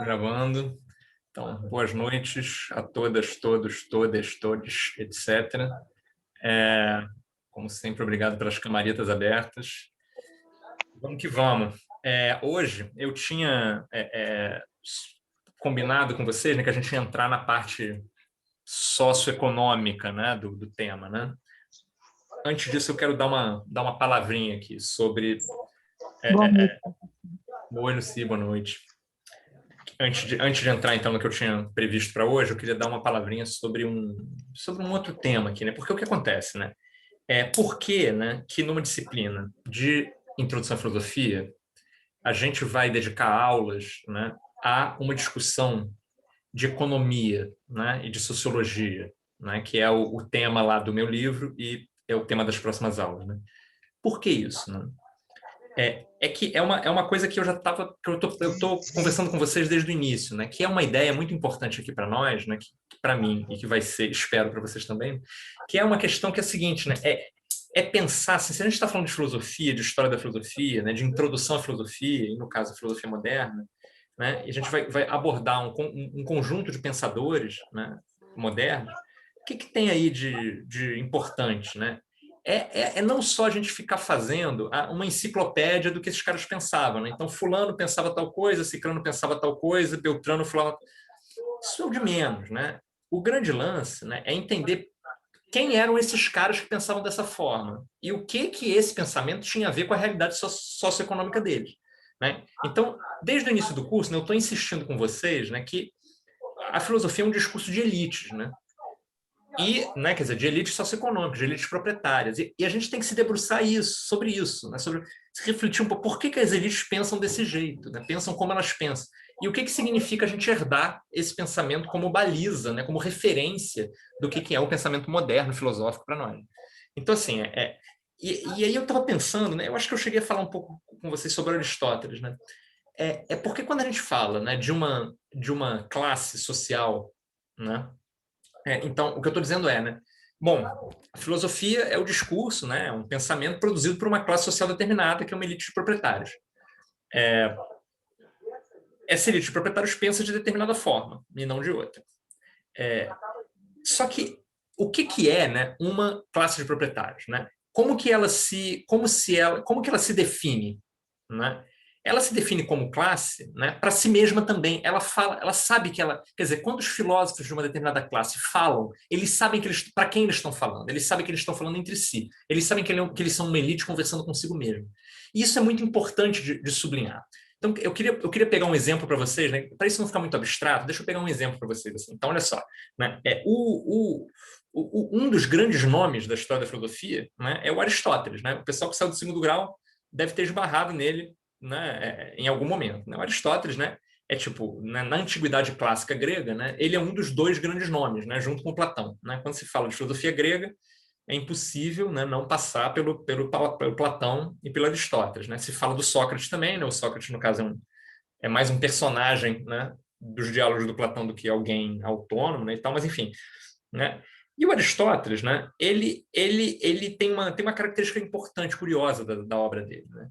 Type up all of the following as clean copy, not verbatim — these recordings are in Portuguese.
Gravando. Então, boas noites a todas, todos, todes, etc. Como sempre, obrigado pelas camaretas abertas. Vamos que vamos. Hoje eu tinha combinado com vocês, né, que a gente ia entrar na parte socioeconômica, né, do tema, né? Antes disso, eu quero dar uma palavrinha aqui sobre... Boa noite. Boa noite, boa noite. Antes de entrar, então, no que eu tinha previsto para hoje, eu queria dar uma palavrinha sobre um outro tema aqui, né? Porque o que acontece, né? Por que, né, que numa disciplina de introdução à filosofia, a gente vai dedicar aulas, né, a uma discussão de economia, né, e de sociologia, né, que é o tema lá do meu livro e é o tema das próximas aulas, né? Por que isso, né? Que é uma coisa que eu tô conversando com vocês desde o início, né? Que é uma ideia muito importante aqui para nós, né? Que para mim e que vai ser, espero para vocês também, que é uma questão que é a seguinte, né? Pensar, assim, se a gente está falando de filosofia, de história da filosofia, né? De introdução à filosofia, e no caso a filosofia moderna, né? E a gente vai abordar um conjunto de pensadores, né? Modernos. O que tem aí de importante, né? Não só a gente ficar fazendo uma enciclopédia do que esses caras pensavam, né? Então, fulano pensava tal coisa, ciclano pensava tal coisa, beltrano falava... Isso é o de menos, né? O grande lance, né, é entender quem eram esses caras que pensavam dessa forma e o que esse pensamento tinha a ver com a realidade socioeconômica deles, né? Então, desde o início do curso, né, eu estou insistindo com vocês, né, que a filosofia é um discurso de elites, né? E, né, quer dizer, de elites socioeconômicas, de elites proprietárias. E a gente tem que se debruçar sobre isso, né, sobre se refletir um pouco por que as elites pensam desse jeito, né, pensam como elas pensam. E o que significa a gente herdar esse pensamento como baliza, né, como referência do que é o pensamento moderno, filosófico para nós. Então, assim, e aí eu estava pensando, né, eu acho que eu cheguei a falar um pouco com vocês sobre Aristóteles, né, porque quando a gente fala, né, de uma classe social, né, então, o que eu estou dizendo né? Bom, a filosofia é o discurso, né? É um pensamento produzido por uma classe social determinada, que é uma elite de proprietários. Essa elite de proprietários pensa de determinada forma, e não de outra. Só que o que é, né, uma classe de proprietários, né? Como que ela se define, né? Ela se define como classe, né, para si mesma também. Ela sabe que quer dizer, quando os filósofos de uma determinada classe falam, eles sabem para quem eles estão falando. Eles sabem que eles estão falando entre si. Eles sabem que eles são uma elite conversando consigo mesmo. E isso é muito importante de sublinhar. Então, eu queria pegar um exemplo para vocês, né? Para isso não ficar muito abstrato, deixa eu pegar um exemplo para vocês. Assim. Então, olha só, né? Um dos grandes nomes da história da filosofia, né, é o Aristóteles. Né? O pessoal que saiu do segundo grau deve ter esbarrado nele, né, em algum momento. Né? O Aristóteles, né, tipo, na antiguidade clássica grega, né, ele é um dos dois grandes nomes, né, junto com Platão. Né? Quando se fala de filosofia grega, é impossível, né, não passar pelo Platão e pelo Aristóteles. Né? Se fala do Sócrates também, né? O Sócrates, no caso, é mais um personagem, né, dos diálogos do Platão do que alguém autônomo, né, e tal, mas enfim. Né? E o Aristóteles, né, ele tem uma característica importante, curiosa da obra dele. Né?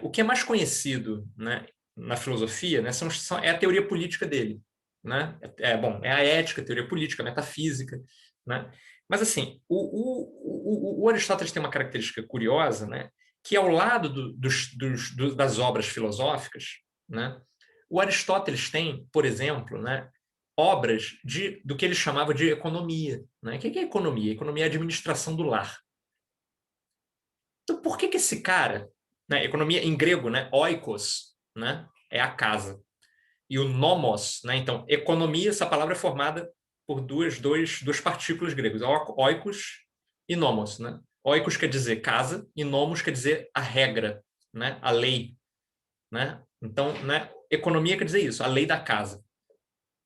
O que é mais conhecido, né, na filosofia, né, é a teoria política dele. Né? Bom, é a ética, a teoria política, a metafísica. Né? Mas, assim, o Aristóteles tem uma característica curiosa, né, que ao lado das obras filosóficas, né, o Aristóteles tem, por exemplo, né, obras do que ele chamava de economia. Né? O que é economia? Economia é a administração do lar. Então, por que esse cara, né, economia em grego, né, oikos, né, é a casa, e o nomos, né, então, economia, essa palavra é formada por duas partículas gregas, oikos e nomos. Né? Oikos quer dizer casa e nomos quer dizer a regra, né, a lei. Né? Então, né, economia quer dizer isso, a lei da casa.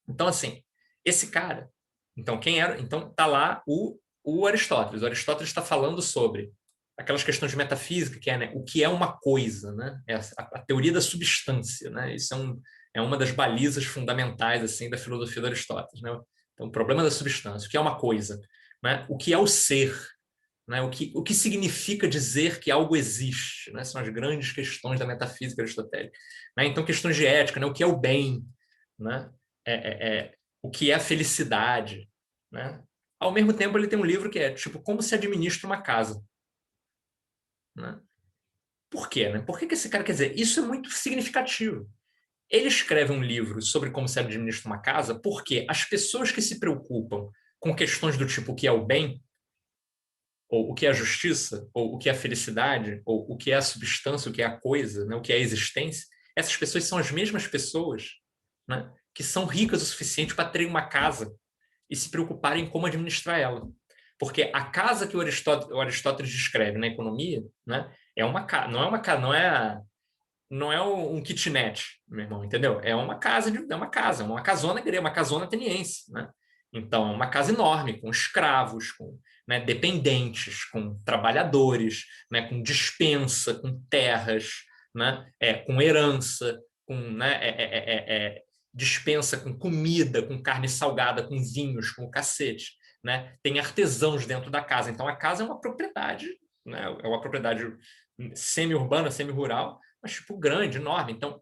Então, assim, esse cara, então quem era? Então tá lá o Aristóteles. O Aristóteles está falando sobre aquelas questões de metafísica, que é, né, o que é uma coisa, né? A teoria da substância, né? Isso é uma das balizas fundamentais assim da filosofia do Aristóteles, né? Então, o problema da substância, o que é uma coisa, né? O que é o ser, né? O que significa dizer que algo existe, né? São as grandes questões da metafísica aristotélica, né? Então, questões de ética, né? O que é o bem, né? O que é a felicidade, né? Ao mesmo tempo, ele tem um livro que é tipo como se administra uma casa, né? Por quê, né? Por que que esse cara quer dizer? Isso é muito significativo. Ele escreve um livro sobre como se administra uma casa porque as pessoas que se preocupam com questões do tipo o que é o bem, ou o que é a justiça, ou o que é a felicidade, ou o que é a substância, o que é a coisa, né? O que é a existência, essas pessoas são as mesmas pessoas, né? Que são ricas o suficiente para terem uma casa e se preocuparem em como administrar ela. Porque a casa que o Aristóteles descreve na economia, né, é uma casa, não é uma casa, não é um kitnet, meu irmão, entendeu? É uma casona grega, uma casona ateniense, né? Então, é uma casa enorme, com escravos, com, né, dependentes, com trabalhadores, né, com dispensa, com terras, né, com herança, com, né, dispensa com comida, com carne salgada, com vinhos, com o cacete, né? Tem artesãos dentro da casa. Então, a casa é uma propriedade, né? É uma propriedade semi-urbana, semi-rural, mas tipo grande, enorme. Então,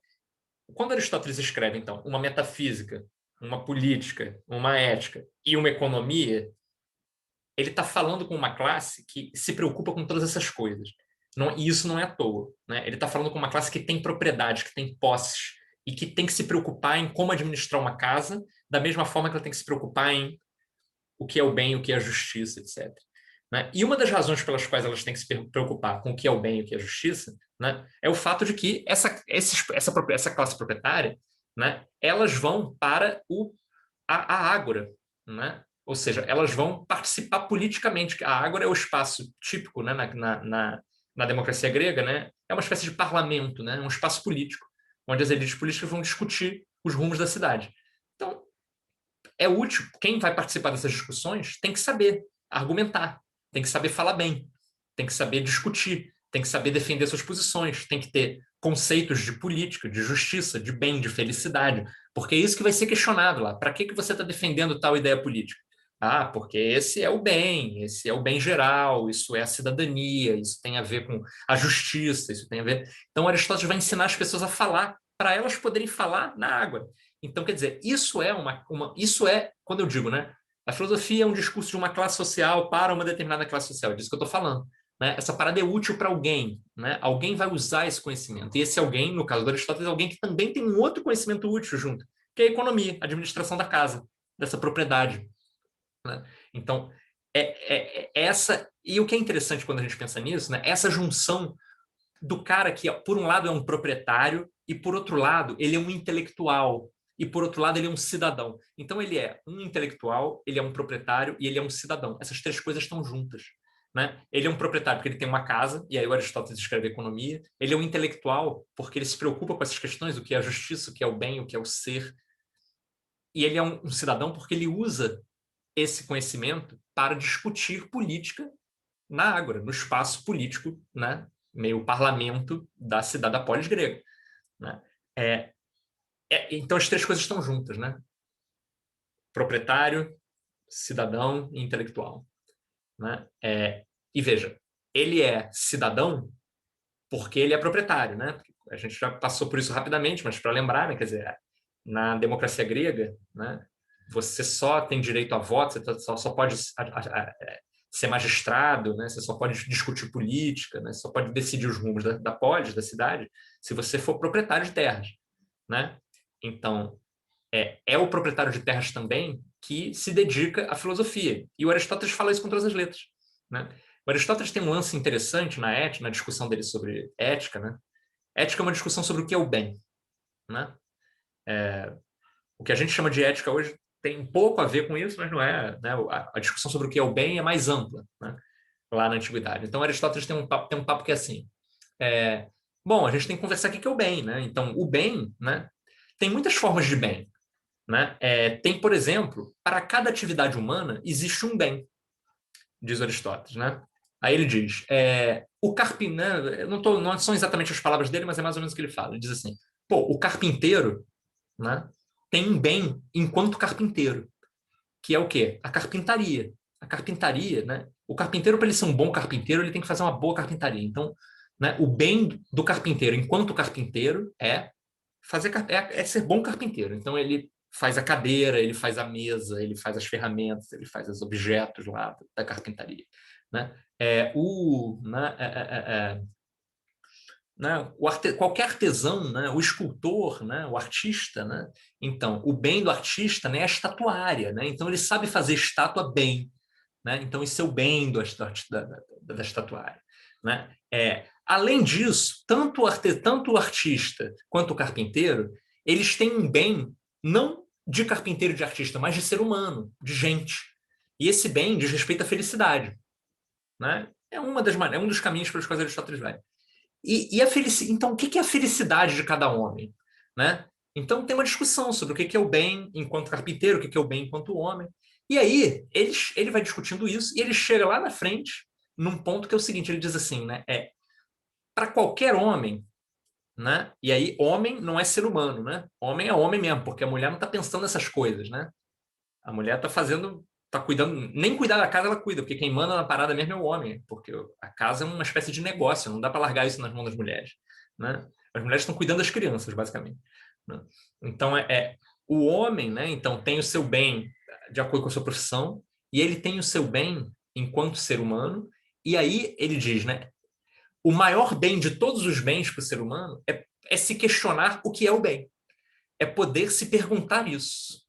quando Aristóteles escreve, então, uma metafísica, uma política, uma ética e uma economia, ele está falando com uma classe que se preocupa com todas essas coisas. Não, e isso não é à toa, né? Ele está falando com uma classe que tem propriedade, que tem posses e que tem que se preocupar em como administrar uma casa, da mesma forma que ela tem que se preocupar em o que é o bem, o que é a justiça, etc. Né? E uma das razões pelas quais elas têm que se preocupar com o que é o bem e o que é a justiça, né, é o fato de que essa classe proprietária, né, elas vão para a ágora, né? Ou seja, elas vão participar politicamente. A ágora é o espaço típico, né, na democracia grega, né? É uma espécie de parlamento, né? Um espaço político, onde as elites políticas vão discutir os rumos da cidade. Então, é útil, quem vai participar dessas discussões tem que saber argumentar, tem que saber falar bem, tem que saber discutir, tem que saber defender suas posições, tem que ter conceitos de política, de justiça, de bem, de felicidade, porque é isso que vai ser questionado lá. Para que você está defendendo tal ideia política? Ah, porque esse é o bem geral, isso é a cidadania, isso tem a ver com a justiça, isso tem a ver. Então, Aristóteles vai ensinar as pessoas a falar para elas poderem falar na água. Então, quer dizer, isso é, quando eu digo, né? A filosofia é um discurso de uma classe social para uma determinada classe social, é disso que eu estou falando. Né? Essa parada é útil para alguém, né? Alguém vai usar esse conhecimento. E esse alguém, no caso do Aristóteles, é alguém que também tem um outro conhecimento útil junto, que é a economia, a administração da casa, dessa propriedade. Né? Então, essa. E o que é interessante quando a gente pensa nisso, né? Essa junção do cara que, por um lado, é um proprietário e, por outro lado, ele é um intelectual e, por outro lado, ele é um cidadão. Então, ele é um intelectual, ele é um proprietário e ele é um cidadão. Essas três coisas estão juntas. Né? Ele é um proprietário porque ele tem uma casa, e aí o Aristóteles escreve economia. Ele é um intelectual porque ele se preocupa com essas questões, o que é a justiça, o que é o bem, o que é o ser. E ele é um cidadão porque ele usa esse conhecimento para discutir política na ágora, no espaço político, né? Meio parlamento da cidade da polis grega. Né? É, então as três coisas estão juntas, né? Proprietário, cidadão e intelectual. Né? E veja, ele é cidadão porque ele é proprietário, né? A gente já passou por isso rapidamente, mas para lembrar, né? Quer dizer, na democracia grega, né? Você só tem direito a voto, você só pode ser magistrado, né? Você só pode discutir política, né? Você só pode decidir os rumos da polis, da cidade, se você for proprietário de terras, né? Então, é o proprietário de terras também que se dedica à filosofia. E o Aristóteles fala isso com todas as letras, né? O Aristóteles tem um lance interessante na ética, na discussão dele sobre ética, né? Ética é uma discussão sobre o que é o bem, né? O que a gente chama de ética hoje tem um pouco a ver com isso, mas não é, né? A discussão sobre o que é o bem é mais ampla, né? Lá na antiguidade. Então, Aristóteles tem um papo que é assim: bom, a gente tem que conversar aqui que é o bem, né? Então, o bem, né? Tem muitas formas de bem, né? Tem, por exemplo, para cada atividade humana existe um bem, diz Aristóteles, né? Aí ele diz, o carpinteiro, não são exatamente as palavras dele, mas é mais ou menos o que ele fala. Ele diz assim, pô, o carpinteiro, né, tem um bem enquanto carpinteiro, que é o quê? A carpintaria. A carpintaria, né? O carpinteiro, para ele ser um bom carpinteiro, ele tem que fazer uma boa carpintaria. Então, né, o bem do carpinteiro enquanto carpinteiro é é ser bom carpinteiro. Então, ele faz a cadeira, ele faz a mesa, ele faz as ferramentas, ele faz os objetos lá da carpintaria. Né? Né? Qualquer artesão, né? O escultor, né? O artista, né? Então, o bem do artista, né? É a estatuária, né? Então, ele sabe fazer estátua bem, né? Então, isso é o bem da estatuária, né? Além disso, tanto o artista quanto o carpinteiro, eles têm um bem não de carpinteiro e de artista, mas de ser humano, de gente. E esse bem diz respeito à felicidade, né? É um dos caminhos pelos quais Aristóteles vai. Então, o que é a felicidade de cada homem? Né? Então, tem uma discussão sobre o que é o bem enquanto carpinteiro, o que é o bem enquanto homem. E aí, ele vai discutindo isso e ele chega lá na frente num ponto que é o seguinte, ele diz assim, né? Para qualquer homem, né? E aí, homem não é ser humano, né? Homem é homem mesmo, porque a mulher não está pensando nessas coisas, né? A mulher está cuidando, nem cuidar da casa ela cuida, porque quem manda na parada mesmo é o homem, porque a casa é uma espécie de negócio, não dá para largar isso nas mãos das mulheres, né? As mulheres estão cuidando das crianças, basicamente. Né? Então, o homem, né? Então, tem o seu bem de acordo com a sua profissão, e ele tem o seu bem enquanto ser humano, e aí ele diz, né? O maior bem de todos os bens para o ser humano é se questionar o que é o bem. É poder se perguntar isso.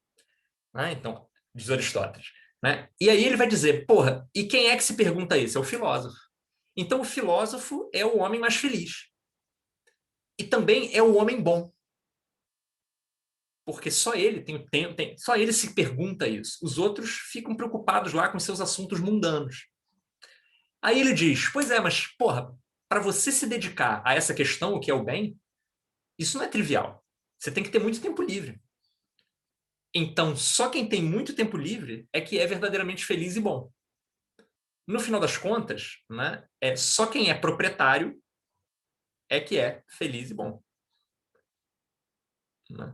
Né? Então, diz Aristóteles. Né? E aí ele vai dizer, porra, e quem é que se pergunta isso? É o filósofo. Então, o filósofo é o homem mais feliz. E também é o homem bom. Porque só ele tem o tempo, só ele se pergunta isso. Os outros ficam preocupados lá com seus assuntos mundanos. Aí ele diz, pois é, mas, porra, para você se dedicar a essa questão, o que é o bem, isso não é trivial. Você tem que ter muito tempo livre. Então, só quem tem muito tempo livre é que é verdadeiramente feliz e bom. No final das contas, né, só quem é proprietário é que é feliz e bom. Né?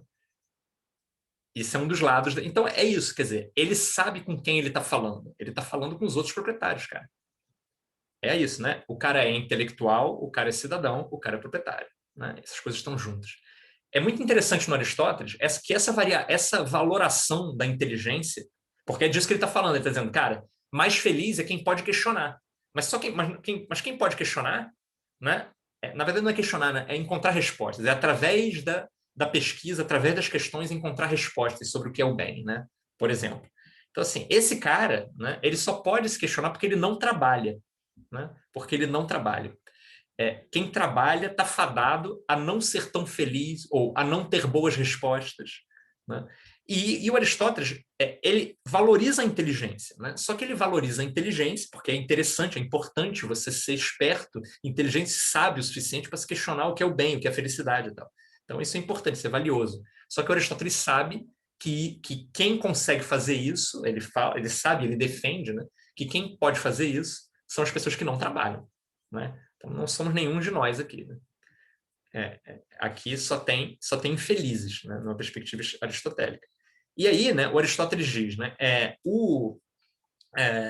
Isso é um dos lados. Então, é isso, quer dizer, ele sabe com quem ele está falando. Ele está falando com os outros proprietários, cara. É isso, né? O cara é intelectual, o cara é cidadão, o cara é proprietário. Né? Essas coisas estão juntas. É muito interessante no Aristóteles que essa valoração da inteligência, porque é disso que ele está falando. Ele está dizendo, cara, mais feliz é quem pode questionar. Mas quem pode questionar, né? Na verdade, não é questionar, né? É encontrar respostas. É através da pesquisa, através das questões, encontrar respostas sobre o que é o bem, né? Por exemplo. Então, assim, esse cara, né? Ele só pode se questionar porque ele não trabalha, né? Porque ele não trabalha. Quem trabalha está fadado a não ser tão feliz ou a não ter boas respostas. Né? E o Aristóteles, ele valoriza a inteligência. Né? Só que ele valoriza a inteligência porque é interessante, é importante você ser esperto, inteligente, sábio o suficiente para se questionar o que é o bem, o que é a felicidade e tal. Então, isso é importante, isso é valioso. Só que o Aristóteles sabe que quem consegue fazer isso, ele sabe, ele defende, né? Que quem pode fazer isso são as pessoas que não trabalham. Né? Então, não somos nenhum de nós aqui. Né? Aqui só tem infelizes, né? Numa perspectiva aristotélica. E aí, né, o Aristóteles diz, né,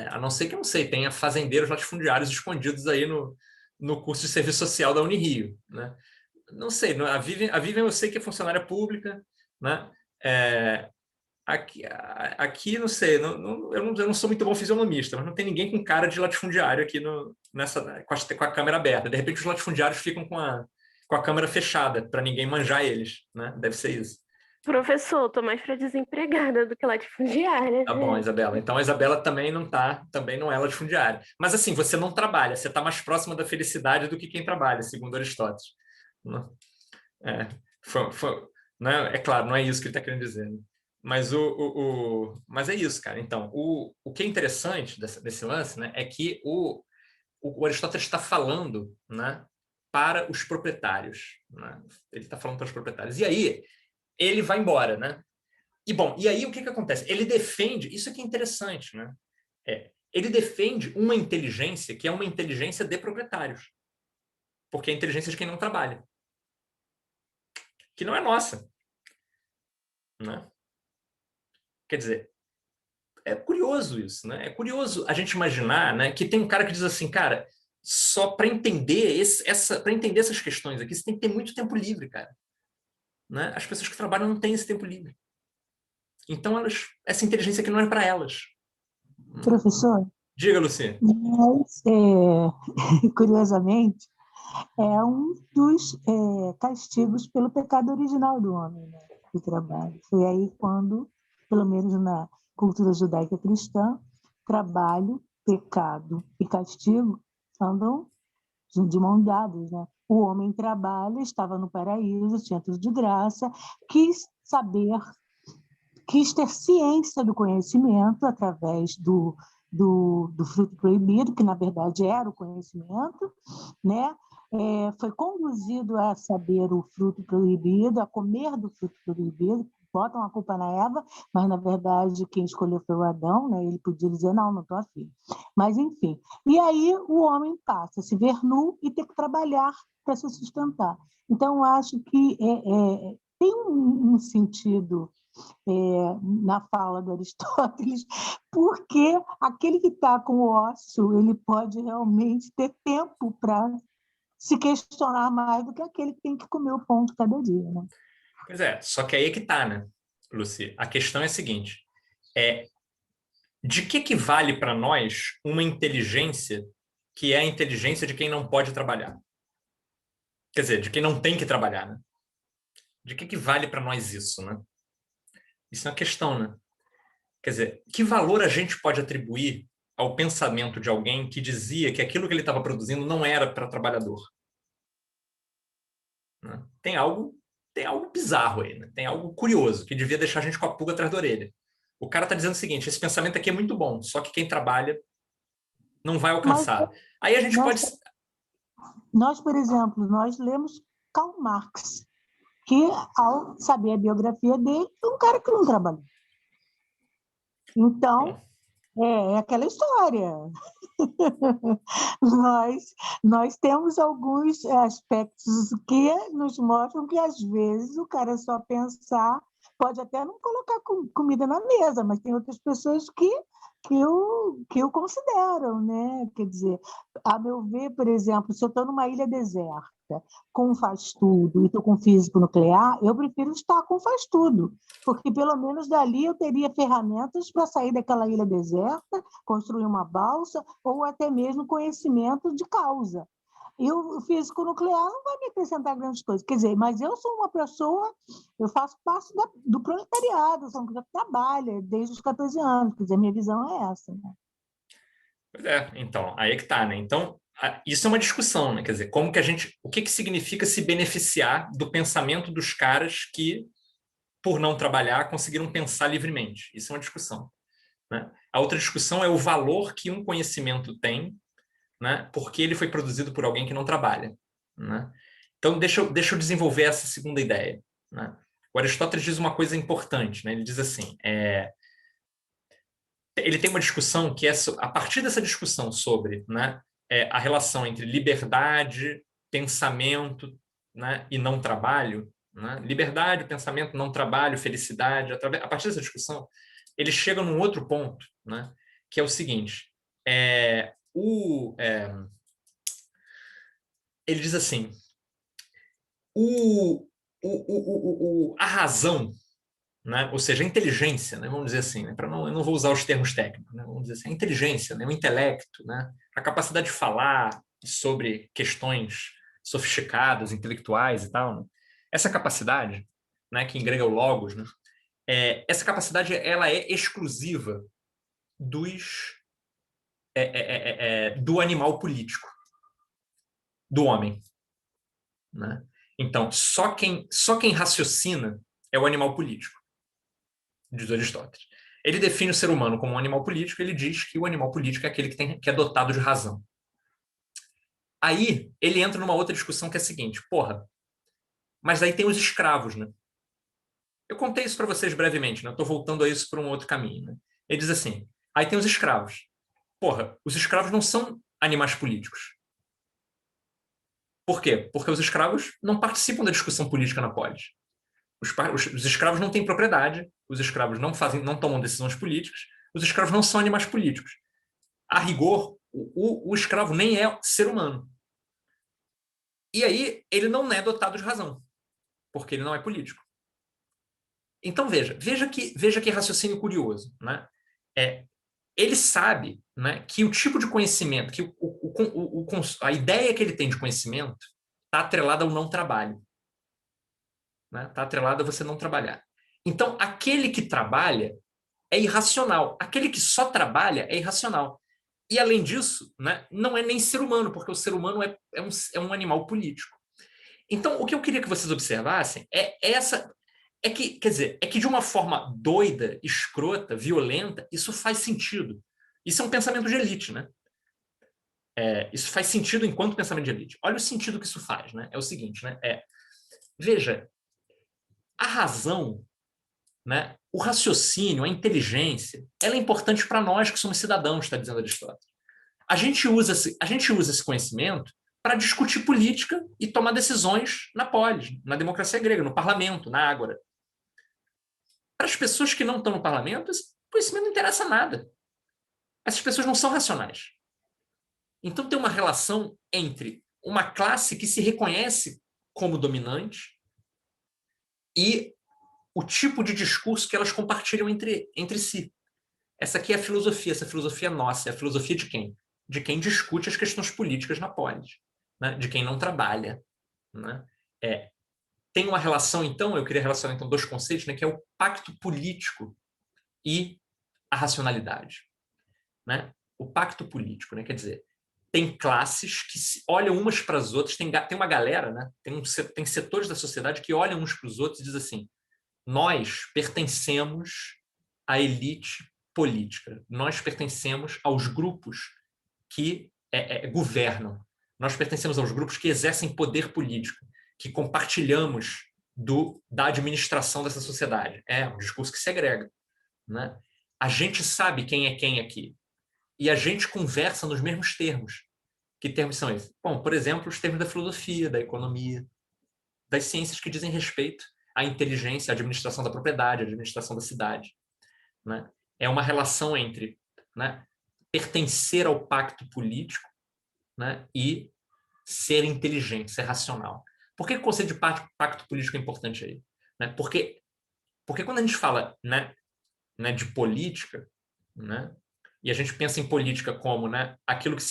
a não ser que, eu não sei, tenha fazendeiros latifundiários escondidos aí no curso de serviço social da Unirio. Né? Não sei, a Vivian eu sei que é funcionária pública, né? Aqui não sei, eu não sou muito bom fisionomista, mas não tem ninguém com cara de latifundiário aqui com a câmera aberta. De repente, os latifundiários ficam com a câmera fechada, para ninguém manjar eles. Né? Deve ser isso. Professor, tô mais para desempregada do que latifundiária. Tá bom, Isabela. Então, a Isabela também não é latifundiária. Mas, assim, você não trabalha, você está mais próxima da felicidade do que quem trabalha, segundo Aristóteles. Né? Né? É claro, não é isso que ele está querendo dizer. Né? Mas é isso, cara. Então, o que é interessante desse lance, né, é que o Aristóteles está falando, né, para os proprietários. Né? Ele está falando para os proprietários. E aí, ele vai embora, né? E aí o que acontece? Ele defende, isso aqui é interessante, né? Ele defende uma inteligência que é uma inteligência de proprietários. Porque é a inteligência de quem não trabalha. Que não é nossa. Né? Quer dizer, é curioso isso, né? É curioso a gente imaginar, né, que tem um cara que diz assim, cara, só para entender essas questões aqui, você tem que ter muito tempo livre, cara. né? As pessoas que trabalham não têm esse tempo livre. Então, essa inteligência aqui não é para elas. Professor, Diga, Luci. mas, curiosamente, é um dos castigos pelo pecado original do homem, né? O trabalho. Foi aí quando, pelo menos na cultura judaica cristã, trabalho, pecado e castigo andam de mão dadas, né? O homem trabalha, estava no paraíso, tinha tudo de graça, quis saber, quis ter ciência do conhecimento através do fruto proibido, que na verdade era o conhecimento, né? Foi conduzido a saber o fruto proibido, a comer do fruto proibido, botam a culpa na Eva, mas na verdade quem escolheu foi o Adão, né? Ele podia dizer, não estou afim. Mas enfim, e aí o homem passa a se ver nu e ter que trabalhar para se sustentar. Então, eu acho que tem um sentido na fala do Aristóteles, porque aquele que está com o ócio, ele pode realmente ter tempo para se questionar mais do que aquele que tem que comer o pão de cada dia, né? Pois é, só que aí é que tá, né, Luci? A questão é a seguinte, de que vale para nós uma inteligência que é a inteligência de quem não pode trabalhar? Quer dizer, de quem não tem que trabalhar, né? De que vale para nós isso, né? Isso é uma questão, né? Quer dizer, que valor a gente pode atribuir ao pensamento de alguém que dizia que aquilo que ele estava produzindo não era para trabalhador? Né? Tem algo bizarro aí, né? Tem algo curioso que devia deixar a gente com a pulga atrás da orelha. O cara está dizendo o seguinte: esse pensamento aqui é muito bom, só que quem trabalha não vai Mas alcançar. Aí a gente nós, pode. nós, por exemplo, nós lemos Karl Marx, que, ao saber a biografia dele, é um cara que não trabalhou. Então, é aquela história. nós temos alguns aspectos que nos mostram que, às vezes, o cara só pensar pode até não colocar comida na mesa, mas tem outras pessoas que o consideram, né? Quer dizer, a meu ver, por exemplo, se eu estou numa ilha deserta, com faz tudo, e estou com físico nuclear, eu prefiro estar com faz tudo, porque pelo menos dali eu teria ferramentas para sair daquela ilha deserta, construir uma balsa, ou até mesmo conhecimento de causa. E o físico nuclear não vai me acrescentar grandes coisas. Quer dizer, mas eu sou uma pessoa, eu faço parte do proletariado, sou uma pessoa que trabalha desde os 14 anos. Quer dizer, minha visão é essa. Né? Pois é, então, aí é que tá, né? Então, isso é uma discussão, né? Quer dizer, como que a gente. O que significa se beneficiar do pensamento dos caras que, por não trabalhar, conseguiram pensar livremente? Isso é uma discussão. Né? A outra discussão é o valor que um conhecimento tem, né? Porque ele foi produzido por alguém que não trabalha. Né? Então, deixa eu desenvolver essa segunda ideia. Né? O Aristóteles diz uma coisa importante. Né? Ele diz assim: ele tem uma discussão que é a partir dessa discussão sobre, né, a relação entre liberdade, pensamento, né, e não trabalho, né? Liberdade, pensamento, não trabalho, felicidade. A partir dessa discussão, ele chega num outro ponto, né, que é o seguinte: ele diz assim, a razão, né? Ou seja, a inteligência, né? Vamos dizer assim, né? Eu não vou usar os termos técnicos, né? Vamos dizer assim, a inteligência, né? O intelecto, né? A capacidade de falar sobre questões sofisticadas, intelectuais e tal, né? Essa capacidade, né? Que em grego é o logos, né? Essa capacidade ela é exclusiva do animal político, do homem, né? Então, só quem raciocina é o animal político, diz Aristóteles. Ele define o ser humano como um animal político, ele diz que o animal político é aquele que é dotado de razão. Aí ele entra numa outra discussão que é a seguinte: porra, mas aí tem os escravos, né? Eu contei isso para vocês brevemente, né? Estou voltando a isso por um outro caminho. Né? Ele diz assim: aí tem os escravos. Porra, os escravos não são animais políticos. Por quê? Porque os escravos não participam da discussão política na polis. Os escravos não têm propriedade, os escravos não tomam decisões políticas, os escravos não são animais políticos. A rigor, o escravo nem é ser humano. E aí, ele não é dotado de razão. porque ele não é político. Então, veja que raciocínio curioso, né? Ele sabe, né, que o tipo de conhecimento, que a ideia que ele tem de conhecimento está atrelada ao não trabalho. Né? Está atrelada a você não trabalhar. Então, aquele que trabalha é irracional. Aquele que só trabalha é irracional. E, além disso, né, não é nem ser humano, porque o ser humano é um animal político. Então, o que eu queria que vocês observassem é que de uma forma doida, escrota, violenta, isso faz sentido. Isso é um pensamento de elite, né? Isso faz sentido enquanto pensamento de elite. Olha o sentido que isso faz, né? É o seguinte, né? Veja, a razão, né? O raciocínio, a inteligência, ela é importante para nós que somos cidadãos, está dizendo Aristóteles. A gente usa esse conhecimento para discutir política e tomar decisões na polis, na democracia grega, no parlamento, na ágora. Para as pessoas que não estão no parlamento, esse conhecimento não interessa nada. Essas pessoas não são racionais. Então tem uma relação entre uma classe que se reconhece como dominante e o tipo de discurso que elas compartilham entre si. Essa aqui é a filosofia, essa filosofia nossa. É a filosofia de quem? De quem discute as questões políticas na polis, né? De quem não trabalha. Né? Tem uma relação, então, eu queria relacionar então dois conceitos, né, que é o pacto político e a racionalidade. Né? O pacto político, né? Quer dizer, tem classes que olham umas para as outras, tem uma galera, né? Tem setores da sociedade que olham uns para os outros e dizem assim, nós pertencemos à elite política, nós pertencemos aos grupos que governam, nós pertencemos aos grupos que exercem poder político, que compartilhamos da administração dessa sociedade. É um discurso que segrega. Né? A gente sabe quem é quem aqui. E a gente conversa nos mesmos termos. Que termos são esses? Bom, por exemplo, os termos da filosofia, da economia, das ciências que dizem respeito à inteligência, à administração da propriedade, à administração da cidade. Né? É uma relação entre, né, pertencer ao pacto político, né, e ser inteligente, ser racional. Por que o conceito de pacto político é importante aí? Né? Porque quando a gente fala, né, de política, né, e a gente pensa em política como, né, aquilo que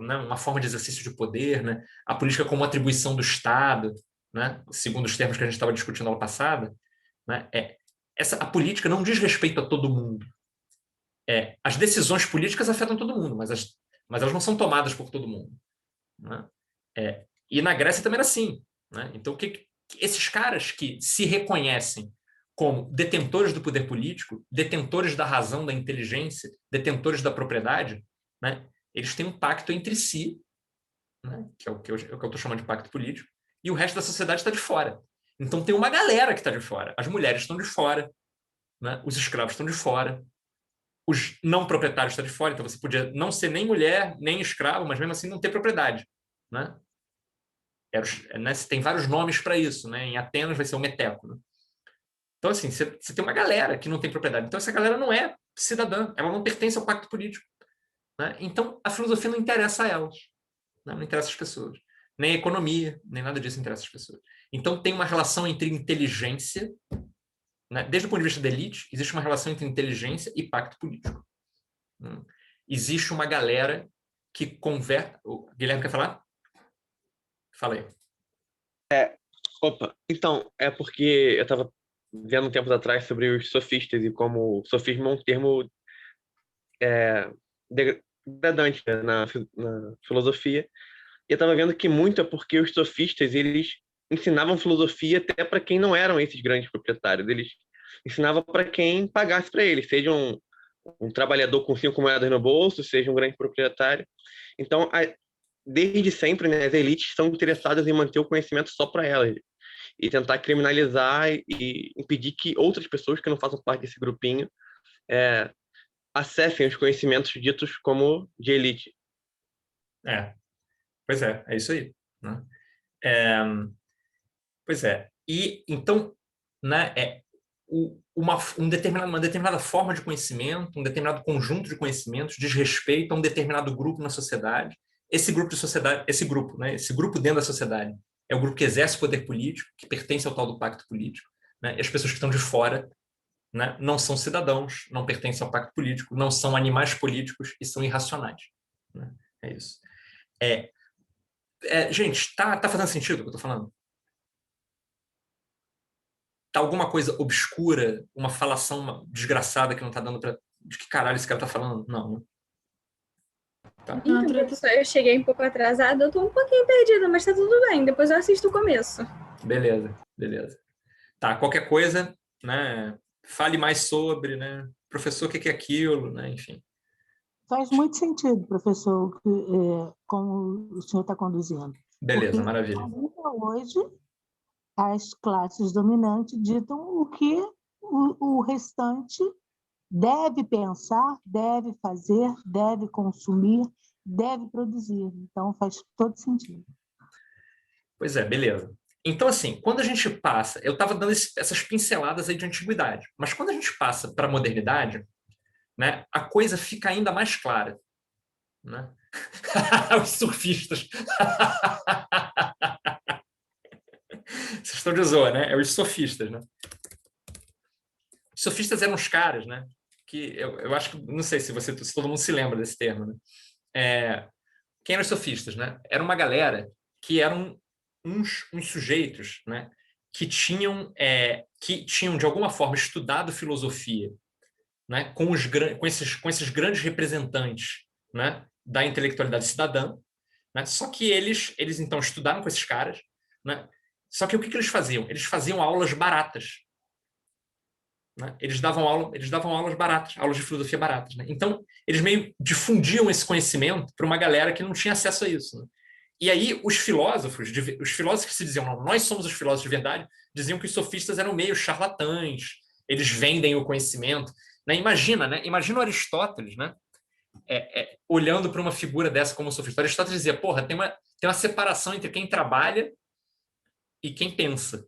né, uma forma de exercício de poder, né, a política como atribuição do Estado, né, segundo os termos que a gente estava discutindo na aula passada, né, a política não diz respeito a todo mundo. As decisões políticas afetam todo mundo, mas elas não são tomadas por todo mundo. Né? E na Grécia também era assim. Né? Então, esses caras que se reconhecem como detentores do poder político, detentores da razão, da inteligência, detentores da propriedade, né? Eles têm um pacto entre si, né? Que é o que eu estou chamando de pacto político, e o resto da sociedade está de fora. Então tem uma galera que está de fora. As mulheres estão de fora, né? Os escravos estão de fora, os não proprietários estão de fora, então você podia não ser nem mulher, nem escravo, mas mesmo assim não ter propriedade. Né? Tem vários nomes para isso. Né? Em Atenas vai ser o meteco. Né? Então, assim, você tem uma galera que não tem propriedade. Então, essa galera não é cidadã, ela não pertence ao pacto político. Né? Então, a filosofia não interessa a elas. Né? Não interessa as pessoas. Nem a economia, nem nada disso interessa as pessoas. Então, tem uma relação entre inteligência, né? Desde o ponto de vista da elite, existe uma relação entre inteligência e pacto político. Né? Existe uma galera que conversa... O Guilherme quer falar? Fala aí. Opa, então, é porque eu estava vendo um tempo atrás sobre os sofistas e como o sofismo é um termo degradante, né, na filosofia. E eu estava vendo que muito é porque os sofistas, eles ensinavam filosofia até para quem não eram esses grandes proprietários. Eles ensinavam para quem pagasse para eles, seja um trabalhador com 5 moedas no bolso, seja um grande proprietário. Então, desde sempre, né, as elites são interessadas em manter o conhecimento só para elas e tentar criminalizar e impedir que outras pessoas que não façam parte desse grupinho acessem os conhecimentos ditos como de elite. Pois é isso aí. Né? Pois é. E, então, né, uma determinada forma de conhecimento, um determinado conjunto de conhecimentos diz respeito a um determinado grupo na sociedade. Esse grupo dentro da sociedade, é o grupo que exerce o poder político, que pertence ao tal do pacto político, né? E as pessoas que estão de fora, né, não são cidadãos, não pertencem ao pacto político, não são animais políticos e são irracionais. Né? É isso. Gente, tá fazendo sentido o que eu estou falando? Tá alguma coisa obscura, uma falação desgraçada que não tá dando para... De que caralho esse cara tá falando? Não, né? Tá. Então, professor, eu cheguei um pouco atrasada, eu tô um pouquinho perdida, mas tá tudo bem, depois eu assisto o começo. Beleza. Tá, qualquer coisa, né? Fale mais sobre, né? Professor, o que é aquilo, né? Enfim. Faz muito sentido, professor, como o senhor está conduzindo. Beleza, porque maravilha. ainda hoje, as classes dominantes ditam o que o restante deve pensar, deve fazer, deve consumir, deve produzir. Então, faz todo sentido. Pois é, beleza. Então, assim, quando a gente passa... Eu estava dando essas pinceladas aí de antiguidade, mas quando a gente passa para a modernidade, né, a coisa fica ainda mais clara. Né? Os surfistas. Vocês estão de zoa, né? É os sofistas, né? Os sofistas eram os caras, né? Que eu acho que... Não sei se todo mundo se lembra desse termo, né? Quem eram os sofistas, né? Era uma galera que eram uns sujeitos, né? Que tinham, de alguma forma, estudado filosofia, né? Com esses grandes representantes, né? Da intelectualidade cidadã, né? Só que eles então estudaram com esses caras, né? Só que o que eles faziam? Eles faziam aulas baratas, né? Eles davam aulas baratas, aulas de filosofia baratas, né? Então eles meio difundiam esse conhecimento para uma galera que não tinha acesso a isso, né? E aí os filósofos que se diziam, não, nós somos os filósofos de verdade, diziam que os sofistas eram meio charlatães, eles vendem o conhecimento, né? Imagina o Aristóteles, né? Olhando para uma figura dessa como sofista. Aristóteles dizia, porra, tem uma separação entre quem trabalha e quem pensa.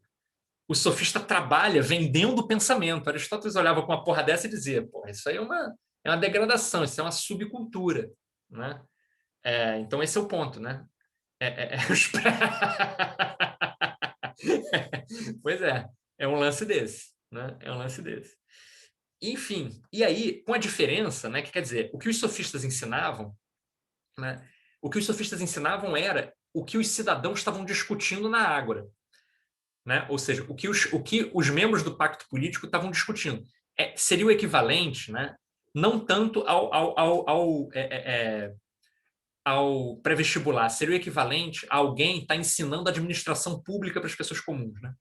O sofista trabalha vendendo o pensamento. Aristóteles olhava com uma porra dessa e dizia, porra, isso aí é uma degradação, isso é uma subcultura, né? Então esse é o ponto, né? Pois é um lance desse, né? É um lance desse. Enfim, e aí, com a diferença, né, que quer dizer, o que os sofistas ensinavam, né, o que os sofistas ensinavam era o que os cidadãos estavam discutindo na ágora, né? Ou seja, o que os membros do pacto político estavam discutindo. Seria o equivalente, né, não tanto ao pré-vestibular, seria o equivalente a alguém estar ensinando administração pública para as pessoas comuns, né?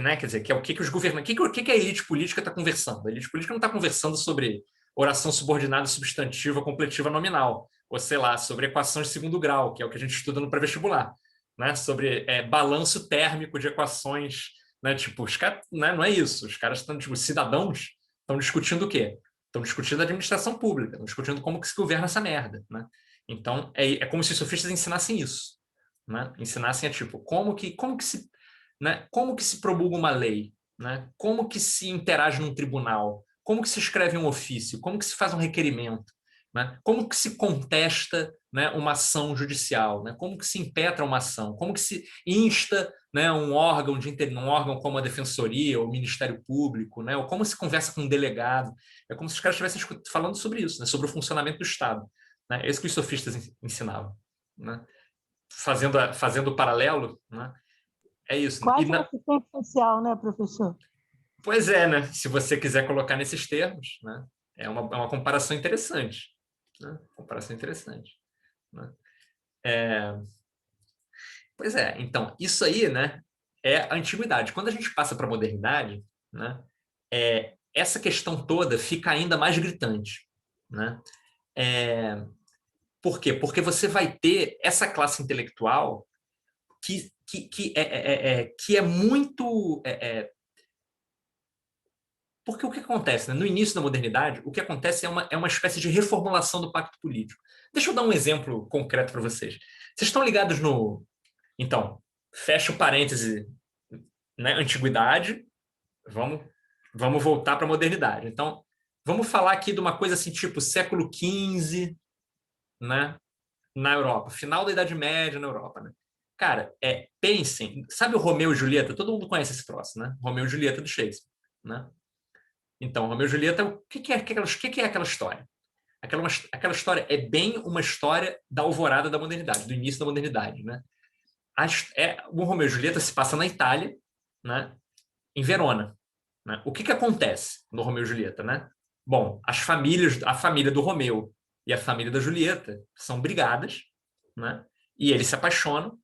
Né? Quer dizer, que é o que os governantes... O que a elite política está conversando? A elite política não está conversando sobre oração subordinada substantiva completiva nominal, ou sei lá, sobre equações de segundo grau, que é o que a gente estuda no pré-vestibular, né? Sobre balanço térmico de equações, né? Tipo, os caras, né? Não é isso. Os caras estão, tipo, cidadãos estão discutindo o quê? Estão discutindo a administração pública, estão discutindo como que se governa essa merda, né? Então, é como se os sofistas ensinassem isso, né? Ensinassem tipo, como que se... Né? Como que se promulga uma lei? Né? Como que se interage num tribunal? Como que se escreve um ofício? Como que se faz um requerimento? Né? Como que se contesta, né, uma ação judicial? Né? Como que se impetra uma ação? Como que se insta, né, um órgão como a Defensoria ou o Ministério Público? Né? Ou como se conversa com um delegado? É como se os caras estivessem falando sobre isso, né? Sobre o funcionamento do Estado. Né? É isso que os sofistas ensinavam. Né? Fazendo o paralelo, né? É isso. Quase um assistente social, né, professor? Pois é, né? Se você quiser colocar nesses termos, né? É uma comparação interessante. Né? Comparação interessante. Né? Pois é, então, isso aí, né, é a antiguidade. Quando a gente passa para a modernidade, né, essa questão toda fica ainda mais gritante. Né? Por quê? Porque você vai ter essa classe intelectual que é muito... Porque o que acontece? Né? No início da modernidade, o que acontece é uma espécie de reformulação do pacto político. Deixa eu dar um exemplo concreto para vocês. Vocês estão ligados no... Então, fecha o parêntese, né? Antiguidade, vamos voltar para a modernidade. Então, vamos falar aqui de uma coisa assim, tipo século XV, né? Na Europa, final da Idade Média na Europa. Né? Cara, pensem, sabe o Romeu e Julieta? Todo mundo conhece esse troço, né? Romeu e Julieta do Shakespeare, né? Então, Romeu e Julieta, o que é aquela história? Aquela história é bem uma história da alvorada da modernidade, do início da modernidade, né? O Romeu e Julieta se passa na Itália, né? Em Verona, né? O que acontece no Romeu e Julieta, né? Bom, a família do Romeu e a família da Julieta são brigadas, né? E eles se apaixonam,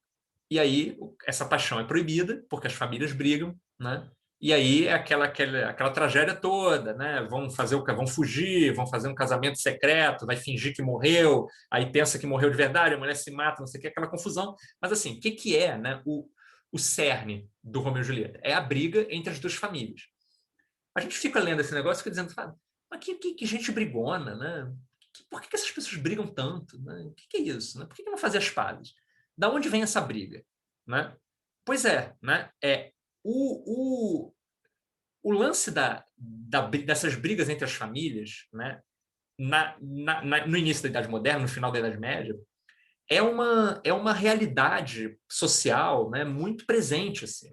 e aí essa paixão é proibida, porque as famílias brigam, né? E aí é aquela tragédia toda, né? Vão fugir, vão fazer um casamento secreto, vai fingir que morreu, aí pensa que morreu de verdade, a mulher se mata, não sei o que, aquela confusão. Mas assim, o que é, né, o cerne do Romeu e Julieta? É a briga entre as duas famílias. A gente fica lendo esse negócio e fica dizendo, mas que gente brigona, né? Por que essas pessoas brigam tanto? Né? O que é isso? Né? Por que não fazer as pazes? Da onde vem essa briga? Né? Pois é, né? O lance dessas brigas entre as famílias, né? No início da Idade Moderna, no final da Idade Média, é uma realidade social, né? Muito presente. Assim.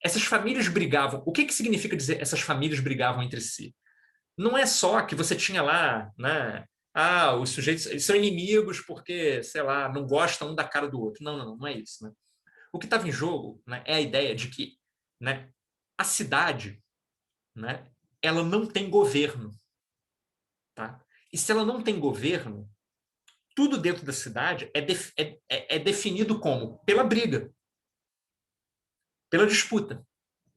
Essas famílias brigavam. O que significa dizer essas famílias brigavam entre si? Não é só que você tinha lá, né? Os sujeitos são inimigos porque, sei lá, não gostam um da cara do outro. Não é isso. Né? O que estava em jogo, né, é a ideia de que, né, a cidade, né, ela não tem governo. Tá? E se ela não tem governo, tudo dentro da cidade é definido como? Pela briga, pela disputa.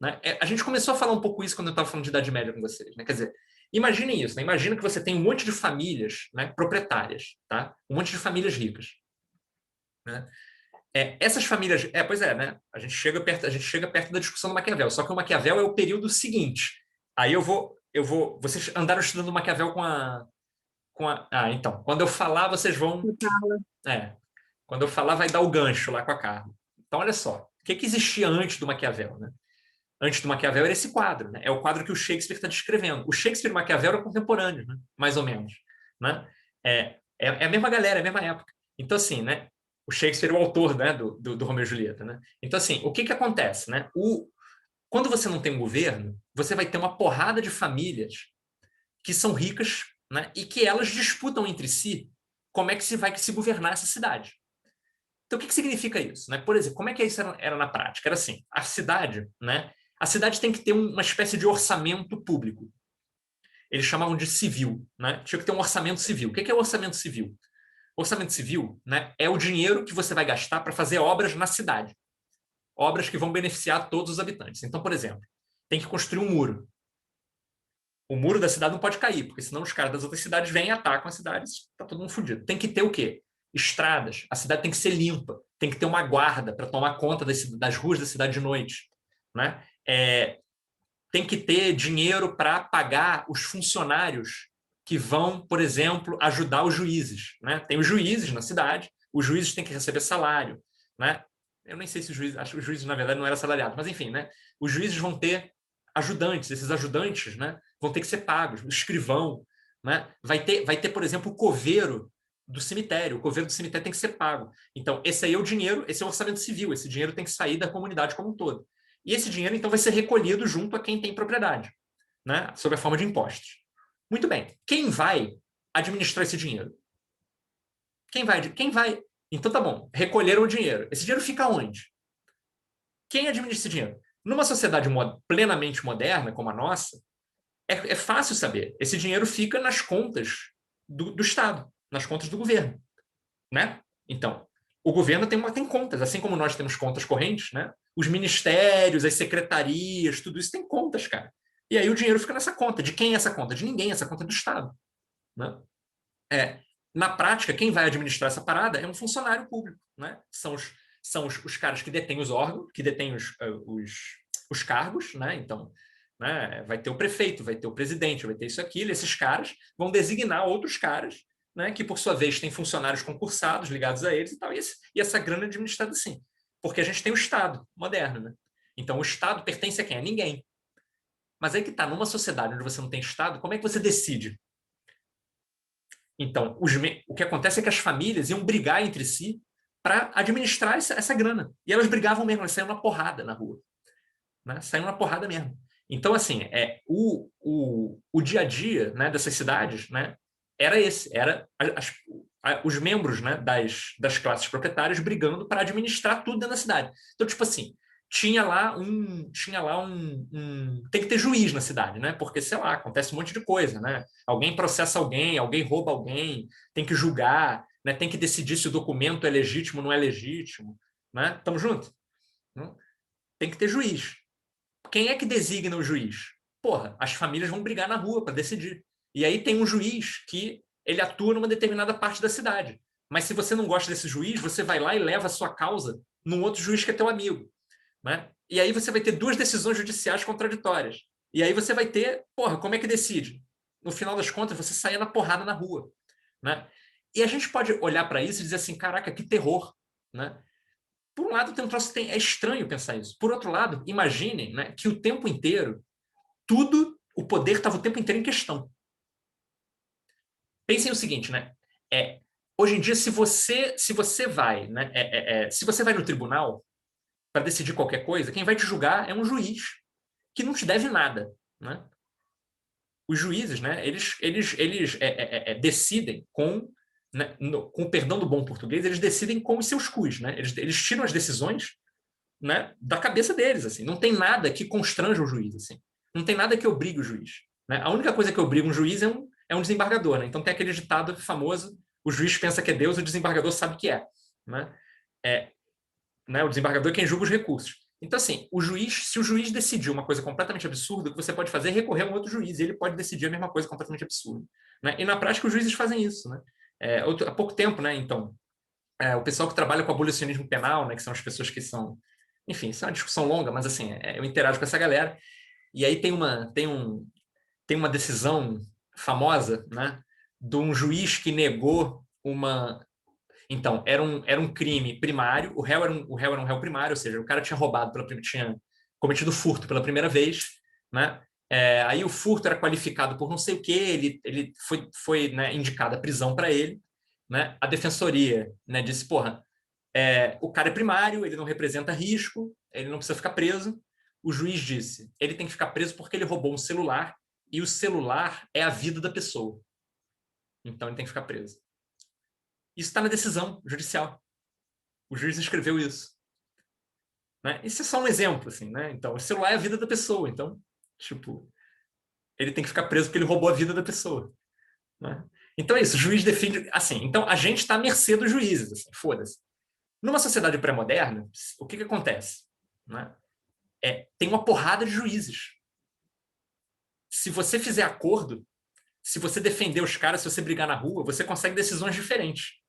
Né? A gente começou a falar um pouco isso quando eu estava falando de Idade Média com vocês. Né? Quer dizer, imaginem isso. Né? Imagina que você tem um monte de famílias, né, proprietárias, tá? Um monte de famílias ricas. Né? Essas famílias... pois é, né? A gente chega perto da discussão do Maquiavel. Só que o Maquiavel é o período seguinte. Aí eu vou... Vocês andaram estudando o Maquiavel então. Quando eu falar, vocês vão... Quando eu falar, vai dar o gancho lá com a Carla. Então, olha só. O que existia antes do Maquiavel, né? Antes do Maquiavel era esse quadro, né? É o quadro que o Shakespeare está descrevendo. O Shakespeare e o Maquiavel eram contemporâneos, né? Mais ou menos. Né? É a mesma galera, é a mesma época. Então, assim, né? O Shakespeare é o autor, né, do Romeu e Julieta. Né? Então, assim, o que acontece? Né? Quando você não tem um governo, você vai ter uma porrada de famílias que são ricas, né, e que elas disputam entre si como é que se vai se governar essa cidade. Então, o que significa isso? Né? Por exemplo, como é que isso era na prática? Era assim, a cidade tem que ter uma espécie de orçamento público. Eles chamavam de civil. Né? Tinha que ter um orçamento civil. O que é o orçamento civil? O orçamento civil, né, é o dinheiro que você vai gastar para fazer obras na cidade. Obras que vão beneficiar todos os habitantes. Então, por exemplo, tem que construir um muro. O muro da cidade não pode cair, porque senão os caras das outras cidades vêm e atacam as cidades, está todo mundo fodido. Tem que ter o quê? Estradas. A cidade tem que ser limpa. Tem que ter uma guarda para tomar conta das ruas da cidade de noite. Né? Tem que ter dinheiro para pagar os funcionários que vão, por exemplo, ajudar os juízes. Né? Tem os juízes na cidade, os juízes têm que receber salário. Né? Eu nem sei se os juízes... Acho que os juízes, na verdade, não eram salariados. Mas, enfim, né? Os juízes vão ter ajudantes. Esses ajudantes, né, vão ter que ser pagos. O escrivão. Né? Vai ter, por exemplo, o coveiro do cemitério. O coveiro do cemitério tem que ser pago. Então, esse aí é o dinheiro, esse é o orçamento civil. Esse dinheiro tem que sair da comunidade como um todo. E esse dinheiro, então, vai ser recolhido junto a quem tem propriedade, né? Sob a forma de impostos. Muito bem. Quem vai administrar esse dinheiro? Quem vai? Então, tá bom. Recolheram o dinheiro. Esse dinheiro fica onde? Quem administra esse dinheiro? Numa sociedade plenamente moderna, como a nossa, é fácil saber. Esse dinheiro fica nas contas do Estado, nas contas do governo. Né? Então, o governo tem contas, assim como nós temos contas correntes, né? Os ministérios, as secretarias, tudo isso tem contas, cara. E aí o dinheiro fica nessa conta. De quem é essa conta? De ninguém, essa conta é do Estado. Né? Na prática, quem vai administrar essa parada é um funcionário público. Né? São os caras que detêm os órgãos, que detêm os cargos. Né? Então, né, vai ter o prefeito, vai ter o presidente, vai ter isso, aquilo. Esses caras vão designar outros caras, né, que, por sua vez, têm funcionários concursados ligados a eles e tal. E essa grana é administrada assim. Porque a gente tem o Estado moderno. Né? Então, o Estado pertence a quem? A ninguém. Mas aí que está, numa sociedade onde você não tem Estado, como é que você decide? Então, o que acontece é que as famílias iam brigar entre si para administrar essa grana. E elas brigavam mesmo, elas saíam na porrada na rua. Né? Saíam na porrada mesmo. Então, assim, o dia a dia, né, dessas cidades, né, era esse. Era os membros, né, das classes proprietárias brigando para administrar tudo dentro da cidade. Então, tipo assim, tinha lá tem que ter juiz na cidade, né? Porque, sei lá, acontece um monte de coisa, né? Alguém processa alguém rouba alguém, tem que julgar, né? Tem que decidir se o documento é legítimo ou não é legítimo, né? Tamo junto? Tem que ter juiz. Quem é que designa o juiz? Porra, as famílias vão brigar na rua para decidir. E aí tem um juiz que ele atua numa determinada parte da cidade. Mas se você não gosta desse juiz, você vai lá e leva a sua causa num outro juiz que é teu amigo. Né? E aí você vai ter duas decisões judiciais contraditórias. E aí você vai ter, porra, como é que decide? No final das contas, você saia na porrada na rua. Né? E a gente pode olhar para isso e dizer assim, caraca, que terror. Né? Por um lado, tem um troço, é estranho pensar isso. Por outro lado, imaginem, né, que o tempo inteiro, o poder estava o tempo inteiro em questão. Pensem o seguinte, né? Hoje em dia, se você vai, né, se você vai no tribunal para decidir qualquer coisa, quem vai te julgar é um juiz que não te deve nada, né? Os juízes, né, eles decidem né, com o perdão do bom português, eles decidem com os seus cus, né? Eles tiram as decisões, né, da cabeça deles, assim. Não tem nada que constranja o juiz, assim. Não tem nada que obrigue o juiz. Né? A única coisa que obriga um juiz é um desembargador, né? Então tem aquele ditado famoso: o juiz pensa que é Deus, o desembargador sabe que é. Né? Né? O desembargador é quem julga os recursos. Então, assim, se o juiz decidir uma coisa completamente absurda, o que você pode fazer é recorrer a um outro juiz, e ele pode decidir a mesma coisa completamente absurda. Né? E na prática os juízes fazem isso. Né? Há pouco tempo, né, então, o pessoal que trabalha com abolicionismo penal, né, que são as pessoas que são... Enfim, isso é uma discussão longa, mas assim, eu interajo com essa galera. E aí tem uma decisão famosa, né, de um juiz que negou uma... Então, era um crime primário, o réu era um réu primário, ou seja, o cara tinha tinha cometido furto pela primeira vez, né? Aí o furto era qualificado por não sei o quê, ele foi né, indicada a prisão para ele, né? A defensoria, né, disse, porra, o cara é primário, ele não representa risco, ele não precisa ficar preso. O juiz disse, ele tem que ficar preso porque ele roubou um celular, e o celular é a vida da pessoa. Então ele tem que ficar preso. Isso está na decisão judicial. O juiz escreveu isso. Né? Isso é só um exemplo, assim, né? Então, o celular é a vida da pessoa. Então, tipo, ele tem que ficar preso porque ele roubou a vida da pessoa. Né? Então é isso, o juiz defende... Assim, então a gente está à mercê dos juízes, assim, foda-se. Numa sociedade pré-moderna, o que acontece? Né? Tem uma porrada de juízes. Se você fizer acordo, se você defender os caras, se você brigar na rua, você consegue decisões diferentes.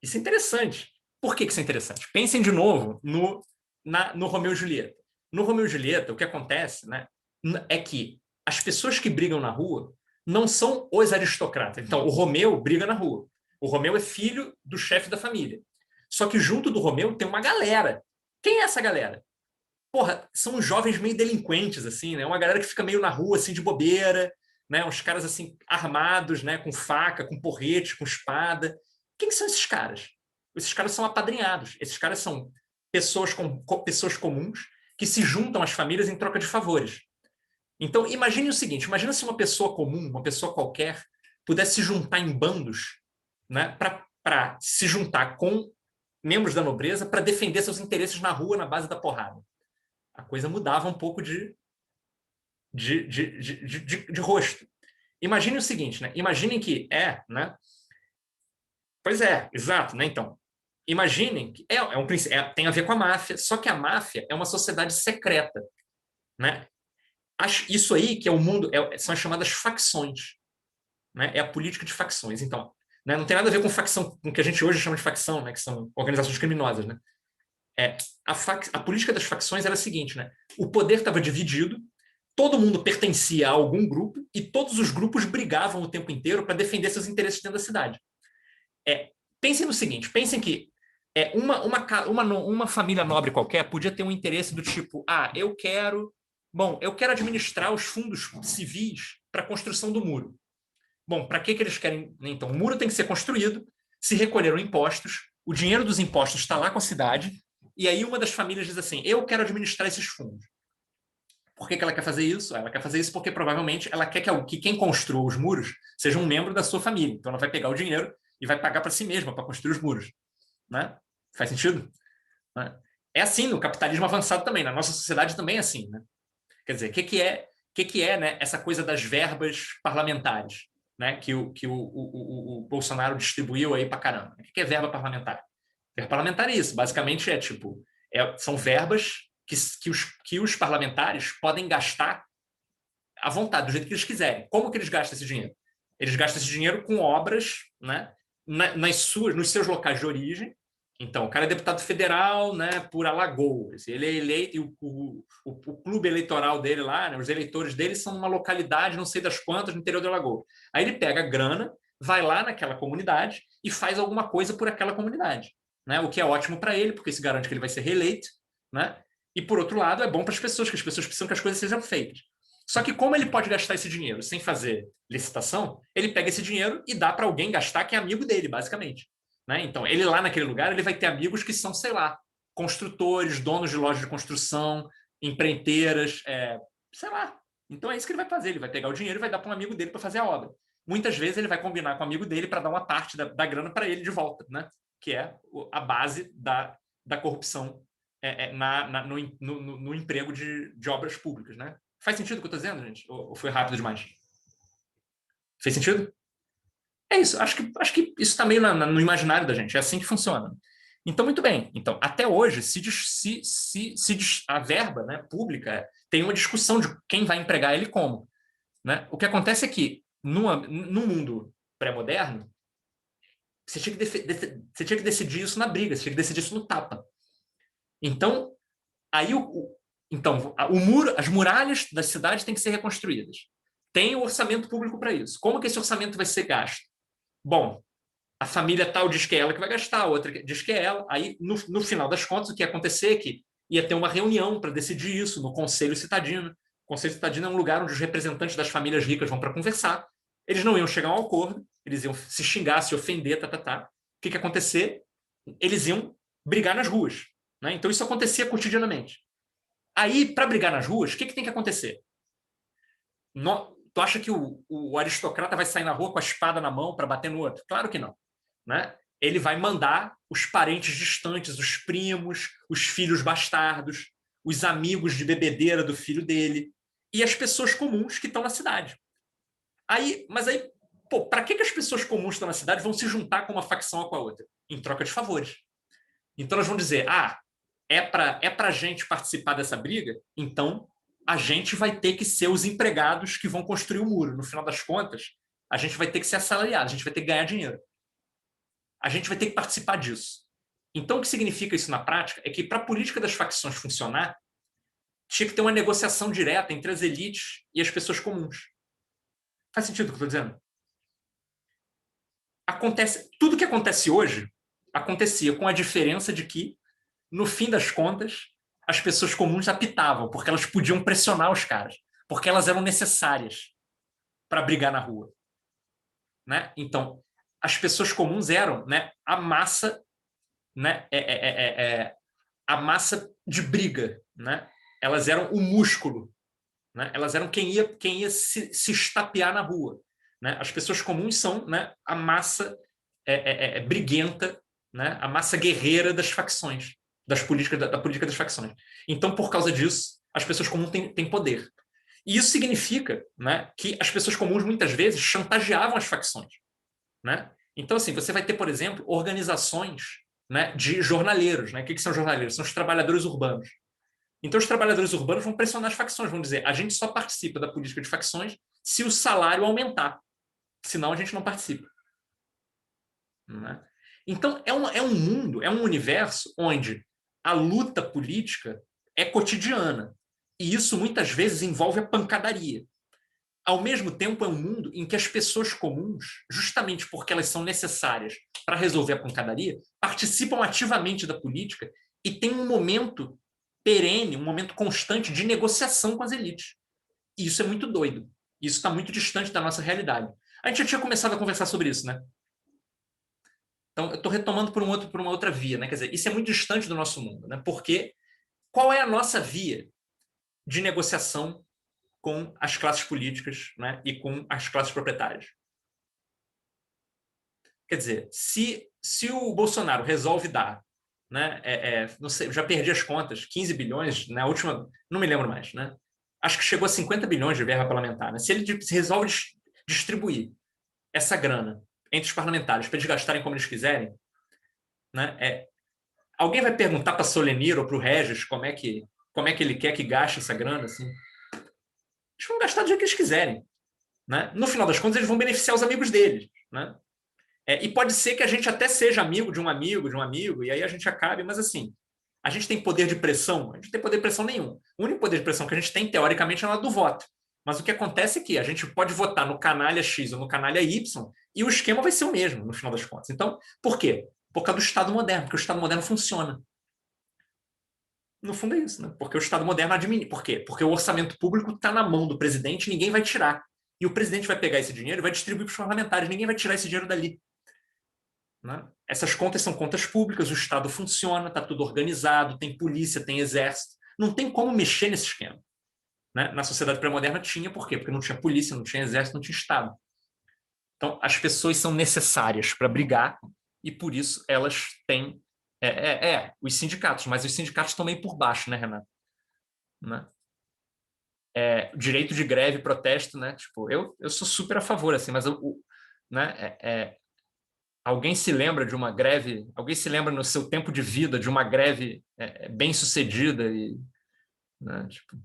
Isso é interessante. Por que isso é interessante? Pensem de novo no Romeu e Julieta. No Romeu e Julieta, o que acontece, né, é que as pessoas que brigam na rua não são os aristocratas. Então, o Romeu briga na rua. O Romeu é filho do chefe da família. Só que junto do Romeu tem uma galera. Quem é essa galera? Porra, são uns jovens meio delinquentes, assim, né? Uma galera que fica meio na rua, assim, de bobeira, né? Uns caras, assim, armados, né? Com faca, com porrete, com espada. Quem são esses caras? Esses caras são apadrinhados. Esses caras são pessoas comuns que se juntam às famílias em troca de favores. Então, imagine o seguinte, imagina se uma pessoa comum, uma pessoa qualquer, pudesse se juntar em bandos, né? Para se juntar com membros da nobreza para defender seus interesses na rua, na base da porrada. A coisa mudava um pouco de rosto. Imagine o seguinte, né? Imaginem que né? Pois é, exato, né? Então, imaginem que tem a ver com a máfia, só que a máfia é uma sociedade secreta, né? Isso aí que é o mundo, são as chamadas facções, né? É a política de facções. Então, né? Não tem nada a ver com facção, com o que a gente hoje chama de facção, né? Que são organizações criminosas, né? A política das facções era a seguinte, né? O poder estava dividido, todo mundo pertencia a algum grupo e todos os grupos brigavam o tempo inteiro para defender seus interesses dentro da cidade. Pensem no seguinte, pensem que uma família nobre qualquer podia ter um interesse do tipo, eu quero administrar os fundos civis para a construção do muro. Bom, para que eles querem? Então, o muro tem que ser construído, se recolheram impostos, o dinheiro dos impostos está lá com a cidade, e aí uma das famílias diz assim, eu quero administrar esses fundos. Por que ela quer fazer isso? Ela quer fazer isso porque provavelmente ela quer que quem construa os muros seja um membro da sua família. Então ela vai pegar o dinheiro e vai pagar para si mesma para construir os muros. Né? Faz sentido? Né? É assim no capitalismo avançado também. Na nossa sociedade também é assim. Né? Quer dizer, o que é né, essa coisa das verbas parlamentares, né, que o Bolsonaro distribuiu aí para caramba? O que é verba parlamentar? Verba parlamentar é isso. Basicamente são verbas que os parlamentares podem gastar à vontade, do jeito que eles quiserem. Como que eles gastam esse dinheiro? Eles gastam esse dinheiro com obras, né, nos seus locais de origem. Então, o cara é deputado federal, né, por Alagoas. Ele é eleito, e o clube eleitoral dele lá, né, os eleitores dele são numa localidade, não sei das quantas, no interior de Alagoas. Aí ele pega a grana, vai lá naquela comunidade e faz alguma coisa por aquela comunidade. Né, o que é ótimo para ele, porque isso garante que ele vai ser reeleito. Né? E, por outro lado, é bom para as pessoas, que as pessoas precisam que as coisas sejam feitas. Só que como ele pode gastar esse dinheiro sem fazer licitação, ele pega esse dinheiro e dá para alguém gastar que é amigo dele, basicamente. Né? Então, ele lá naquele lugar, ele vai ter amigos que são, sei lá, construtores, donos de lojas de construção, empreiteiras, sei lá. Então é isso que ele vai fazer, ele vai pegar o dinheiro e vai dar para um amigo dele para fazer a obra. Muitas vezes ele vai combinar com o amigo dele para dar uma parte da grana para ele de volta, né? Que é a base da corrupção no emprego de obras públicas, né? Faz sentido o que eu estou dizendo, gente? Ou foi rápido demais? Fez sentido? É isso. Acho que isso está meio no imaginário da gente. É assim que funciona. Então, muito bem. Então, até hoje, a verba, né, pública tem uma discussão de quem vai empregar ele como. Né? O que acontece é que, no mundo pré-moderno, você tinha que decidir isso na briga, você tinha que decidir isso no tapa. Então, aí o muro, as muralhas das cidades têm que ser reconstruídas. Tem o orçamento público para isso. Como que esse orçamento vai ser gasto? Bom, a família tal diz que é ela que vai gastar, a outra diz que é ela. Aí, no final das contas, o que ia acontecer é que ia ter uma reunião para decidir isso no Conselho Citadino. O Conselho Citadino é um lugar onde os representantes das famílias ricas vão para conversar. Eles não iam chegar a um acordo, eles iam se xingar, se ofender, O que ia acontecer? Eles iam brigar nas ruas. Né? Então, isso acontecia cotidianamente. Aí, para brigar nas ruas, o que tem que acontecer? Tu acha que o aristocrata vai sair na rua com a espada na mão para bater no outro? Claro que não. Né? Ele vai mandar os parentes distantes, os primos, os filhos bastardos, os amigos de bebedeira do filho dele e as pessoas comuns que estão na cidade. Mas aí, para que as pessoas comuns que estão na cidade vão se juntar com uma facção ou com a outra? Em troca de favores. Então, elas vão dizer, é para a gente participar dessa briga? Então, a gente vai ter que ser os empregados que vão construir o muro. No final das contas, a gente vai ter que ser assalariado, a gente vai ter que ganhar dinheiro. A gente vai ter que participar disso. Então, o que significa isso na prática é que, para a política das facções funcionar, tinha que ter uma negociação direta entre as elites e as pessoas comuns. Faz sentido o que eu estou dizendo? Tudo que acontece hoje acontecia com a diferença de que, no fim das contas, as pessoas comuns apitavam, porque elas podiam pressionar os caras, porque elas eram necessárias para brigar na rua. Né? Então, as pessoas comuns eram, né, a massa, né, a massa de briga. Né? Elas eram o músculo. Né? Elas eram quem ia se estapear na rua. Né? As pessoas comuns são, né, a massa briguenta, né? A massa guerreira das facções. Da política das facções. Então, por causa disso, as pessoas comuns têm poder. E isso significa, né, que as pessoas comuns, muitas vezes, chantageavam as facções. Né? Então, assim, você vai ter, por exemplo, organizações, né, de jornaleiros. Né? O que são jornaleiros? São os trabalhadores urbanos. Então, os trabalhadores urbanos vão pressionar as facções, vão dizer, a gente só participa da política de facções se o salário aumentar. Senão, a gente não participa. Né? Então, é um mundo, é um universo onde a luta política é cotidiana. E isso, muitas vezes, envolve a pancadaria. Ao mesmo tempo, é um mundo em que as pessoas comuns, justamente porque elas são necessárias para resolver a pancadaria, participam ativamente da política e têm um momento perene, um momento constante de negociação com as elites. E isso é muito doido. Isso está muito distante da nossa realidade. A gente já tinha começado a conversar sobre isso, né? Então, eu estou retomando por uma outra via, né? Quer dizer, isso é muito distante do nosso mundo, né? Porque qual é a nossa via de negociação com as classes políticas, né? E com as classes proprietárias? Quer dizer, se o Bolsonaro resolve dar, né? Não sei, já perdi as contas, 15 bilhões, na última, não me lembro mais, né? Acho que chegou a 50 bilhões de verba parlamentar, né? Se ele resolve distribuir essa grana entre os parlamentares para eles gastarem como eles quiserem, né? Alguém vai perguntar para a Solenir ou para o Regis como é que ele quer que gaste essa grana? Assim? Eles vão gastar do jeito que eles quiserem. Né? No final das contas, eles vão beneficiar os amigos deles. Né? E pode ser que a gente até seja amigo, e aí a gente acabe, mas assim, a gente tem poder de pressão? A gente não tem poder de pressão nenhum. O único poder de pressão que a gente tem, teoricamente, é o do voto. Mas o que acontece é que a gente pode votar no canalha X ou no canalha Y e o esquema vai ser o mesmo, no final das contas. Então, por quê? Por causa do Estado moderno, porque o Estado moderno funciona. No fundo é isso, né? Porque o Estado moderno administra. Por quê? Porque o orçamento público está na mão do presidente e ninguém vai tirar. E o presidente vai pegar esse dinheiro e vai distribuir para os parlamentares. Ninguém vai tirar esse dinheiro dali. Né? Essas contas são contas públicas, o Estado funciona, está tudo organizado, tem polícia, tem exército. Não tem como mexer nesse esquema. Né? Na sociedade pré-moderna tinha, por quê? Porque não tinha polícia, não tinha exército, não tinha Estado. Então, as pessoas são necessárias para brigar e, por isso, elas têm os sindicatos, mas os sindicatos estão meio por baixo, né, Renato? Né? Direito de greve, protesto, né? Tipo, eu sou super a favor, assim, mas né, alguém se lembra de uma greve, alguém se lembra no seu tempo de vida de uma greve bem sucedida e, né, tipo,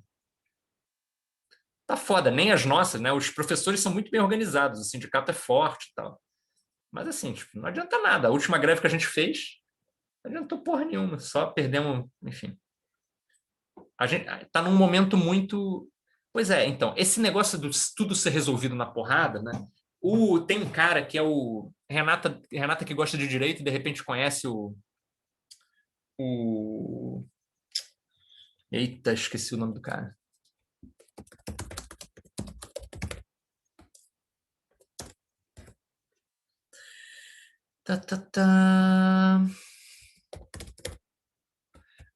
tá foda, nem as nossas, né? Os professores são muito bem organizados, o sindicato é forte e tal. Mas assim, tipo, não adianta nada. A última greve que a gente fez não adiantou porra nenhuma, só perdemos, enfim. A gente tá num momento muito... Pois é, então, esse negócio de tudo ser resolvido na porrada, né? Tem um cara que é o... Renata que gosta de direito e de repente conhece Eita, esqueci o nome do cara.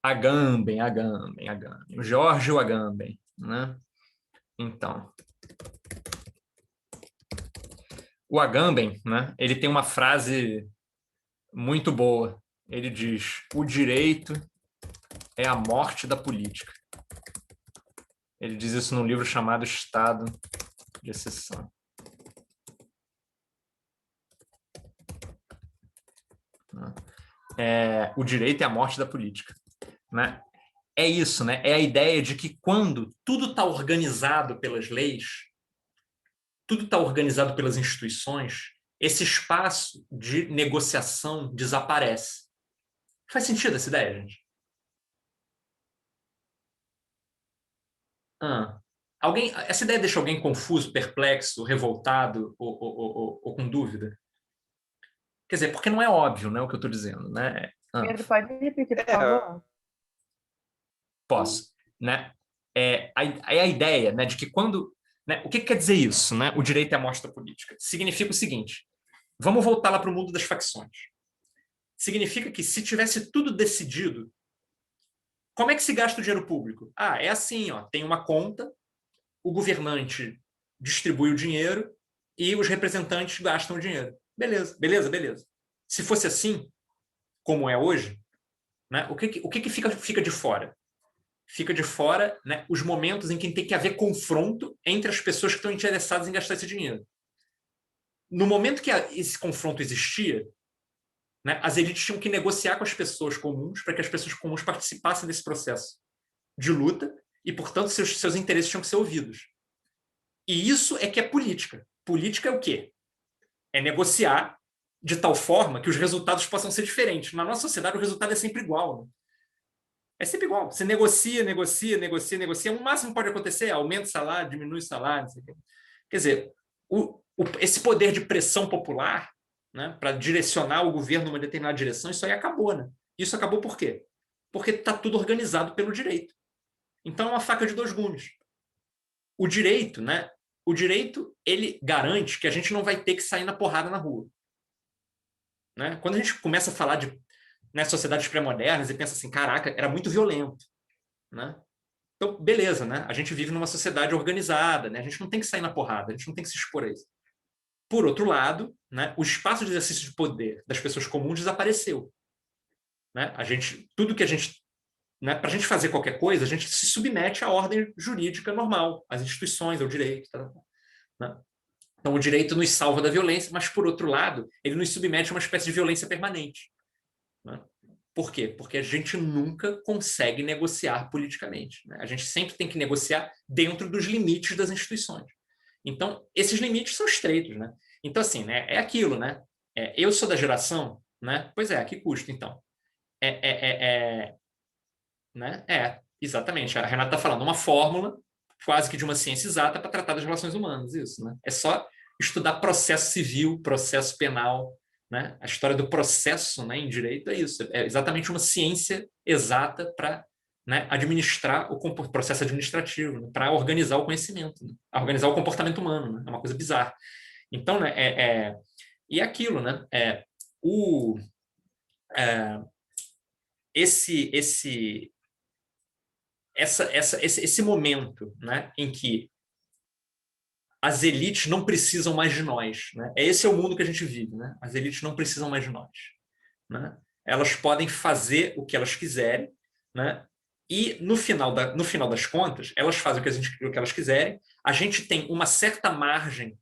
Agamben. O Jorge Agamben, né? Então, o Agamben, né? Ele tem uma frase muito boa. Ele diz: o direito é a morte da política. Ele diz isso num livro chamado Estado de Exceção. O direito é a morte da política. Né? É isso, né? É a ideia de que quando tudo está organizado pelas leis, tudo está organizado pelas instituições, esse espaço de negociação desaparece. Faz sentido essa ideia, gente? Essa ideia deixa alguém confuso, perplexo, revoltado ou com dúvida? Quer dizer, porque não é óbvio, né, o que eu estou dizendo, né? Pedro, pode repetir, por favor? Posso. Né? A ideia, né, de que quando... Né, o que quer dizer isso? Né? O direito é a morte da política. Significa o seguinte, vamos voltar lá para o mundo das facções. Significa que se tivesse tudo decidido, como é que se gasta o dinheiro público? É assim, ó, tem uma conta, o governante distribui o dinheiro e os representantes gastam o dinheiro. Beleza. Se fosse assim, como é hoje, né, o que fica de fora? Fica de fora, né, os momentos em que tem que haver confronto entre as pessoas que estão interessadas em gastar esse dinheiro. No momento que esse confronto existia, né, as elites tinham que negociar com as pessoas comuns para que as pessoas comuns participassem desse processo de luta e, portanto, seus interesses tinham que ser ouvidos. E isso é que é política. Política é o quê? É negociar de tal forma que os resultados possam ser diferentes. Na nossa sociedade, o resultado é sempre igual. Né? É sempre igual. Você negocia. O máximo que pode acontecer é aumenta o salário, diminui o salário. Não sei o quê. Quer dizer, esse poder de pressão popular, né, para direcionar o governo numa determinada direção, isso aí acabou. Né? Isso acabou por quê? Porque está tudo organizado pelo direito. Então é uma faca de dois gumes. O direito, né, ele garante que a gente não vai ter que sair na porrada na rua. né? Quando a gente começa a falar de, né, sociedades pré-modernas e pensa assim, caraca, era muito violento, né? Então, beleza, né? A gente vive numa sociedade organizada, né? A gente não tem que sair na porrada, a gente não tem que se expor a isso. Por outro lado, né, o espaço de exercício de poder das pessoas comuns desapareceu, né? Tudo que a gente, né, para a gente fazer qualquer coisa, a gente se submete à ordem jurídica normal, às instituições, ao direito, né? Então, o direito nos salva da violência, mas, por outro lado, ele nos submete a uma espécie de violência permanente, né? Por quê? Porque a gente nunca consegue negociar politicamente, né? A gente sempre tem que negociar dentro dos limites das instituições. Então, esses limites são estreitos, né? Então, assim, né, é aquilo, né? Eu sou da geração, né? Pois é, a que custo, então? Né? Exatamente. A Renata está falando uma fórmula quase que de uma ciência exata para tratar das relações humanas, isso, né? É só estudar processo civil, processo penal, né? A história do processo, né, em direito é isso, é exatamente uma ciência exata para, né, administrar o processo administrativo, né, para organizar o conhecimento, né, organizar o comportamento humano, né? É uma coisa bizarra. Então, né, e aquilo, né? Esse momento, né, em que as elites não precisam mais de nós, né? Esse é o mundo que a gente vive, né? As elites não precisam mais de nós, né? Elas podem fazer o que elas quiserem, né? E no final das contas, elas fazem o que elas quiserem. A gente tem uma certa margem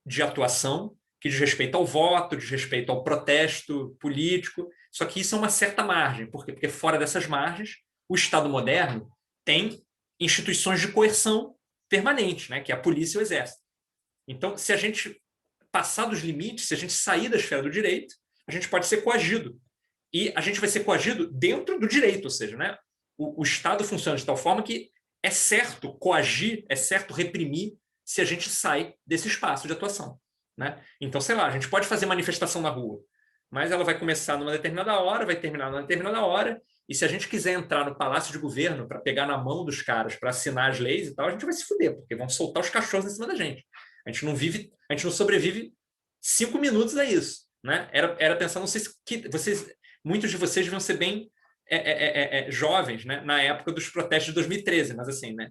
de atuação que diz respeito ao voto, diz respeito ao protesto político. Só que isso é uma certa margem. Por quê? Porque fora dessas margens, o Estado moderno tem instituições de coerção permanente, né, que é a polícia e o exército. Então, se a gente passar dos limites, se a gente sair da esfera do direito, a gente pode ser coagido. E a gente vai ser coagido dentro do direito, ou seja, né, o Estado funciona de tal forma que é certo coagir, é certo reprimir se a gente sai desse espaço de atuação, né? Então, sei lá, a gente pode fazer manifestação na rua, mas ela vai começar numa determinada hora, vai terminar numa determinada hora, e se a gente quiser entrar no Palácio de Governo para pegar na mão dos caras, para assinar as leis e tal, a gente vai se fuder, porque vão soltar os cachorros em cima da gente. A gente não sobrevive 5 minutos a isso, né? Era pensar, não sei se muitos de vocês deviam ser bem jovens, né, na época dos protestos de 2013, mas assim, né,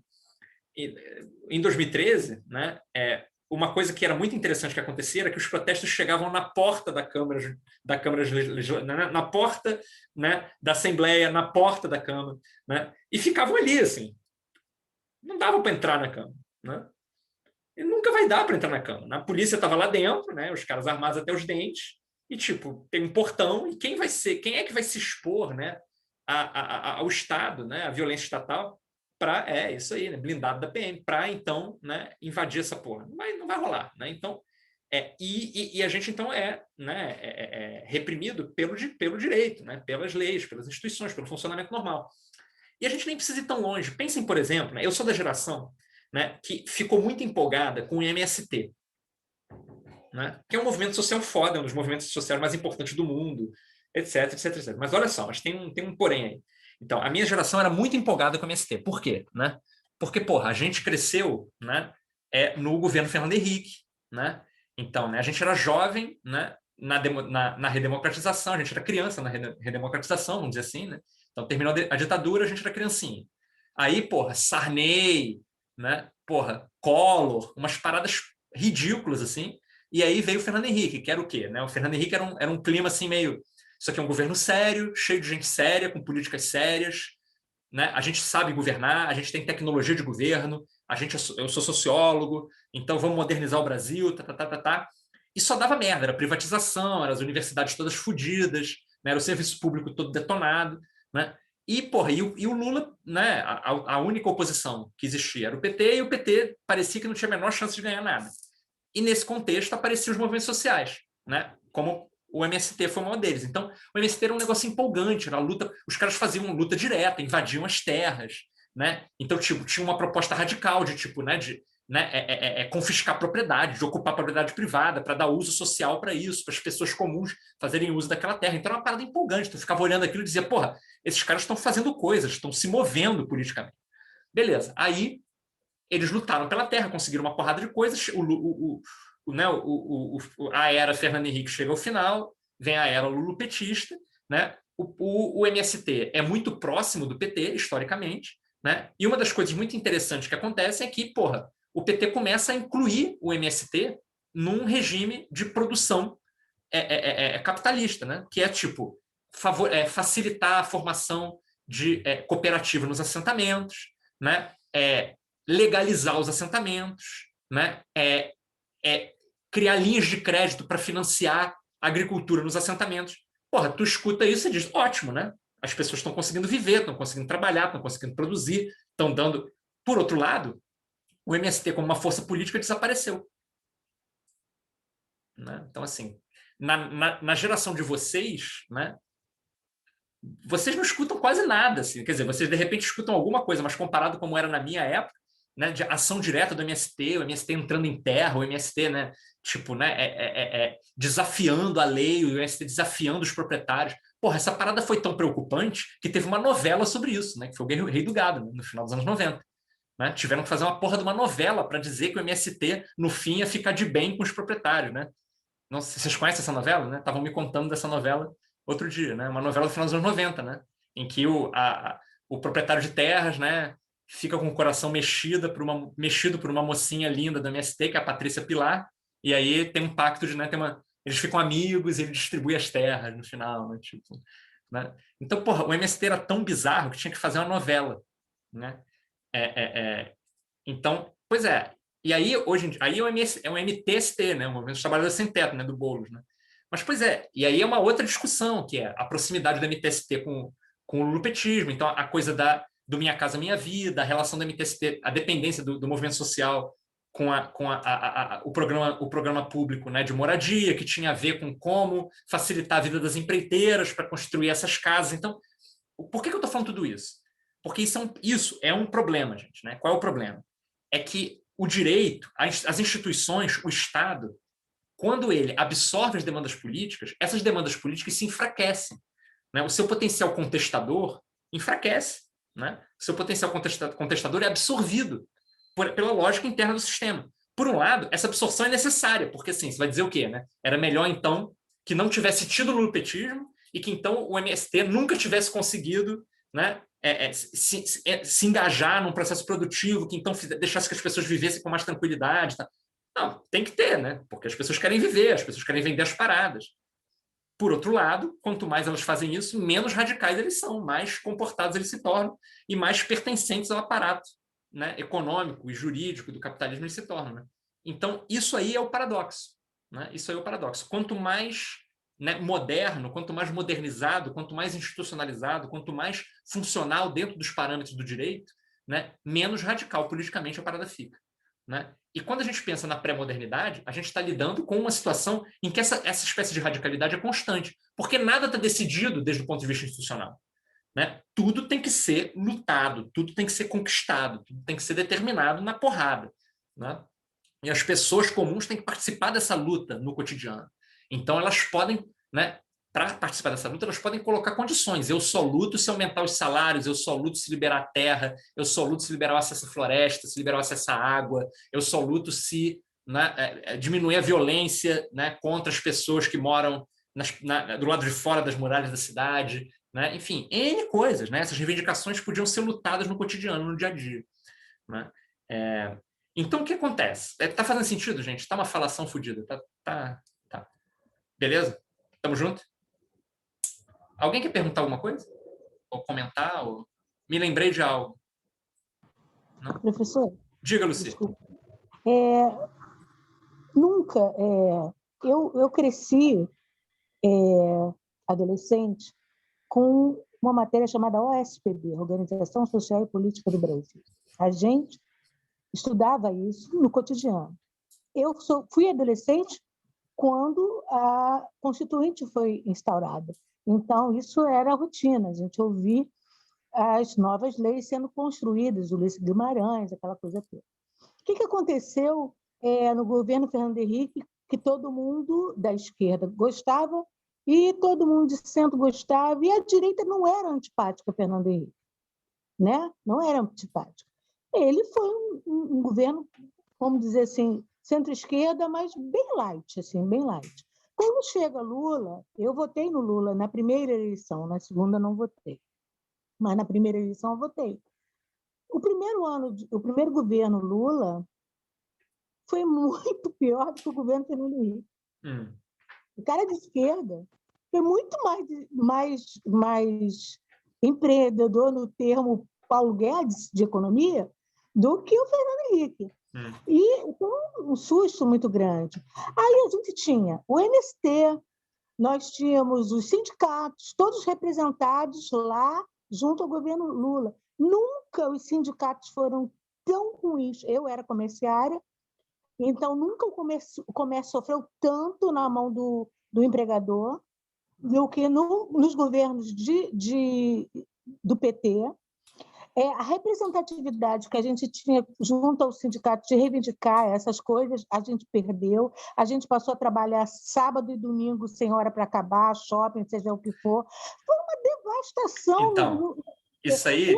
em 2013, né, uma coisa que era muito interessante que acontecia era que os protestos chegavam na porta da Câmara na porta, né, da Assembleia, na porta da Câmara, né, e ficavam ali, assim. Não dava para entrar na Câmara, né? E nunca vai dar para entrar na Câmara. A polícia estava lá dentro, né, os caras armados até os dentes, e tipo, tem um portão, e quem é que vai se expor, né, ao Estado, né, à violência estatal, para isso aí, né, blindado da PM, para então, né, invadir essa porra. Não vai rolar, né? Então, e a gente então reprimido pelo direito, né, pelas leis, pelas instituições, pelo funcionamento normal. E a gente nem precisa ir tão longe. Pensem, por exemplo, né, eu sou da geração, né, que ficou muito empolgada com o MST, né, que é um movimento social foda, um dos movimentos sociais mais importantes do mundo, etc, etc, etc. Mas olha só, mas tem um porém aí. Então, a minha geração era muito empolgada com o MST. Por quê? Né? Porque, porra, a gente cresceu, né, no governo Fernando Henrique, né? Então, né, a gente era jovem, né, na redemocratização, a gente era criança na redemocratização, vamos dizer assim, né? Então, terminou a ditadura, a gente era criancinha. Aí, porra, Sarney, né, porra, Collor, umas paradas ridículas, assim. E aí veio o Fernando Henrique, que era o quê? Né? O Fernando Henrique era um clima assim meio... Isso aqui é um governo sério, cheio de gente séria, com políticas sérias, né? A gente sabe governar, a gente tem tecnologia de governo, eu sou sociólogo, então vamos modernizar o Brasil, E só dava merda, era privatização, eram as universidades todas fodidas, né? Era o serviço público todo detonado, né? E, porra, e o Lula, né? A única oposição que existia era o PT, e o PT parecia que não tinha a menor chance de ganhar nada. E nesse contexto apareciam os movimentos sociais, né? Como o MST foi o maior deles. Então, o MST era um negócio empolgante, era luta, os caras faziam luta direta, invadiam as terras, né? Então, tipo, tinha uma proposta radical de tipo, né, confiscar propriedade, de ocupar propriedade privada para dar uso social para isso, para as pessoas comuns fazerem uso daquela terra. Então, era uma parada empolgante. Tu ficava olhando aquilo e dizia, porra, esses caras estão fazendo coisas, estão se movendo politicamente. Beleza. Aí, eles lutaram pela terra, conseguiram uma porrada de coisas, a era Fernando Henrique chega ao final, vem a era lulopetista, né? O MST é muito próximo do PT, historicamente, né? E uma das coisas muito interessantes que acontece é que, porra, o PT começa a incluir o MST num regime de produção capitalista, né? Que é tipo facilitar a formação de cooperativa nos assentamentos, né? Legalizar os assentamentos, né? Criar linhas de crédito para financiar a agricultura nos assentamentos. Porra, tu escuta isso e diz, ótimo, né? As pessoas estão conseguindo viver, estão conseguindo trabalhar, estão conseguindo produzir, estão dando... Por outro lado, o MST como uma força política desapareceu. Né? Então, assim, na geração de vocês, né? Vocês não escutam quase nada, assim. Quer dizer, vocês de repente escutam alguma coisa, mas comparado como era na minha época, né, de ação direta do MST, o MST entrando em terra, o MST, né, tipo, né, desafiando a lei, o MST desafiando os proprietários. Porra, essa parada foi tão preocupante que teve uma novela sobre isso, né, que foi o Rei do Gado, né, no final dos anos 90. Né? Tiveram que fazer uma porra de uma novela para dizer que o MST, no fim, ia ficar de bem com os proprietários. Né? Não sei, vocês conhecem essa novela? Né? Estavam me contando dessa novela outro dia, né? Uma novela do final dos anos 90, né? Em que o proprietário de terras, né, fica com o coração mexido por uma mocinha linda do MST, que é a Patrícia Pilar, e aí tem um pacto de, né, eles ficam amigos e ele distribui as terras no final, né, tipo, né? Então, porra, o MST era tão bizarro que tinha que fazer uma novela, né? Então, pois é, e aí hoje em dia, aí é o MTST, né, o Movimento dos Trabalhadores Sem Teto, né, do Boulos, né? Mas, pois é, e aí é uma outra discussão, que é a proximidade do MTST com o lulopetismo, então a coisa do Minha Casa Minha Vida, a relação do MTST, a dependência do movimento social com o programa público, né, de moradia, que tinha a ver com como facilitar a vida das empreiteiras para construir essas casas. Então, por que eu estou falando tudo isso? Porque isso é um problema, gente. Né? Qual é o problema? É que o direito, as instituições, o Estado, quando ele absorve as demandas políticas, essas demandas políticas se enfraquecem. Né? O seu potencial contestador enfraquece. Né? O seu potencial contestador é absorvido pela lógica interna do sistema. Por um lado, essa absorção é necessária, porque assim, você vai dizer o quê? Né? Era melhor, então, que não tivesse tido lulopetismo e que, então, o MST nunca tivesse conseguido, né, se engajar num processo produtivo, que, então, deixasse que as pessoas vivessem com mais tranquilidade. Tá? Não, tem que ter, né? Porque as pessoas querem viver, as pessoas querem vender as paradas. Por outro lado, quanto mais elas fazem isso, menos radicais eles são, mais comportados eles se tornam e mais pertencentes ao aparato, né, econômico e jurídico do capitalismo eles se tornam. Né? Então, isso aí é o paradoxo. Né? Isso aí é o paradoxo. Quanto mais, né, moderno, quanto mais modernizado, quanto mais institucionalizado, quanto mais funcional dentro dos parâmetros do direito, né, menos radical politicamente a parada fica. Né? E quando a gente pensa na pré-modernidade, a gente está lidando com uma situação em que essa espécie de radicalidade é constante, porque nada está decidido desde o ponto de vista institucional. Né? Tudo tem que ser lutado, tudo tem que ser conquistado, tudo tem que ser determinado na porrada. Né? E as pessoas comuns têm que participar dessa luta no cotidiano. Então, elas podem, né, para participar dessa luta, elas podem colocar condições. Eu só luto se aumentar os salários, eu só luto se liberar a terra, eu só luto se liberar o acesso à floresta, se liberar o acesso à água, eu só luto se, né, diminuir a violência, né, contra as pessoas que moram do lado de fora das muralhas da cidade. Né? Enfim, N coisas. Né? Essas reivindicações podiam ser lutadas no cotidiano, no dia a dia. Né? Então, o que acontece? Está fazendo sentido, gente? Está uma falação fodida. Tá. Beleza? Tamo junto? Alguém quer perguntar alguma coisa? Ou comentar? Ou... Me lembrei de algo. Não? Professor? Diga, Luci. Desculpa. Nunca. Eu cresci adolescente com uma matéria chamada OSPB, Organização Social e Política do Brasil. A gente estudava isso no cotidiano. Eu fui adolescente quando a Constituinte foi instaurada. Então, isso era a rotina, a gente ouvia as novas leis sendo construídas, Ulisses Guimarães, aquela coisa toda. O que aconteceu no governo Fernando Henrique, que todo mundo da esquerda gostava e todo mundo de centro gostava, e a direita não era antipática a Fernando Henrique, né? Não era antipática. Ele foi um governo, vamos dizer assim, centro-esquerda, mas bem light, assim, bem light. Quando chega Lula, eu votei no Lula na primeira eleição, na segunda não votei, mas na primeira eleição eu votei. O primeiro governo Lula foi muito pior do que o governo Fernando Henrique. O cara de esquerda foi muito mais empreendedor no termo Paulo Guedes de economia do que o Fernando Henrique. E foi um susto muito grande. Aí a gente tinha o MST, nós tínhamos os sindicatos, todos representados lá junto ao governo Lula. Nunca os sindicatos foram tão ruins. Eu era comerciária, então nunca o comércio sofreu tanto na mão do empregador do que nos governos do PT. A representatividade que a gente tinha junto ao sindicato de reivindicar essas coisas, a gente perdeu. A gente passou a trabalhar sábado e domingo sem hora para acabar, shopping, seja o que for. Foi uma devastação. Então, isso aí...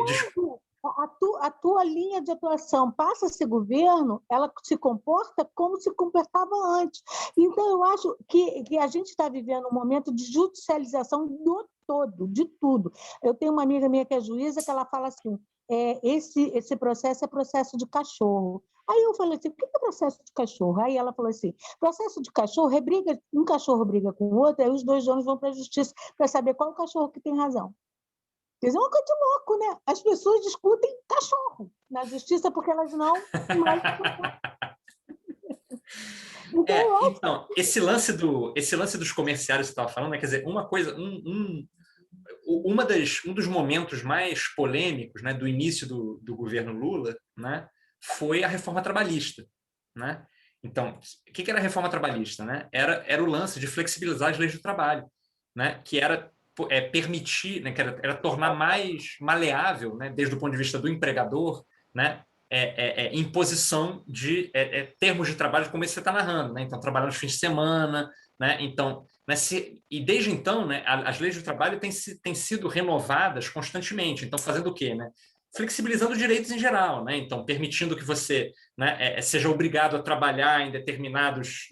A tua linha de atuação passa a ser governo, ela se comporta como se comportava antes. Então, eu acho que a gente está vivendo um momento de judicialização do todo, de tudo. Eu tenho uma amiga minha que é juíza, que ela fala assim, esse processo é processo de cachorro. Aí eu falei assim, o que é processo de cachorro? Aí ela falou assim, processo de cachorro um cachorro briga com o outro, aí os dois donos vão para a justiça para saber qual é o cachorro que tem razão. Quer dizer, é uma coisa de louco, né? As pessoas discutem cachorro na justiça porque elas não... Então, esse lance dos comerciários que você estava falando, né? Quer dizer, uma coisa, um dos momentos mais polêmicos, né, do início do governo Lula, né, foi a reforma trabalhista, né? Então, o que era a reforma trabalhista, né? Era o lance de flexibilizar as leis do trabalho, né? Que era permitir, né, que era tornar mais maleável, né, desde o ponto de vista do empregador, né, imposição de termos de trabalho como esse que você está narrando, né? Então, trabalhar nos fins de semana, né? Então, né, e desde então, né, as leis do trabalho têm sido renovadas constantemente. Então, fazendo o quê, né? Flexibilizando direitos em geral, né? Então, permitindo que você, né, seja obrigado a trabalhar em determinados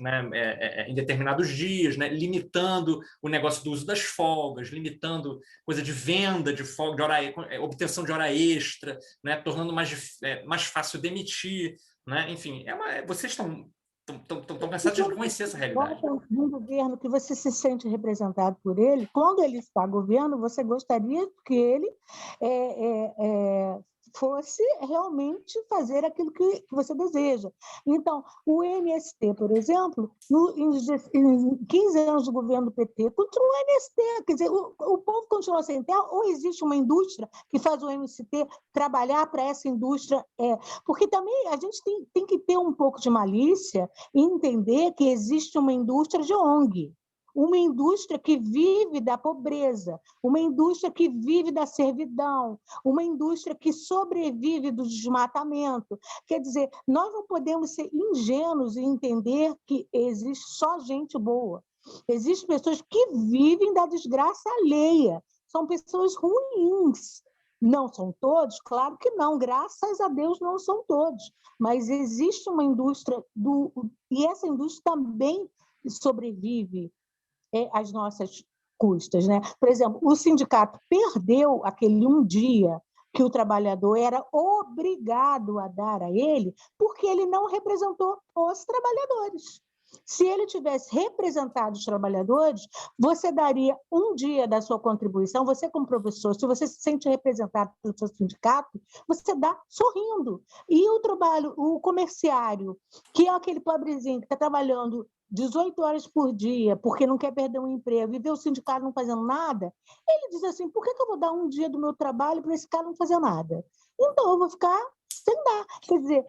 dias, né? Limitando o negócio do uso das folgas, limitando coisa de venda de folga, obtenção de hora extra, né? Tornando mais fácil demitir, né? Enfim, vocês estão cansados de reconhecer essa realidade. Um governo que você se sente representado por ele, quando ele está governo, você gostaria que ele fosse realmente fazer aquilo que você deseja. Então, o MST, por exemplo, em 15 anos do governo do PT, continua o MST, quer dizer, o povo continua sem terra, ou existe uma indústria que faz o MST trabalhar para essa indústria, porque também a gente tem que ter um pouco de malícia e entender que existe uma indústria de ONG, uma indústria que vive da pobreza, uma indústria que vive da servidão, uma indústria que sobrevive do desmatamento. Quer dizer, nós não podemos ser ingênuos e entender que existe só gente boa. Existem pessoas que vivem da desgraça alheia, são pessoas ruins. Não são todos? Claro que não, graças a Deus não são todos, mas existe uma indústria, e essa indústria também sobrevive às nossas custas, né? Por exemplo, o sindicato perdeu aquele um dia que o trabalhador era obrigado a dar a ele, porque ele não representou os trabalhadores. Se ele tivesse representado os trabalhadores, você daria um dia da sua contribuição, você como professor, se você se sente representado pelo seu sindicato, você dá sorrindo. E o comerciário, que é aquele pobrezinho que está trabalhando 18 horas por dia, porque não quer perder um emprego, e vê o sindicato não fazendo nada, ele diz assim, por que eu vou dar um dia do meu trabalho para esse cara não fazer nada? Então, eu vou ficar sem dar. Quer dizer,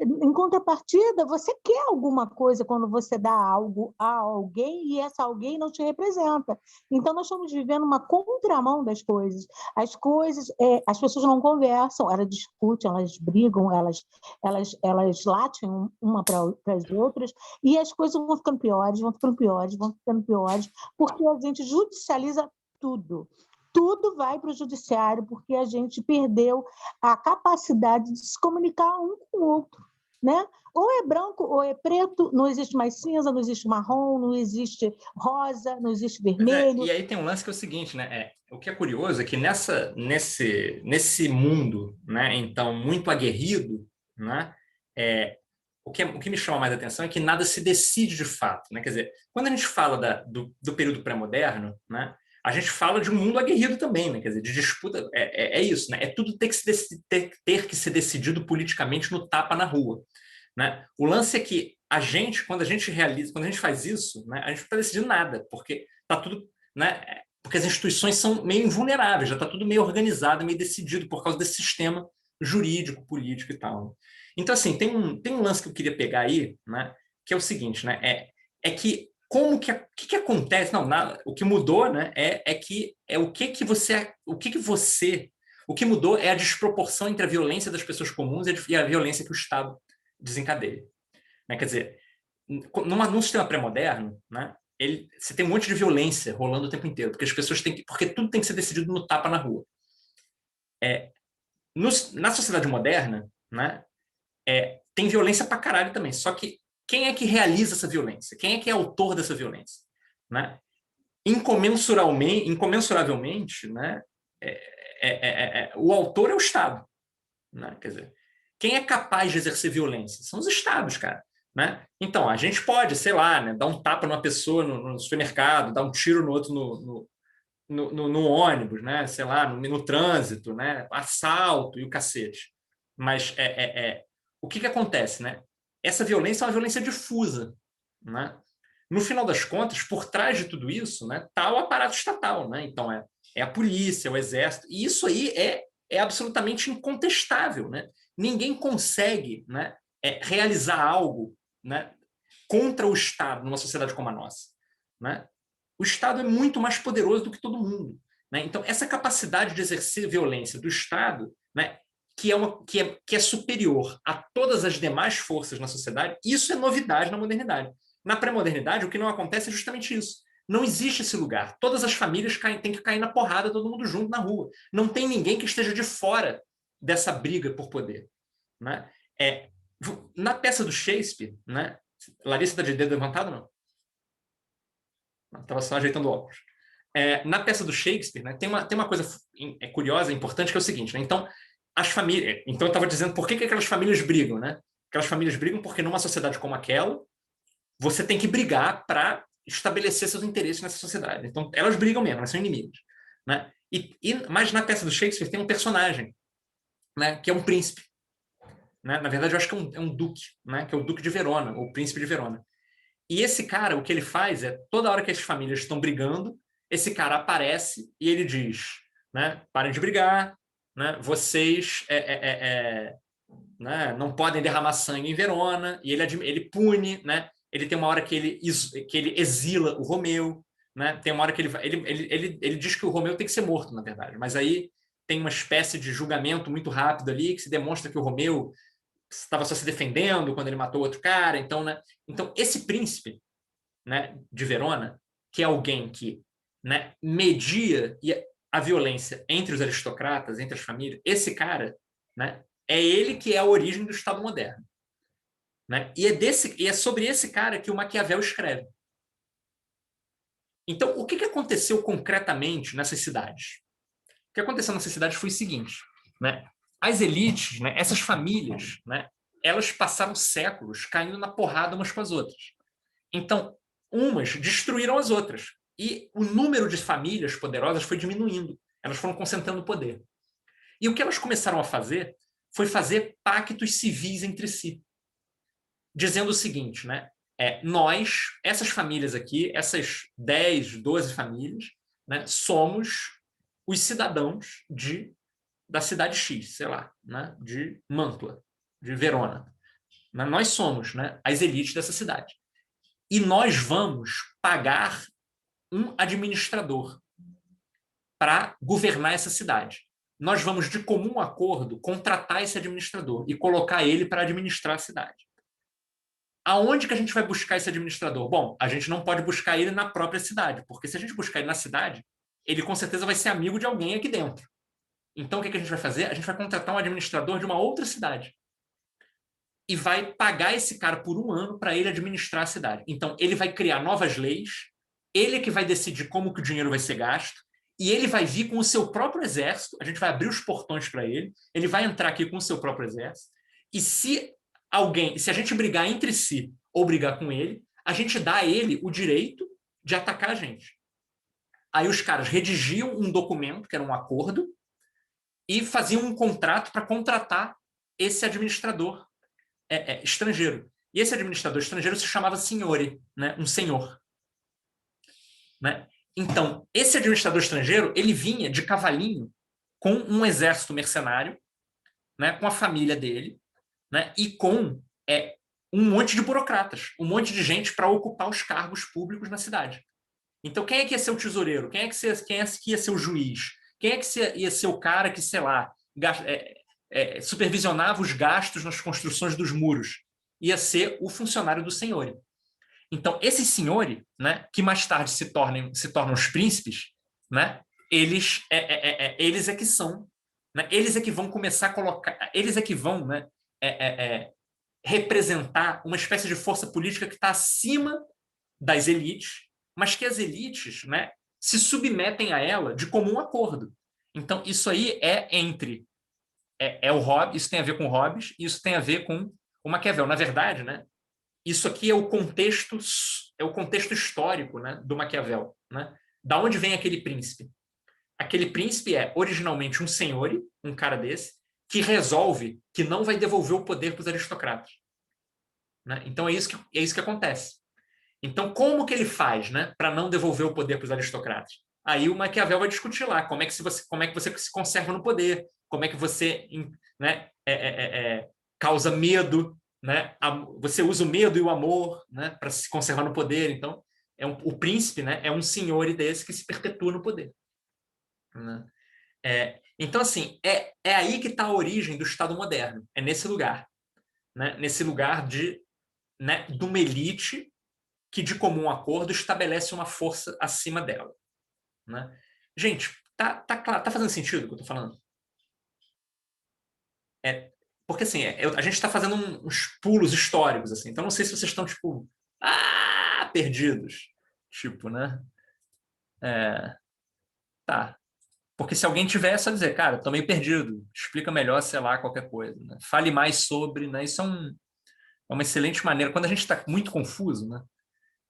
em contrapartida, você quer alguma coisa quando você dá algo a alguém e essa alguém não te representa. Então, nós estamos vivendo uma contramão das coisas. As pessoas não conversam, elas discutem, elas brigam, elas latem uma para as outras, e as coisas vão ficando piores, vão ficando piores, vão ficando piores, porque a gente judicializa tudo. Tudo vai para o judiciário, porque a gente perdeu a capacidade de se comunicar um com o outro. né? Ou é branco ou é preto, não existe mais cinza, não existe marrom, não existe rosa, não existe vermelho. E aí tem um lance que é o seguinte, né? O que é curioso é que nesse mundo, né, então, muito aguerrido, né, o que me chama mais a atenção é que nada se decide de fato, né? Quer dizer, quando a gente fala do período pré-moderno, né, a gente fala de um mundo aguerrido também, né? Quer dizer, de disputa, é isso, né? É tudo ter que ser decidido politicamente no tapa na rua, né? O lance é que quando a gente faz isso, né, a gente não está decidindo nada, porque tá tudo, né? Porque as instituições são meio invulneráveis, já está tudo meio organizado, meio decidido por causa desse sistema jurídico, político e tal. Então, assim, tem um lance que eu queria pegar aí, né, que é o seguinte, né, que o que acontece, não, nada, o que mudou, né, o que mudou é a desproporção entre a violência das pessoas comuns e a violência que o Estado desencadeia, né? Quer dizer, num sistema pré-moderno, né, você tem um monte de violência rolando o tempo inteiro, porque as pessoas porque tudo tem que ser decidido no tapa na rua. Na sociedade moderna, né, tem violência pra caralho também, só que quem é que realiza essa violência? Quem é que é autor dessa violência? Né? Incomensuravelmente, né, o autor é o Estado. Né? Quer dizer, quem é capaz de exercer violência? São os Estados, cara. Né? Então, a gente pode, sei lá, né, dar um tapa numa pessoa no supermercado, dar um tiro no outro no ônibus, né? Sei lá, no trânsito, né? Assalto e o cacete. Mas o que acontece? Né? Essa violência é uma violência difusa. Né? No final das contas, por trás de tudo isso, né, está o aparato estatal. Né? Então, é a polícia, é o exército. E isso aí é absolutamente incontestável. Né? Ninguém consegue, né, realizar algo, né, contra o Estado numa sociedade como a nossa. Né? O Estado é muito mais poderoso do que todo mundo. Né? Então, essa capacidade de exercer violência do Estado, né, que é superior a todas as demais forças na sociedade, isso é novidade na modernidade. Na pré-modernidade, o que não acontece é justamente isso. Não existe esse lugar. Todas as famílias têm que cair na porrada, todo mundo junto na rua. Não tem ninguém que esteja de fora dessa briga por poder. Né? Na peça do Shakespeare, né? Larissa está de dedo levantado, não? Estava só ajeitando o óculos. Na peça do Shakespeare, né, tem uma coisa curiosa, importante, que é o seguinte. Né? Então, as famílias. Então, eu estava dizendo por que aquelas famílias brigam. Né? Aquelas famílias brigam porque numa sociedade como aquela, você tem que brigar para estabelecer seus interesses nessa sociedade. Então, elas brigam mesmo, elas são inimigas. Né? Mas na peça do Shakespeare tem um personagem, né, que é um príncipe. Né? Na verdade, eu acho que é um duque, né, que é o duque de Verona, ou o príncipe de Verona. E esse cara, o que ele faz é, toda hora que as famílias estão brigando, esse cara aparece e ele diz, né, parem de brigar, né, vocês né, não podem derramar sangue em Verona, e ele pune, né, ele tem uma hora que ele exila o Romeu, né, tem uma hora que ele diz que o Romeu tem que ser morto, na verdade, mas aí tem uma espécie de julgamento muito rápido ali, que se demonstra que o Romeu estava só se defendendo quando ele matou outro cara. Então, né? Então esse príncipe, né, de Verona, que é alguém que, né, media a violência entre os aristocratas, entre as famílias, esse cara, né, é ele que é a origem do Estado moderno. Né? E é sobre esse cara que o Maquiavel escreve. Então, o que aconteceu concretamente nessas cidades? O que aconteceu nessas cidades foi o seguinte, né? As elites, né, essas famílias, né, elas passaram séculos caindo na porrada umas com as outras. Então, umas destruíram as outras. E o número de famílias poderosas foi diminuindo. Elas foram concentrando poder. E o que elas começaram a fazer foi fazer pactos civis entre si. Dizendo o seguinte, né? Essas famílias aqui, essas 10, 12 famílias, né, somos os cidadãos da cidade X, sei lá, né, de Mantua, de Verona. Nós somos, né, as elites dessa cidade. E nós vamos pagar um administrador para governar essa cidade. Nós vamos, de comum acordo, contratar esse administrador e colocar ele para administrar a cidade. Aonde que a gente vai buscar esse administrador? Bom, a gente não pode buscar ele na própria cidade, porque se a gente buscar ele na cidade, ele com certeza vai ser amigo de alguém aqui dentro. Então, o que a gente vai fazer? A gente vai contratar um administrador de uma outra cidade. e vai pagar esse cara por 1 ano para ele administrar a cidade. Então, ele vai criar novas leis, ele é que vai decidir como que o dinheiro vai ser gasto, e ele vai vir com o seu próprio exército, a gente vai abrir os portões para ele vai entrar aqui com o seu próprio exército, e se a gente brigar entre si ou brigar com ele, a gente dá a ele o direito de atacar a gente. Aí os caras redigiam um documento, que era um acordo, e faziam um contrato para contratar esse administrador estrangeiro. E esse administrador estrangeiro se chamava signore, né? Um senhor. Né? Então, esse administrador estrangeiro, ele vinha de cavalinho com um exército mercenário, né? Com a família dele, né? E com um monte de burocratas, um monte de gente para ocupar os cargos públicos na cidade. Então, quem é que ia ser o tesoureiro? Quem é que ia ser o juiz? Quem é que ia ser o cara que, sei lá, supervisionava os gastos nas construções dos muros? Ia ser o funcionário do senhore. Então, esses senhores, né, que mais tarde se tornam os príncipes, né, eles é que são, né, eles é que vão começar a colocar, eles é que vão, né, representar uma espécie de força política que está acima das elites, mas que as elites, né, se submetem a ela de comum acordo. Então, isso aí o Hobbes, isso tem a ver com o Hobbes, e isso tem a ver com o Maquiavel. Na verdade, né, isso aqui é o contexto histórico, né, do Maquiavel. Né? Da onde vem aquele príncipe? Aquele príncipe é originalmente um senhor, um cara desse, que resolve que não vai devolver o poder para os aristocratas. Né? Então é isso que acontece. Então, como que ele faz, né, para não devolver o poder para os aristocratas? Aí o Maquiavel vai discutir lá como é que você se conserva no poder, como é que você, né, causa medo, né? Você usa o medo e o amor, né, para se conservar no poder. Então, o príncipe, né, é um senhor desse que se perpetua no poder. Né? Então, assim, é aí que está a origem do Estado moderno. É nesse lugar. Né? Nesse lugar de uma elite que, de comum acordo, estabelece uma força acima dela. Né? Gente, tá fazendo sentido o que eu estou falando? Porque, assim, a gente está fazendo uns pulos históricos, assim, então não sei se vocês estão, tipo, perdidos. Tipo, né? Tá. Porque se alguém tiver, é só dizer, cara, estou meio perdido, explica melhor, sei lá, qualquer coisa. Né? Fale mais sobre, né? Isso é uma excelente maneira. Quando a gente está muito confuso, né?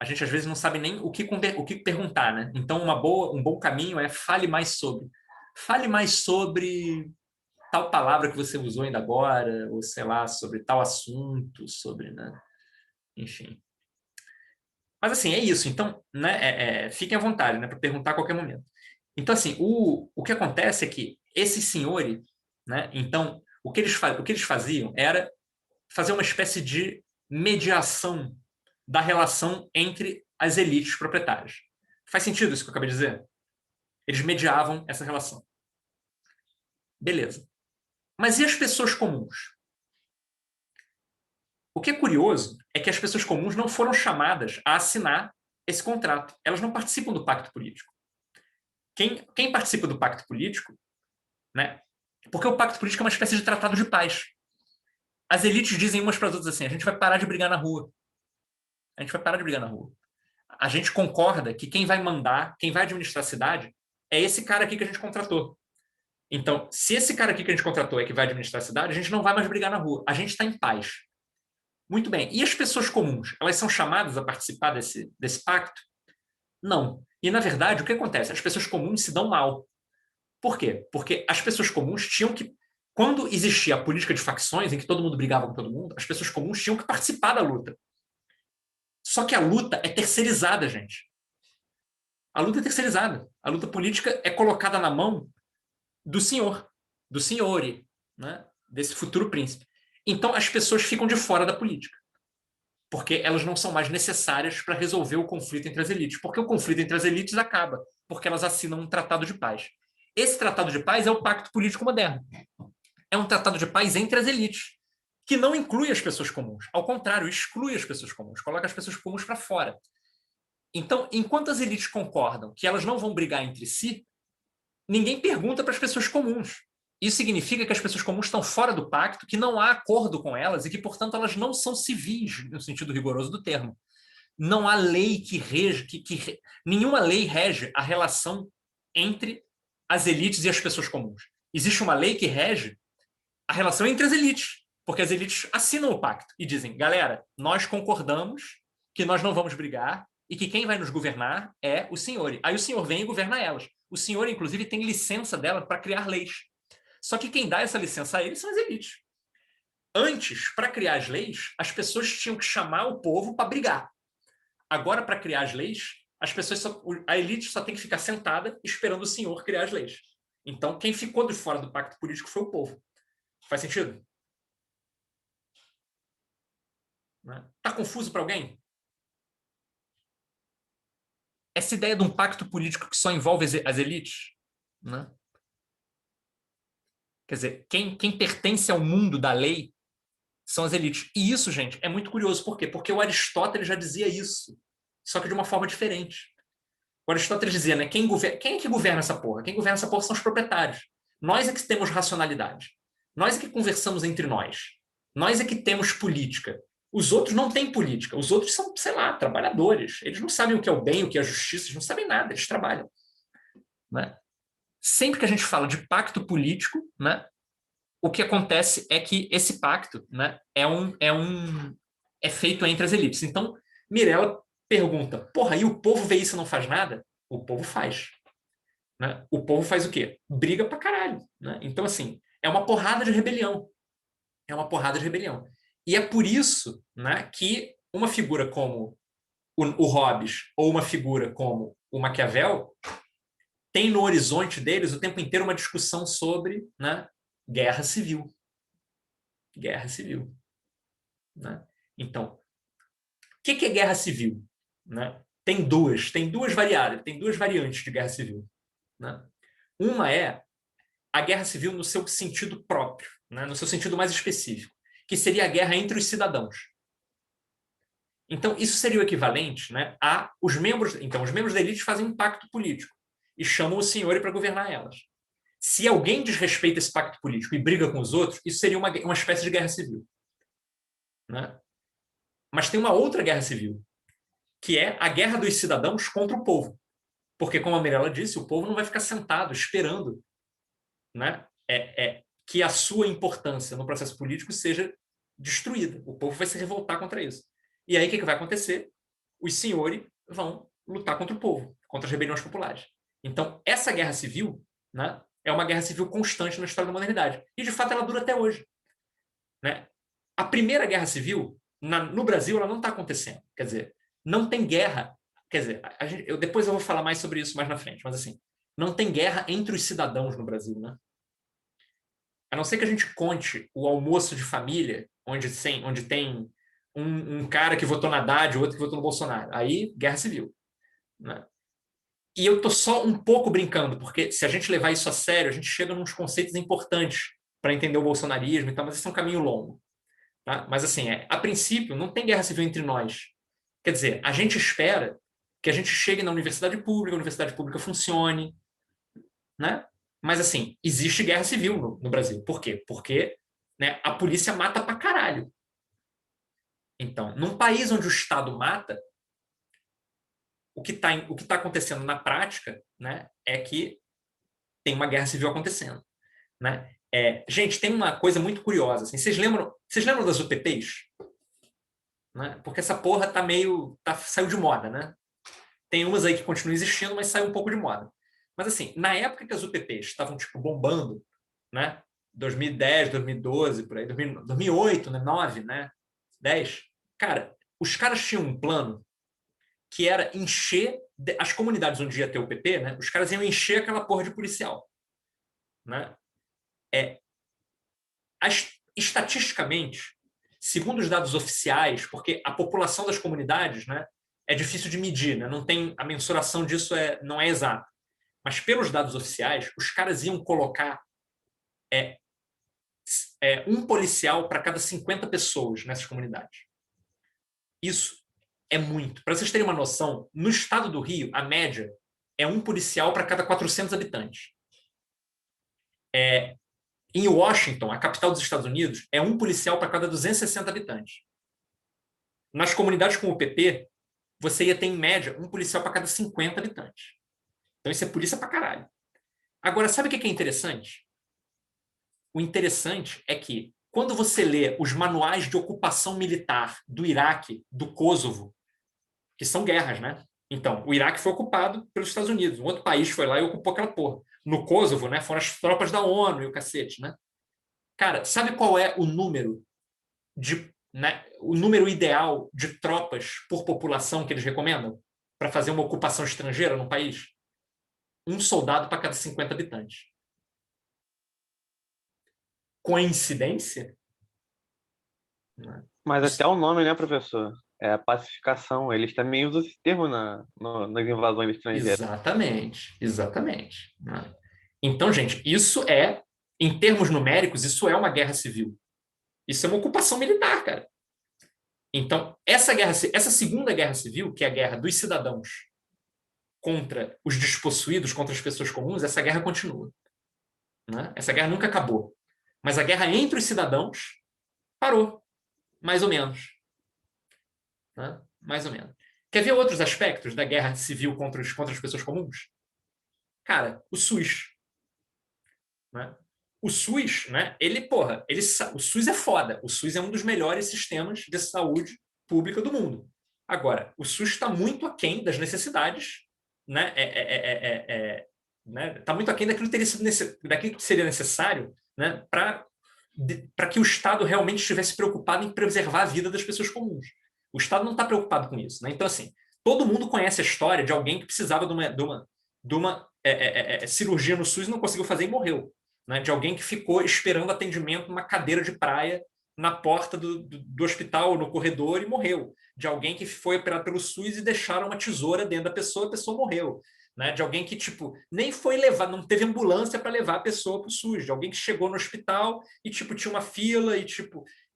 A gente às vezes não sabe nem o que perguntar, né? Então, um bom caminho é fale mais sobre. Fale mais sobre tal palavra que você usou ainda agora, ou sei lá, sobre tal assunto, sobre, né? Enfim. Mas assim, é isso. Então, né, fiquem à vontade, né, para perguntar a qualquer momento. Então, assim, o que acontece é que esses senhores, né, então, o que eles faziam era fazer uma espécie de mediação da relação entre as elites proprietárias. Faz sentido isso que eu acabei de dizer? Eles mediavam essa relação. Beleza. Mas e as pessoas comuns? O que é curioso é que as pessoas comuns não foram chamadas a assinar esse contrato. Elas não participam do pacto político. Quem participa do pacto político, né? Porque o pacto político é uma espécie de tratado de paz. As elites dizem umas para as outras assim: a gente vai parar de brigar na rua. A gente vai parar de brigar na rua. A gente concorda que quem vai mandar, quem vai administrar a cidade, é esse cara aqui que a gente contratou. Então, se esse cara aqui que a gente contratou é que vai administrar a cidade, a gente não vai mais brigar na rua. A gente está em paz. Muito bem. E as pessoas comuns? Elas são chamadas a participar desse pacto? Não. E, na verdade, o que acontece? As pessoas comuns se dão mal. Por quê? Porque as pessoas comuns tinham que... Quando existia a política de facções, em que todo mundo brigava com todo mundo, as pessoas comuns tinham que participar da luta. Só que a luta é terceirizada, gente. A luta é terceirizada. A luta política é colocada na mão do senhor, do signore, né? Desse futuro príncipe. Então, as pessoas ficam de fora da política. Porque elas não são mais necessárias para resolver o conflito entre as elites. Porque o conflito entre as elites acaba, porque elas assinam um tratado de paz. Esse tratado de paz é o pacto político moderno. É um tratado de paz entre as elites, que não inclui as pessoas comuns. Ao contrário, exclui as pessoas comuns, coloca as pessoas comuns para fora. Então, enquanto as elites concordam que elas não vão brigar entre si, ninguém pergunta para as pessoas comuns. Isso significa que as pessoas comuns estão fora do pacto, que não há acordo com elas e que, portanto, elas não são civis, no sentido rigoroso do termo. Não há lei que rege, nenhuma lei rege a relação entre as elites e as pessoas comuns. Existe uma lei que rege a relação entre as elites, porque as elites assinam o pacto e dizem, galera, nós concordamos que nós não vamos brigar e que quem vai nos governar é o senhor. Aí o senhor vem e governa elas. O senhor, inclusive, tem licença dela para criar leis. Só que quem dá essa licença a eles são as elites. Antes, para criar as leis, as pessoas tinham que chamar o povo para brigar. Agora, para criar as leis, a elite só tem que ficar sentada esperando o senhor criar as leis. Então, quem ficou de fora do pacto político foi o povo. Faz sentido? Está confuso para alguém? Essa ideia de um pacto político que só envolve as elites, né? Quer dizer, quem pertence ao mundo da lei são as elites. E isso, gente, é muito curioso. Por quê? Porque o Aristóteles já dizia isso, só que de uma forma diferente. O Aristóteles dizia, né? Quem é que governa essa porra? Quem governa essa porra são os proprietários. Nós é que temos racionalidade. Nós é que conversamos entre nós. Nós é que temos política. Os outros não têm política. Os outros são, sei lá, trabalhadores. Eles não sabem o que é o bem, o que é a justiça, eles não sabem nada, eles trabalham. Né? Sempre que a gente fala de pacto político, né, o que acontece é que esse pacto, né, é feito entre as elites. Então, Mirella pergunta, porra, e o povo vê isso e não faz nada? O povo faz. Né? O povo faz o quê? Briga pra caralho. Né? Então, assim, é uma porrada de rebelião. É uma porrada de rebelião. E é por isso, né, que uma figura como o Hobbes ou uma figura como o Maquiavel tem no horizonte deles o tempo inteiro uma discussão sobre, né, guerra civil. Guerra civil. Né? Então, o que é guerra civil? Né? Tem duas variáveis, tem duas variantes de guerra civil. Né? Uma é a guerra civil no seu sentido próprio, né? No seu sentido mais específico, que seria a guerra entre os cidadãos. Então, isso seria o equivalente, né, a os membros da elite fazem um pacto político e chamam o senhor para governar elas. Se alguém desrespeita esse pacto político e briga com os outros, isso seria uma espécie de guerra civil. Né? Mas tem uma outra guerra civil, que é a guerra dos cidadãos contra o povo. Porque, como a Mirella disse, o povo não vai ficar sentado esperando, né, que a sua importância no processo político seja destruída. O povo vai se revoltar contra isso. E aí, o que vai acontecer? Os senhores vão lutar contra o povo, contra as rebeliões populares. Então, essa guerra civil, né, é uma guerra civil constante na história da modernidade. E, de fato, ela dura até hoje. Né? A primeira guerra civil, no Brasil, ela não está acontecendo. Quer dizer, não tem guerra. Quer dizer, depois eu vou falar mais sobre isso mais na frente, mas assim, não tem guerra entre os cidadãos no Brasil, né? A não ser que a gente conte o almoço de família, onde tem um cara que votou na Haddad, outro que votou no Bolsonaro. Aí, guerra civil. Né? E eu estou só um pouco brincando, porque se a gente levar isso a sério, a gente chega nos conceitos importantes para entender o bolsonarismo e tal, mas esse é um caminho longo. Tá? Mas, assim, a princípio, não tem guerra civil entre nós. Quer dizer, a gente espera que a gente chegue na universidade pública, a universidade pública funcione, né? Mas, assim, existe guerra civil no Brasil. Por quê? Porque, né, a polícia mata pra caralho. Então, num país onde o Estado mata, o que tá acontecendo na prática, né, é que tem uma guerra civil acontecendo. Né? Gente, tem uma coisa muito curiosa. Assim, vocês lembram das UTPs? Né? Porque essa porra saiu de moda, né? Tem umas aí que continuam existindo, mas saiu um pouco de moda. Mas, assim, na época que as UTPs estavam, tipo, bombando, né? 2010, 2012, por aí, 2008, né? 9, né? 10. Cara, os caras tinham um plano que era encher as comunidades onde ia ter o UPP, né? Os caras iam encher aquela porra de policial. Né? Estatisticamente, segundo os dados oficiais, porque a população das comunidades, né, é difícil de medir, né? Não tem, a mensuração disso não é exata. Mas pelos dados oficiais, os caras iam colocar um policial para cada 50 pessoas nessas comunidades. Isso é muito. Para vocês terem uma noção, no estado do Rio, a média é um policial para cada 400 habitantes. Em Washington, a capital dos Estados Unidos, é um policial para cada 260 habitantes. Nas comunidades com o PP, você ia ter, em média, um policial para cada 50 habitantes. Então, isso é polícia para caralho. Agora, sabe o que é interessante? O interessante é que, quando você lê os manuais de ocupação militar do Iraque, do Kosovo, que são guerras, né? Então, o Iraque foi ocupado pelos Estados Unidos. Um outro país foi lá e ocupou aquela porra. No Kosovo, né, foram as tropas da ONU e o cacete, né? Cara, sabe qual é o número o número ideal de tropas por população que eles recomendam para fazer uma ocupação estrangeira no país? Um soldado para cada 50 habitantes. Coincidência? Mas até o nome, né, professor? É a pacificação. Eles também usam esse termo nas invasões estrangeiras. Exatamente. Então, gente, isso é, em termos numéricos, isso é uma guerra civil. Isso é uma ocupação militar, cara. Então, essa segunda guerra civil, que é a guerra dos cidadãos contra os despossuídos, contra as pessoas comuns, essa guerra continua. Né? Essa guerra nunca acabou. Mas a guerra entre os cidadãos parou, mais ou menos. Né? Mais ou menos. Quer ver outros aspectos da guerra civil contra as pessoas comuns? Cara, o SUS. Né? O SUS, né? O SUS é foda. O SUS é um dos melhores sistemas de saúde pública do mundo. Agora, o SUS está muito aquém das necessidades, né? Está muito aquém daquilo que seria necessário, né? Para que o Estado realmente estivesse preocupado em preservar a vida das pessoas comuns. O Estado não está preocupado com isso. Né? Então, assim, todo mundo conhece a história de alguém que precisava de uma cirurgia no SUS e não conseguiu fazer e morreu. Né? De alguém que ficou esperando atendimento numa cadeira de praia na porta do hospital, no corredor, e morreu. De alguém que foi operado pelo SUS e deixaram uma tesoura dentro da pessoa, a pessoa morreu. Né? De alguém que nem foi levar, não teve ambulância para levar a pessoa para o SUS. De alguém que chegou no hospital e tinha uma fila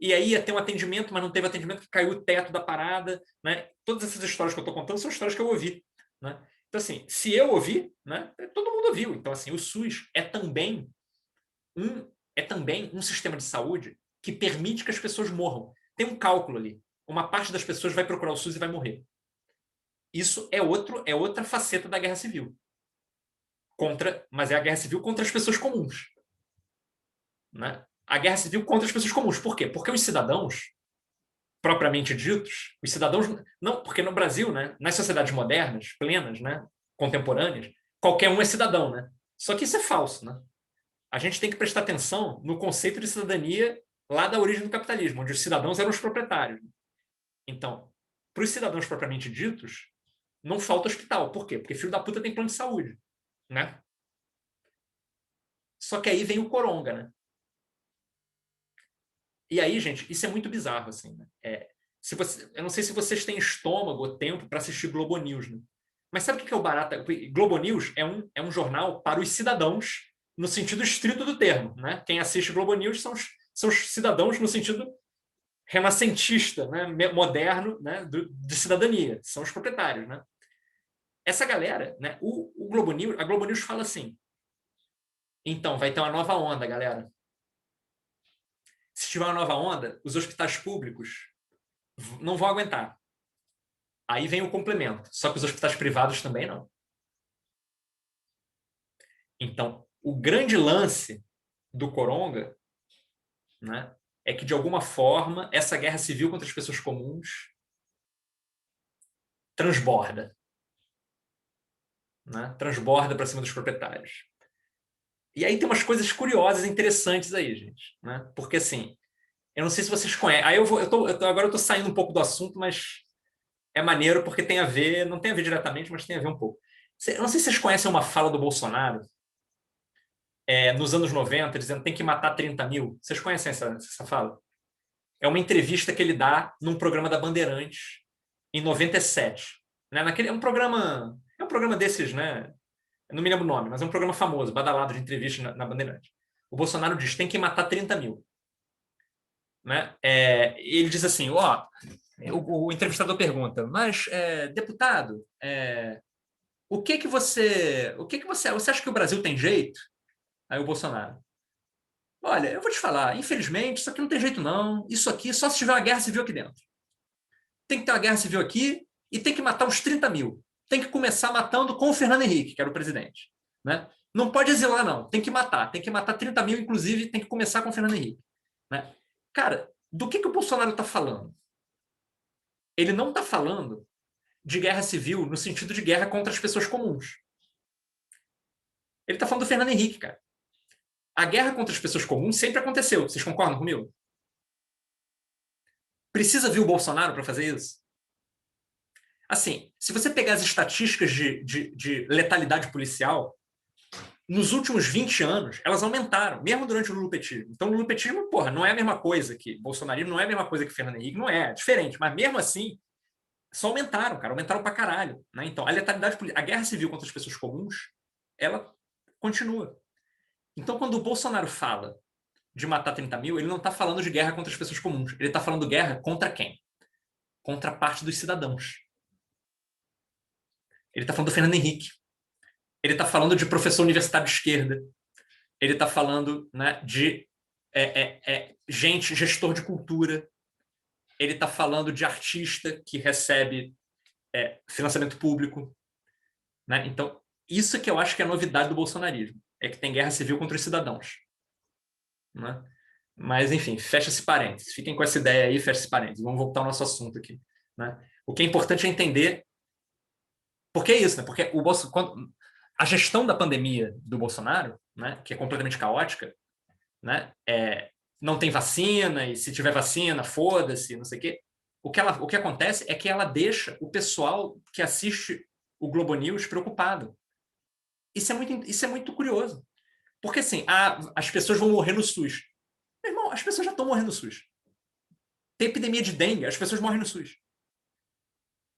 e aí ia ter um atendimento, mas não teve atendimento, que caiu o teto da parada. Né? Todas essas histórias que eu estou contando são histórias que eu ouvi. Né? Então, assim, se eu ouvi, né, todo mundo ouviu. Então, assim, o SUS é também um sistema de saúde que permite que as pessoas morram. Tem um cálculo ali. Uma parte das pessoas vai procurar o SUS e vai morrer. Isso é outra faceta da guerra civil. Mas é a guerra civil contra as pessoas comuns. Né? A guerra civil contra as pessoas comuns. Por quê? Porque os cidadãos, propriamente ditos, os cidadãos... Não, porque no Brasil, né, nas sociedades modernas, plenas, né, contemporâneas, qualquer um é cidadão. Né? Só que isso é falso. Né? A gente tem que prestar atenção no conceito de cidadania lá da origem do capitalismo, onde os cidadãos eram os proprietários. Então, para os cidadãos propriamente ditos, não falta hospital. Por quê? Porque filho da puta tem plano de saúde. Né? Só que aí vem o coronga. Né? E aí, gente, isso é muito bizarro. Assim, né? Eu não sei se vocês têm estômago ou tempo para assistir Globo News. Né? Mas sabe o que é o barato? Globo News é um jornal para os cidadãos no sentido estrito do termo. Né? Quem assiste Globo News são os cidadãos no sentido renascentista, né? Moderno, né? de cidadania. São os proprietários. Né? Essa galera, né? A Globo News fala assim: então, vai ter uma nova onda, galera. Se tiver uma nova onda, os hospitais públicos não vão aguentar. Aí vem o complemento. Só que os hospitais privados também não. Então, o grande lance do coronga, né, é que, de alguma forma, essa guerra civil contra as pessoas comuns transborda. Né? Transborda para cima dos proprietários. E aí tem umas coisas curiosas e interessantes aí, gente. Né? Porque, assim, eu não sei se vocês conhecem. Aí agora eu estou saindo um pouco do assunto, mas é maneiro porque tem a ver, não tem a ver diretamente, mas tem a ver um pouco. Eu não sei se vocês conhecem uma fala do Bolsonaro, nos anos 90, dizendo que tem que matar 30 mil. Vocês conhecem essa fala? É uma entrevista que ele dá num programa da Bandeirantes, em 97. Né? É um programa desses, né? Eu não me lembro o nome, mas é um programa famoso, badalado de entrevista na Bandeirantes. O Bolsonaro diz: tem que matar 30 mil. Né? Ele diz assim: o entrevistador pergunta, mas, deputado, o que você acha que o Brasil tem jeito? Aí o Bolsonaro: olha, eu vou te falar, infelizmente, isso aqui não tem jeito não, isso aqui só se tiver uma guerra civil aqui dentro. Tem que ter uma guerra civil aqui e tem que matar uns 30 mil. Tem que começar matando com o Fernando Henrique, que era o presidente. Né? Não pode exilar, não. Tem que matar 30 mil, inclusive tem que começar com o Fernando Henrique. Né? Cara, do que o Bolsonaro está falando? Ele não está falando de guerra civil no sentido de guerra contra as pessoas comuns. Ele está falando do Fernando Henrique, cara. A guerra contra as pessoas comuns sempre aconteceu. Vocês concordam comigo? Precisa vir o Bolsonaro para fazer isso? Assim, se você pegar as estatísticas de letalidade policial, nos últimos 20 anos, elas aumentaram, mesmo durante o lulopetismo. Então, o lulopetismo, porra, não é a mesma coisa que bolsonarismo, não é a mesma coisa que Fernando Henrique, não é diferente. Mas mesmo assim, só aumentaram, cara, aumentaram pra caralho. Né? Então, a letalidade policial, a guerra civil contra as pessoas comuns, ela continua. Então, quando o Bolsonaro fala de matar 30 mil, ele não está falando de guerra contra as pessoas comuns. Ele está falando guerra contra quem? Contra a parte dos cidadãos. Ele está falando do Fernando Henrique. Ele está falando de professor universitário de esquerda. Ele está falando, né, de gente, gestor de cultura. Ele está falando de artista que recebe financiamento público. Né? Então, isso que eu acho que é a novidade do bolsonarismo. É que tem guerra civil contra os cidadãos. Né? Mas, enfim, fecha esse parênteses. Fiquem com essa ideia aí, fecha esse parênteses. Vamos voltar ao nosso assunto aqui. Né? O que é importante é entender por que isso, né? Porque a gestão da pandemia do Bolsonaro, né, que é completamente caótica, né, não tem vacina, e se tiver vacina, foda-se, não sei o quê. O que acontece é que ela deixa o pessoal que assiste o Globo News preocupado. Isso é muito curioso. Porque, assim, as pessoas vão morrer no SUS. Meu irmão, as pessoas já estão morrendo no SUS. Tem epidemia de dengue, as pessoas morrem no SUS.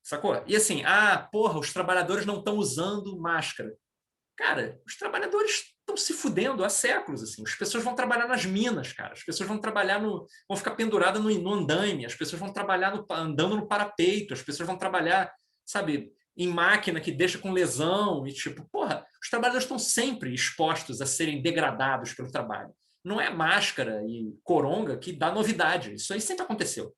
Sacou? E assim, porra, os trabalhadores não estão usando máscara. Cara, os trabalhadores estão se fudendo há séculos, assim. As pessoas vão trabalhar nas minas, cara. As pessoas vão trabalhar vão ficar penduradas no andaime. As pessoas vão trabalhar andando no parapeito. As pessoas vão trabalhar, sabe, em máquina que deixa com lesão. E tipo, porra, os trabalhadores estão sempre expostos a serem degradados pelo trabalho. Não é máscara e coronga que dá novidade. Isso aí sempre aconteceu.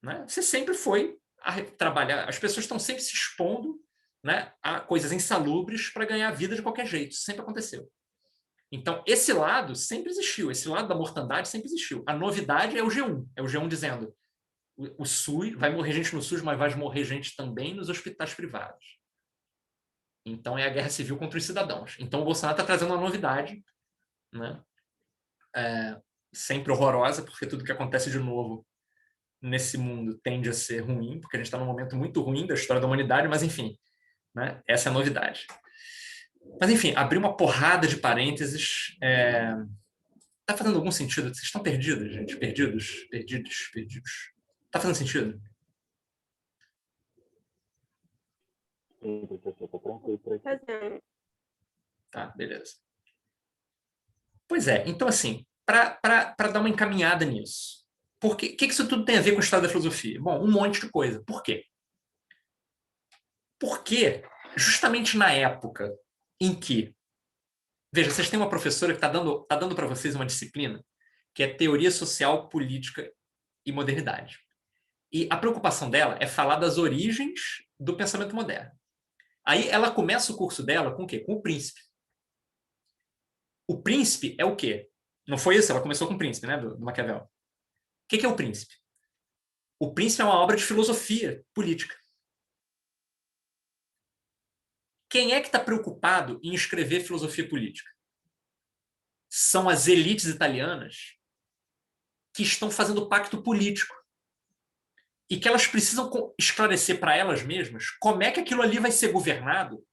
Né? Você sempre foi a trabalhar. As pessoas estão sempre se expondo, né, a coisas insalubres para ganhar vida de qualquer jeito. Isso sempre aconteceu. Então, esse lado sempre existiu. Esse lado da mortandade sempre existiu. A novidade é o G1. É o G1 dizendo o SUS, vai morrer gente no SUS, mas vai morrer gente também nos hospitais privados. Então, é a guerra civil contra os cidadãos. Então, o Bolsonaro está trazendo uma novidade, né, sempre horrorosa, porque tudo que acontece de novo nesse mundo tende a ser ruim, porque a gente está num momento muito ruim da história da humanidade, mas enfim, né? Essa é a novidade. Mas enfim, abrir uma porrada de parênteses. Tá fazendo algum sentido? Vocês estão perdidos, gente? Perdidos. Tá fazendo sentido? Fazendo. Tá, beleza. Pois é, então assim, para dar uma encaminhada nisso, o que isso tudo tem a ver com o estado da filosofia? Bom, um monte de coisa. Por quê? Porque justamente na época em que... Veja, vocês têm uma professora que está dando para vocês uma disciplina que é Teoria Social, Política e Modernidade. E a preocupação dela é falar das origens do pensamento moderno. Aí ela começa o curso dela com o quê? Com o Príncipe. O Príncipe é o quê? Não foi isso? Ela começou com o Príncipe, né, do Maquiavel. O que é o Príncipe? O Príncipe é uma obra de filosofia política. Quem é que está preocupado em escrever filosofia política? São as elites italianas que estão fazendo pacto político e que elas precisam esclarecer para elas mesmas como é que aquilo ali vai ser governado,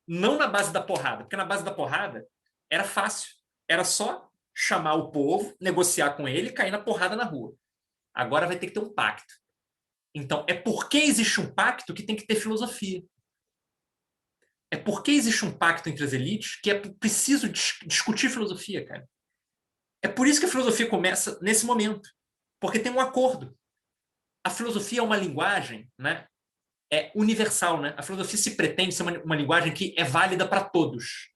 não na base da porrada, porque na base da porrada era fácil, era só chamar o povo, negociar com ele e cair na porrada na rua. Agora vai ter que ter um pacto. Então, é porque existe um pacto que tem que ter filosofia. É porque existe um pacto entre as elites que é preciso discutir filosofia, cara. É por isso que a filosofia começa nesse momento. Porque tem um acordo. A filosofia é uma linguagem, né, universal. Né? A filosofia se pretende ser uma linguagem que é válida para todos.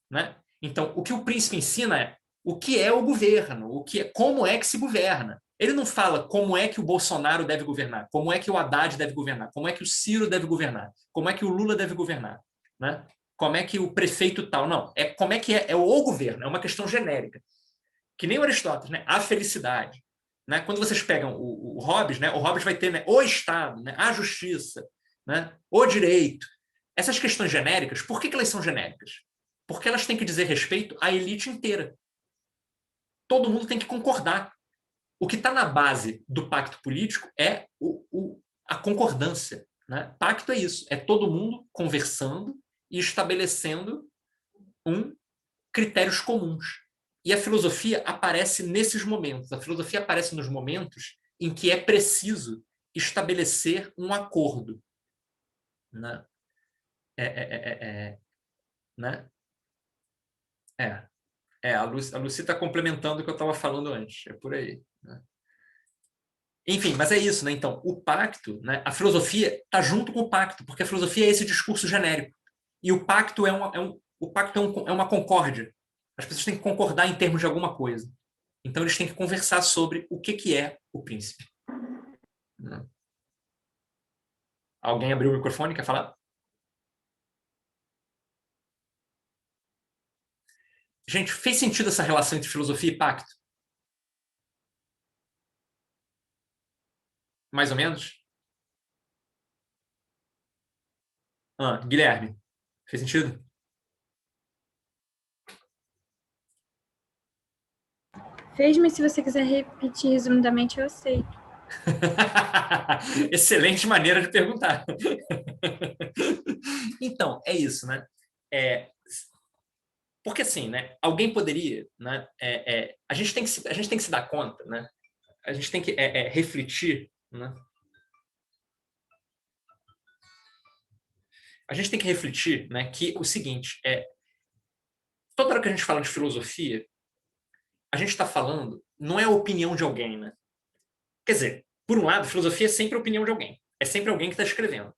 Né? Então, o que o Príncipe ensina é o que é o governo, como é que se governa. Ele não fala como é que o Bolsonaro deve governar, como é que o Haddad deve governar, como é que o Ciro deve governar, como é que o Lula deve governar, né? Como é que o prefeito tal. Não, como é que é o governo, é uma questão genérica. Que nem o Aristóteles, né? A felicidade. Né? Quando vocês pegam o Hobbes, né? O Hobbes vai ter, né, o Estado, né? A justiça, né? O direito. Essas questões genéricas, por que elas são genéricas? Porque elas têm que dizer respeito à elite inteira. Todo mundo tem que concordar. O que está na base do pacto político é a concordância. Né? Pacto é isso, é todo mundo conversando e estabelecendo critérios comuns. E a filosofia aparece nesses momentos. A filosofia aparece nos momentos em que é preciso estabelecer um acordo. Né? Né? A Lucy está complementando o que eu estava falando antes. É por aí. Né? Enfim, mas é isso, né? Então, o pacto, né? A filosofia está junto com o pacto, porque a filosofia é esse discurso genérico. E o pacto é uma concórdia. As pessoas têm que concordar em termos de alguma coisa. Então, eles têm que conversar sobre o que é o príncipe. Né? Alguém abriu o microfone? Quer falar? Gente, fez sentido essa relação entre filosofia e pacto? Mais ou menos? Guilherme, fez sentido? Fez, mas se você quiser repetir resumidamente, eu aceito. Excelente maneira de perguntar. Então, é isso, né? Porque assim, né? Alguém poderia, né? A gente tem que se dar conta, né? A gente tem que refletir, né? A gente tem que refletir, né? Que o seguinte toda hora que a gente fala de filosofia, a gente está falando, não é a opinião de alguém, né? Quer dizer, por um lado, filosofia é sempre a opinião de alguém. É sempre alguém que está escrevendo.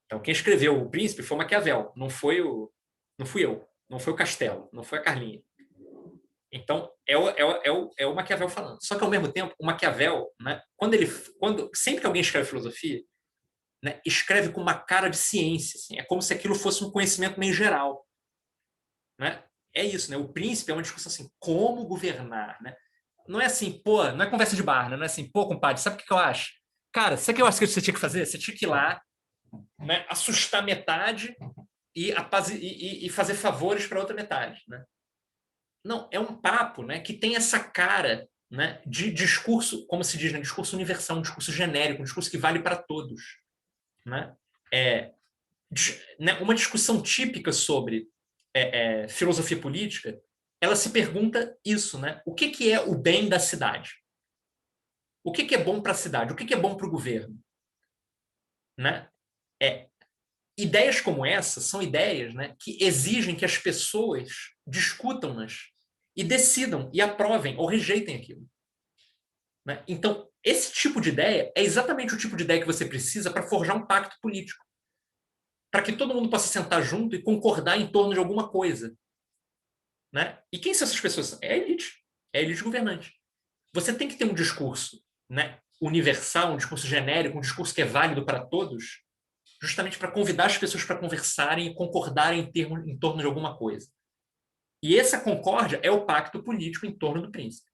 Então, quem escreveu O Príncipe foi Maquiavel, não fui eu, não foi o Castelo, não foi a Carlinha. Então, é o Maquiavel falando. Só que, ao mesmo tempo, o Maquiavel, né, sempre que alguém escreve filosofia, né, escreve com uma cara de ciência. Assim, é como se aquilo fosse um conhecimento meio geral. Né? É isso, né? O Príncipe é uma discussão assim, como governar, né? Não é assim, pô, não é conversa de bar, né? Não é assim, pô, compadre, sabe o que eu acho? Cara, sabe o que eu acho que você tinha que fazer? Você tinha que ir lá, né, assustar metade e fazer favores para outra metade, né? Não, é um papo, né, que tem essa cara, né, de discurso, como se diz, né, discurso universal, um discurso genérico, um discurso que vale para todos. Né? Uma discussão típica sobre filosofia política, ela se pergunta isso, né? O que é o bem da cidade? O que é bom para a cidade? O que é bom para o governo? Né? Ideias como essa são ideias, né, que exigem que as pessoas discutam-nas e decidam e aprovem ou rejeitem aquilo. Né? Então, esse tipo de ideia é exatamente o tipo de ideia que você precisa para forjar um pacto político. Para que todo mundo possa sentar junto e concordar em torno de alguma coisa. Né? E quem são essas pessoas? É a elite governante. Você tem que ter um discurso, né, universal, um discurso genérico, um discurso que é válido para todos, justamente para convidar as pessoas para conversarem e concordarem em torno de alguma coisa. E essa concórdia é o pacto político em torno do príncipe.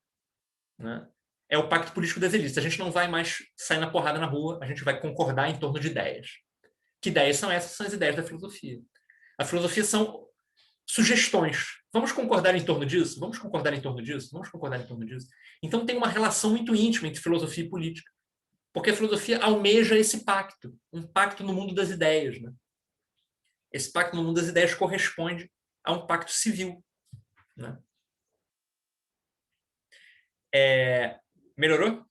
Né? É o pacto político das elites. A gente não vai mais sair na porrada na rua, a gente vai concordar em torno de ideias. Que ideias são essas? São as ideias da filosofia. A filosofia são sugestões. Vamos concordar em torno disso? Vamos concordar em torno disso? Vamos concordar em torno disso? Então tem uma relação muito íntima entre filosofia e política. Porque a filosofia almeja esse pacto, um pacto no mundo das ideias. Né? Esse pacto no mundo das ideias corresponde a um pacto civil. Né? Melhorou?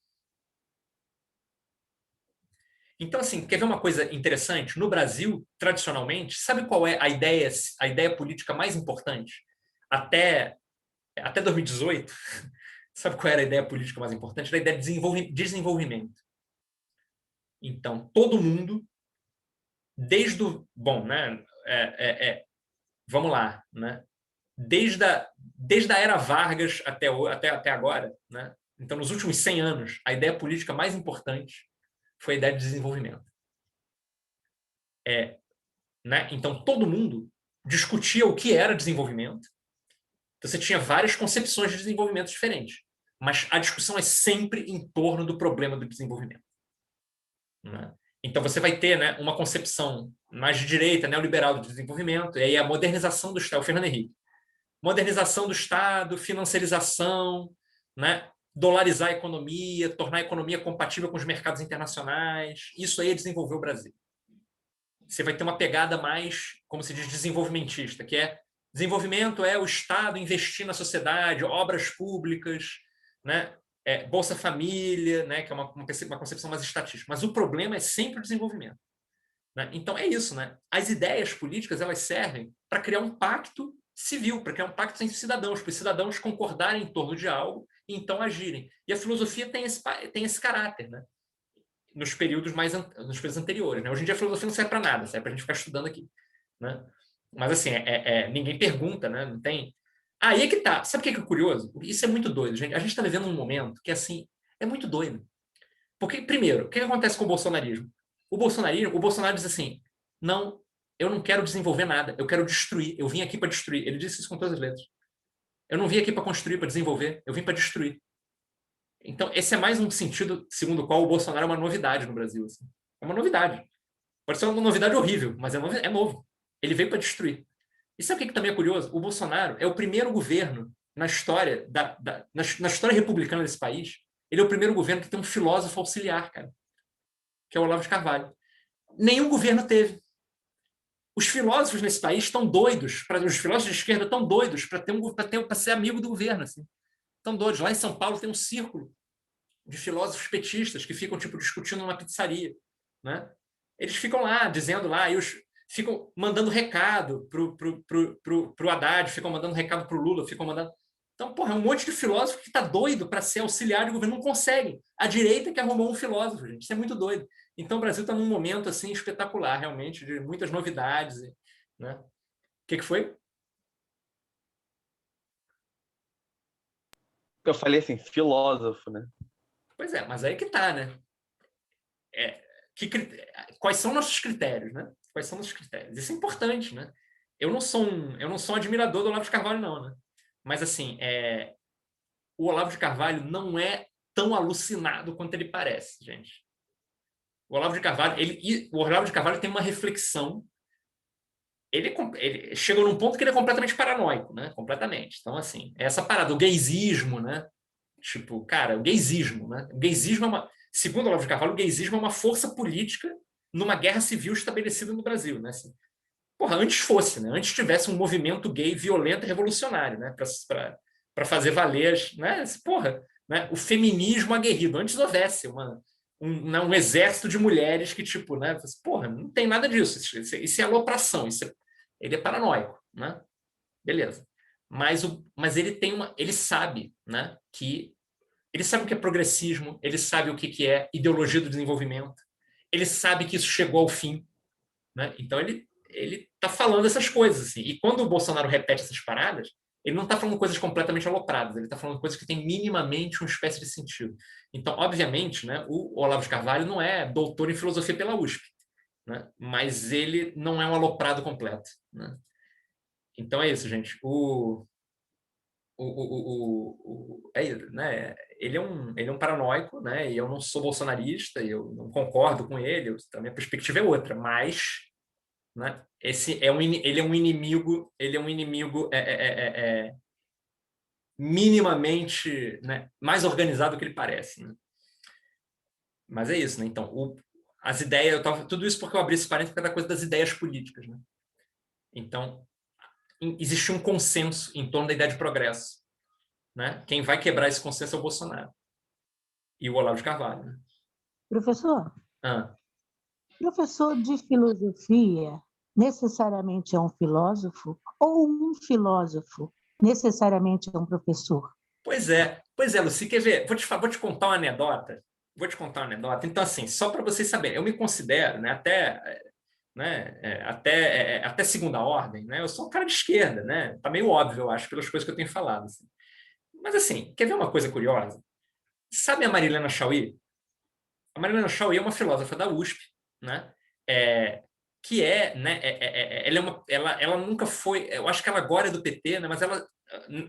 Então, assim, quer ver uma coisa interessante? No Brasil, tradicionalmente, sabe qual é a ideia política mais importante? Até 2018, sabe qual era a ideia política mais importante? Era a ideia de desenvolvimento. Então, todo mundo, desde o... Bom, né? Vamos lá, né? desde a era Vargas até agora, né? Então, nos últimos 100 anos, a ideia política mais importante foi a ideia de desenvolvimento. Né? Então, todo mundo discutia o que era desenvolvimento. Então, você tinha várias concepções de desenvolvimento diferentes, mas a discussão é sempre em torno do problema do desenvolvimento. Né? Então, você vai ter, né, uma concepção mais de direita, neoliberal do desenvolvimento, e aí a modernização do Estado, o Fernando Henrique. Modernização do Estado, financiarização, né, dolarizar a economia, tornar a economia compatível com os mercados internacionais. Isso aí é desenvolver o Brasil. Você vai ter uma pegada mais, como se diz, desenvolvimentista, que é desenvolvimento é o Estado investir na sociedade, obras públicas, né? Bolsa Família, né? Que é uma concepção mais estatística. Mas o problema é sempre o desenvolvimento. Né? Então, é isso. Né? As ideias políticas elas servem para criar um pacto civil, para criar um pacto entre cidadãos, para os cidadãos concordarem em torno de algo e então agirem. E a filosofia tem esse caráter, né? Nos períodos anteriores. Né? Hoje em dia a filosofia não serve para nada, serve para a gente ficar estudando aqui. Né? Mas assim, ninguém pergunta, né? Não tem... Aí é que tá. Sabe o que é curioso? Isso é muito doido, gente. A gente está vivendo um momento que assim, é muito doido. Porque, primeiro, o que acontece com o bolsonarismo? O Bolsonaro diz assim, não, eu não quero desenvolver nada, eu quero destruir. Eu vim aqui para destruir. Ele disse isso com todas as letras. Eu não vim aqui para construir, para desenvolver, eu vim para destruir. Então, esse é mais um sentido segundo o qual o Bolsonaro é uma novidade no Brasil. Assim. É uma novidade. Pode ser uma novidade horrível, mas é novo. Ele veio para destruir. E sabe o que também é curioso? O Bolsonaro é o primeiro governo na história, na história republicana desse país, ele é o primeiro governo que tem um filósofo auxiliar, cara, que é o Olavo de Carvalho. Nenhum governo teve. Os filósofos nesse país estão doidos, os filósofos de esquerda estão doidos para ser amigo do governo. Assim. Estão doidos. Lá em São Paulo tem um círculo de filósofos petistas que ficam tipo, discutindo numa pizzaria. Né? Eles ficam lá, dizendo lá, ficam mandando recado pro Haddad, ficam mandando recado pro Lula, ficam mandando... Então, porra, é um monte de filósofo que está doido para ser auxiliar de governo, não consegue. A direita que arrumou um filósofo, gente. Isso é muito doido. Então, o Brasil está num momento assim espetacular, realmente, de muitas novidades. Né? O que foi? Eu falei assim, filósofo, né? Pois é, mas aí que tá, né? Quais são nossos critérios, né? Quais são nossos critérios? Isso é importante, né? Eu não sou um admirador do Olavo de Carvalho, não, né? Mas, assim, o Olavo de Carvalho não é tão alucinado quanto ele parece, gente. O Olavo de Carvalho tem uma reflexão. Ele chegou num ponto que ele é completamente paranoico, né? Completamente. Então, assim, essa parada, o gaysismo, né? Tipo, cara, o gaysismo, né? O gaysismo segundo o Olavo de Carvalho, o gaysismo é uma força política numa guerra civil estabelecida no Brasil, né? Assim, porra, antes fosse, né? Antes tivesse um movimento gay violento e revolucionário, né? Para fazer valer, né? Porra, né? O feminismo aguerrido. Antes houvesse um exército de mulheres que, tipo, né? Porra, não tem nada disso. Isso é alopração. Ele é paranoico, né? Beleza. Mas ele sabe, né? Que ele sabe o que é progressismo, ele sabe o que é ideologia do desenvolvimento, ele sabe que isso chegou ao fim, né? Então ele está falando essas coisas assim. E quando o Bolsonaro repete essas paradas, ele não está falando coisas completamente alopradas, ele está falando coisas que têm minimamente uma espécie de sentido. Então, obviamente, né, o Olavo de Carvalho não é doutor em filosofia pela USP, né? Mas ele não é um aloprado completo, né? Então é isso, gente. Né? Ele é um paranoico, né? E eu não sou bolsonarista, eu não concordo com ele, a minha perspectiva é outra, mas, né? Ele é um inimigo minimamente, né, mais organizado do que ele parece, né? Mas é isso, né? Então, as ideias, tudo isso porque eu abri esse parênteses por causa da coisa das ideias políticas, né? Então, existe um consenso em torno da ideia de progresso, né? Quem vai quebrar esse consenso é o Bolsonaro e o Olavo de Carvalho, né? Professor, professor de filosofia necessariamente é um filósofo ou um filósofo necessariamente é um professor? Pois é, Luci, quer ver? Vou te contar uma anedota. Então, assim, só para vocês saberem, eu me considero, né, até né? Até segunda ordem, né? Eu sou um cara de esquerda, né? Tá meio óbvio, eu acho, pelas coisas que eu tenho falado. Assim. Mas, assim, quer ver uma coisa curiosa? Sabe a Marilena Chaui? A Marilena Chaui é uma filósofa da USP, né? Que né? Ela nunca foi. Eu acho que ela agora é do PT, né? Mas ela,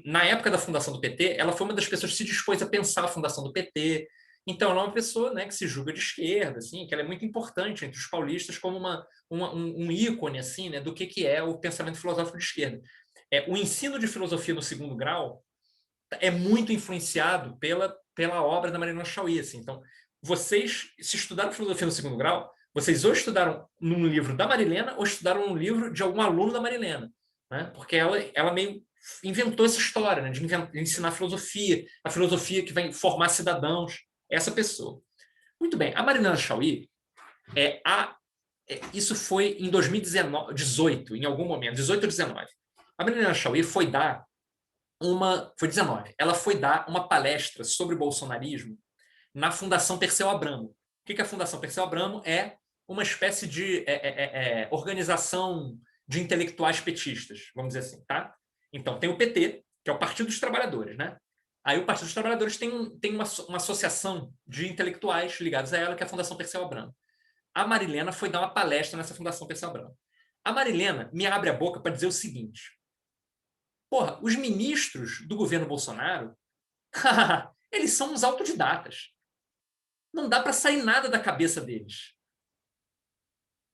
na época da fundação do PT, ela foi uma das pessoas que se dispôs a pensar a fundação do PT. Então, ela é uma pessoa, né, que se julga de esquerda, assim, que ela é muito importante entre os paulistas como um ícone assim, né, do que é o pensamento filosófico de esquerda. O ensino de filosofia no segundo grau é muito influenciado pela obra da Marilena Chaui. Assim. Então, vocês, se estudaram filosofia no segundo grau, vocês ou estudaram num livro da Marilena ou estudaram num livro de algum aluno da Marilena, né? Porque ela meio inventou essa história, né, de ensinar a filosofia que vai formar cidadãos, essa pessoa. Muito bem, a Marilena Chaui, isso foi em 2018, em algum momento, 18 ou 19. A Marilena Chaui foi 19. Ela foi dar uma palestra sobre bolsonarismo na Fundação Perseu Abramo. O que é a Fundação Perseu Abramo? É uma espécie de organização de intelectuais petistas, vamos dizer assim, tá? Então, tem o PT, que é o Partido dos Trabalhadores, né? Aí o Partido dos Trabalhadores tem uma associação de intelectuais ligados a ela, que é a Fundação Perseu Abramo. A Marilena foi dar uma palestra nessa Fundação Perseu Abramo. A Marilena me abre a boca para dizer o seguinte: porra, os ministros do governo Bolsonaro, eles são uns autodidatas. Não dá para sair nada da cabeça deles.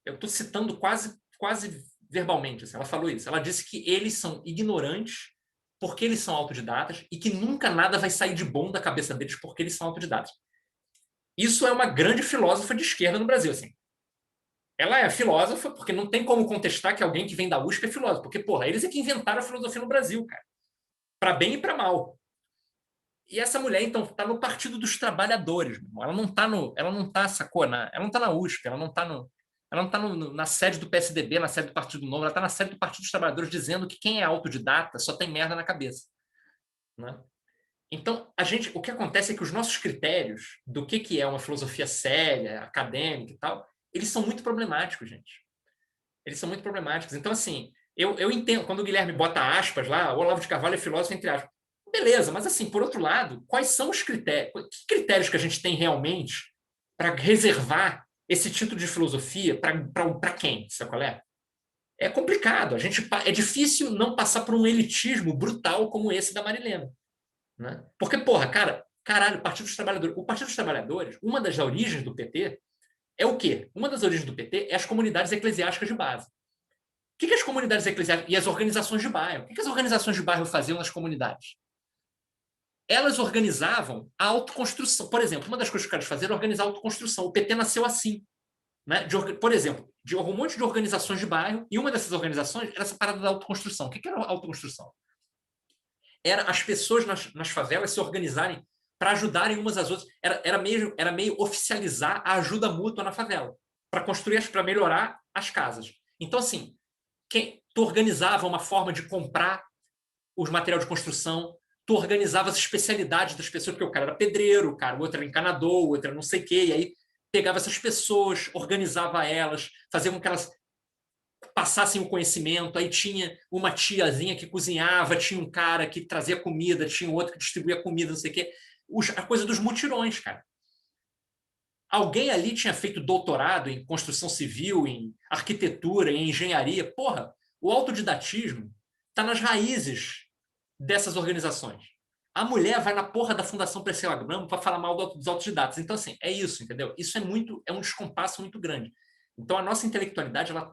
Eu estou citando quase verbalmente. Assim, ela falou isso. Ela disse que eles são ignorantes porque eles são autodidatas e que nunca nada vai sair de bom da cabeça deles porque eles são autodidatas. Isso é uma grande filósofa de esquerda no Brasil. Assim. Ela é filósofa porque não tem como contestar que alguém que vem da USP é filósofo. Porque, porra, eles é que inventaram a filosofia no Brasil, cara. Para bem e para mal. E essa mulher, então, está no Partido dos Trabalhadores. Ela não está, sacou? Ela não está na USP, ela não está na sede do PSDB, na sede do Partido Novo, ela está na sede do Partido dos Trabalhadores dizendo que quem é autodidata só tem merda na cabeça. Né? Então, o que acontece é que os nossos critérios do que é uma filosofia séria, acadêmica e tal, eles são muito problemáticos, gente. Eles são muito problemáticos. Então, assim, eu entendo, quando o Guilherme bota aspas lá, o Olavo de Carvalho é filósofo, entre aspas. Beleza, mas assim, por outro lado, quais são os critérios? Que critérios que a gente tem realmente para reservar esse título de filosofia para quem? Sabe qual é? É complicado. É difícil não passar por um elitismo brutal como esse da Marilena. Né? Porque, porra, caralho, o Partido dos Trabalhadores, uma das origens do PT é o quê? Uma das origens do PT é as comunidades eclesiásticas de base. O que as comunidades eclesiásticas e as organizações de bairro? O que as organizações de bairro faziam nas comunidades? Elas organizavam a autoconstrução. Por exemplo, uma das coisas que os caras faziam era organizar a autoconstrução. O PT nasceu assim. Né? Por exemplo, de um monte de organizações de bairro, e uma dessas organizações era essa parada da autoconstrução. O que era a autoconstrução? Era as pessoas nas favelas se organizarem para ajudarem umas às outras. Era meio oficializar a ajuda mútua na favela, para melhorar as casas. Então, assim, tu organizava uma forma de comprar os materiais de construção, tu organizava as especialidades das pessoas, porque o cara era pedreiro, o outro era encanador, o outro era não sei o quê, e aí pegava essas pessoas, organizava elas, fazia com que elas passassem o conhecimento, aí tinha uma tiazinha que cozinhava, tinha um cara que trazia comida, tinha outro que distribuía comida, não sei o quê. A coisa dos mutirões, cara. Alguém ali tinha feito doutorado em construção civil, em arquitetura, em engenharia. Porra, o autodidatismo está nas raízes dessas organizações. A mulher vai na porra da Fundação Perseu Abramo para falar mal dos autodidatas. Então, assim, é isso, entendeu? Isso é um descompasso muito grande. Então, a nossa intelectualidade, ela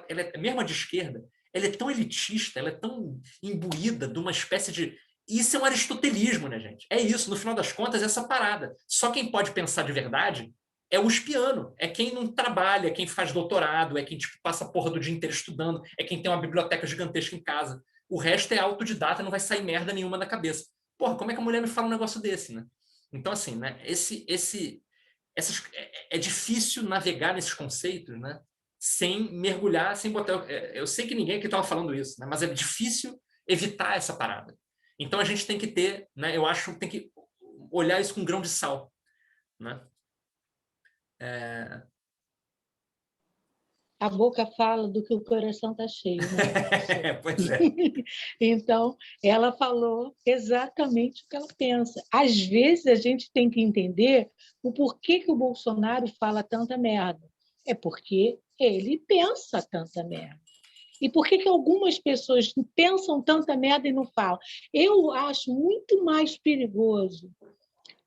é, mesmo a de esquerda, ela é tão elitista, ela é tão imbuída de uma espécie de... Isso é um aristotelismo, né, gente? É isso, no final das contas, é essa parada. Só quem pode pensar de verdade é o espiano, é quem não trabalha, é quem faz doutorado, é quem tipo, passa a porra do dia inteiro estudando, é quem tem uma biblioteca gigantesca em casa. O resto é autodidata, não vai sair merda nenhuma da cabeça. Porra, como é que a mulher me fala um negócio desse, né? Então, assim, né, é difícil navegar nesses conceitos, né, sem mergulhar, sem botar... Eu sei que ninguém aqui estava falando isso, né, mas é difícil evitar essa parada. Então, a gente tem que ter, né, eu acho que tem que olhar isso com um grão de sal. Né? a boca fala do que o coração está cheio, né? Pois é. Então, ela falou exatamente o que ela pensa. Às vezes, a gente tem que entender o porquê que o Bolsonaro fala tanta merda. É porque ele pensa tanta merda. E por que algumas pessoas pensam tanta merda e não falam? Eu acho muito mais perigoso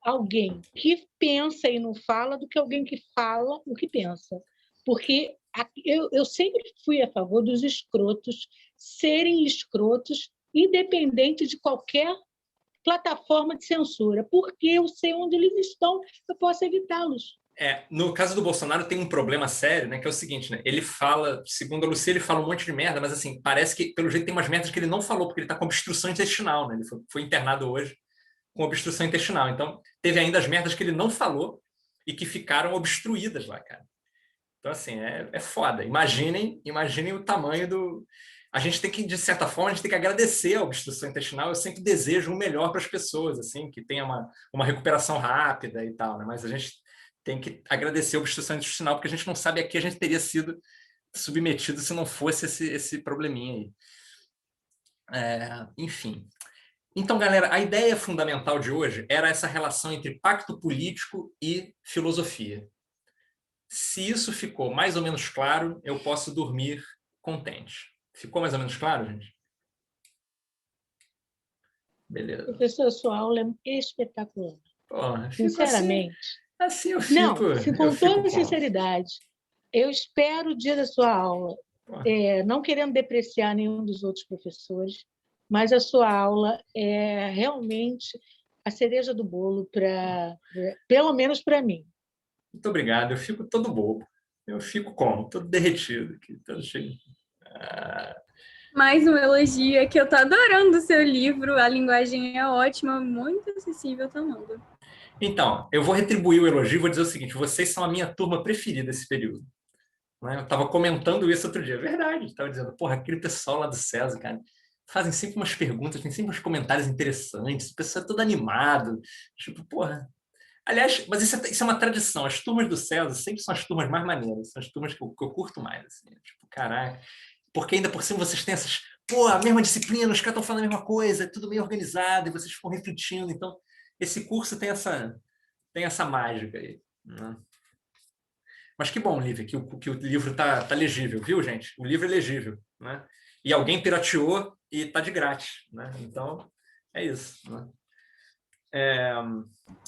alguém que pensa e não fala do que alguém que fala o que pensa. Porque eu sempre fui a favor dos escrotos serem escrotos, independente de qualquer plataforma de censura, porque eu sei onde eles estão, eu posso evitá-los. No caso do Bolsonaro tem um problema sério, né, que é o seguinte, né, ele fala, segundo a Lucia, ele fala um monte de merda, mas assim, parece que, pelo jeito, tem umas merdas que ele não falou, porque ele está com obstrução intestinal, né, ele foi internado hoje com obstrução intestinal, então teve ainda as merdas que ele não falou e que ficaram obstruídas lá, cara. Então, assim, é foda. Imaginem o tamanho do... A gente tem que, de certa forma, a gente tem que agradecer a obstrução intestinal. Eu sempre desejo o melhor para as pessoas, assim, que tenha uma recuperação rápida e tal, né? Mas a gente tem que agradecer a obstrução intestinal, porque a gente não sabe a que a gente teria sido submetido se não fosse esse probleminha aí. Enfim. Então, galera, a ideia fundamental de hoje era essa relação entre pacto político e filosofia. Se isso ficou mais ou menos claro, eu posso dormir contente. Ficou mais ou menos claro, gente? Beleza. Professor, sua aula é espetacular. Porra, sinceramente. Assim eu fico. Não, com toda sinceridade. Eu espero o dia da sua aula, não querendo depreciar nenhum dos outros professores, mas a sua aula é realmente a cereja do bolo, pelo menos para mim. Muito obrigado. Eu fico todo bobo. Eu fico como? Todo derretido aqui, todo cheio. Mais um elogio é que eu tô adorando o seu livro, a linguagem é ótima, muito acessível, tô amando. Então, eu vou retribuir o elogio e vou dizer o seguinte, vocês são a minha turma preferida esse período. Eu estava comentando isso outro dia, é verdade. Estava dizendo, porra, aquele pessoal lá do César, cara, fazem sempre umas perguntas, tem sempre uns comentários interessantes, o pessoal é todo animado. Tipo, porra... Aliás, mas isso é uma tradição. As turmas do César sempre são as turmas mais maneiras, são as turmas que eu curto mais. Assim. Tipo, caraca. Porque ainda por cima vocês têm essas... Pô, a mesma disciplina, os caras estão falando a mesma coisa, é tudo meio organizado, e vocês ficam refletindo. Então, esse curso tem essa mágica aí. Né? Mas que bom, Lívia, que o livro tá legível, viu, gente? O livro é legível. Né? E alguém pirateou e tá de grátis. Né? Então, é isso. Né?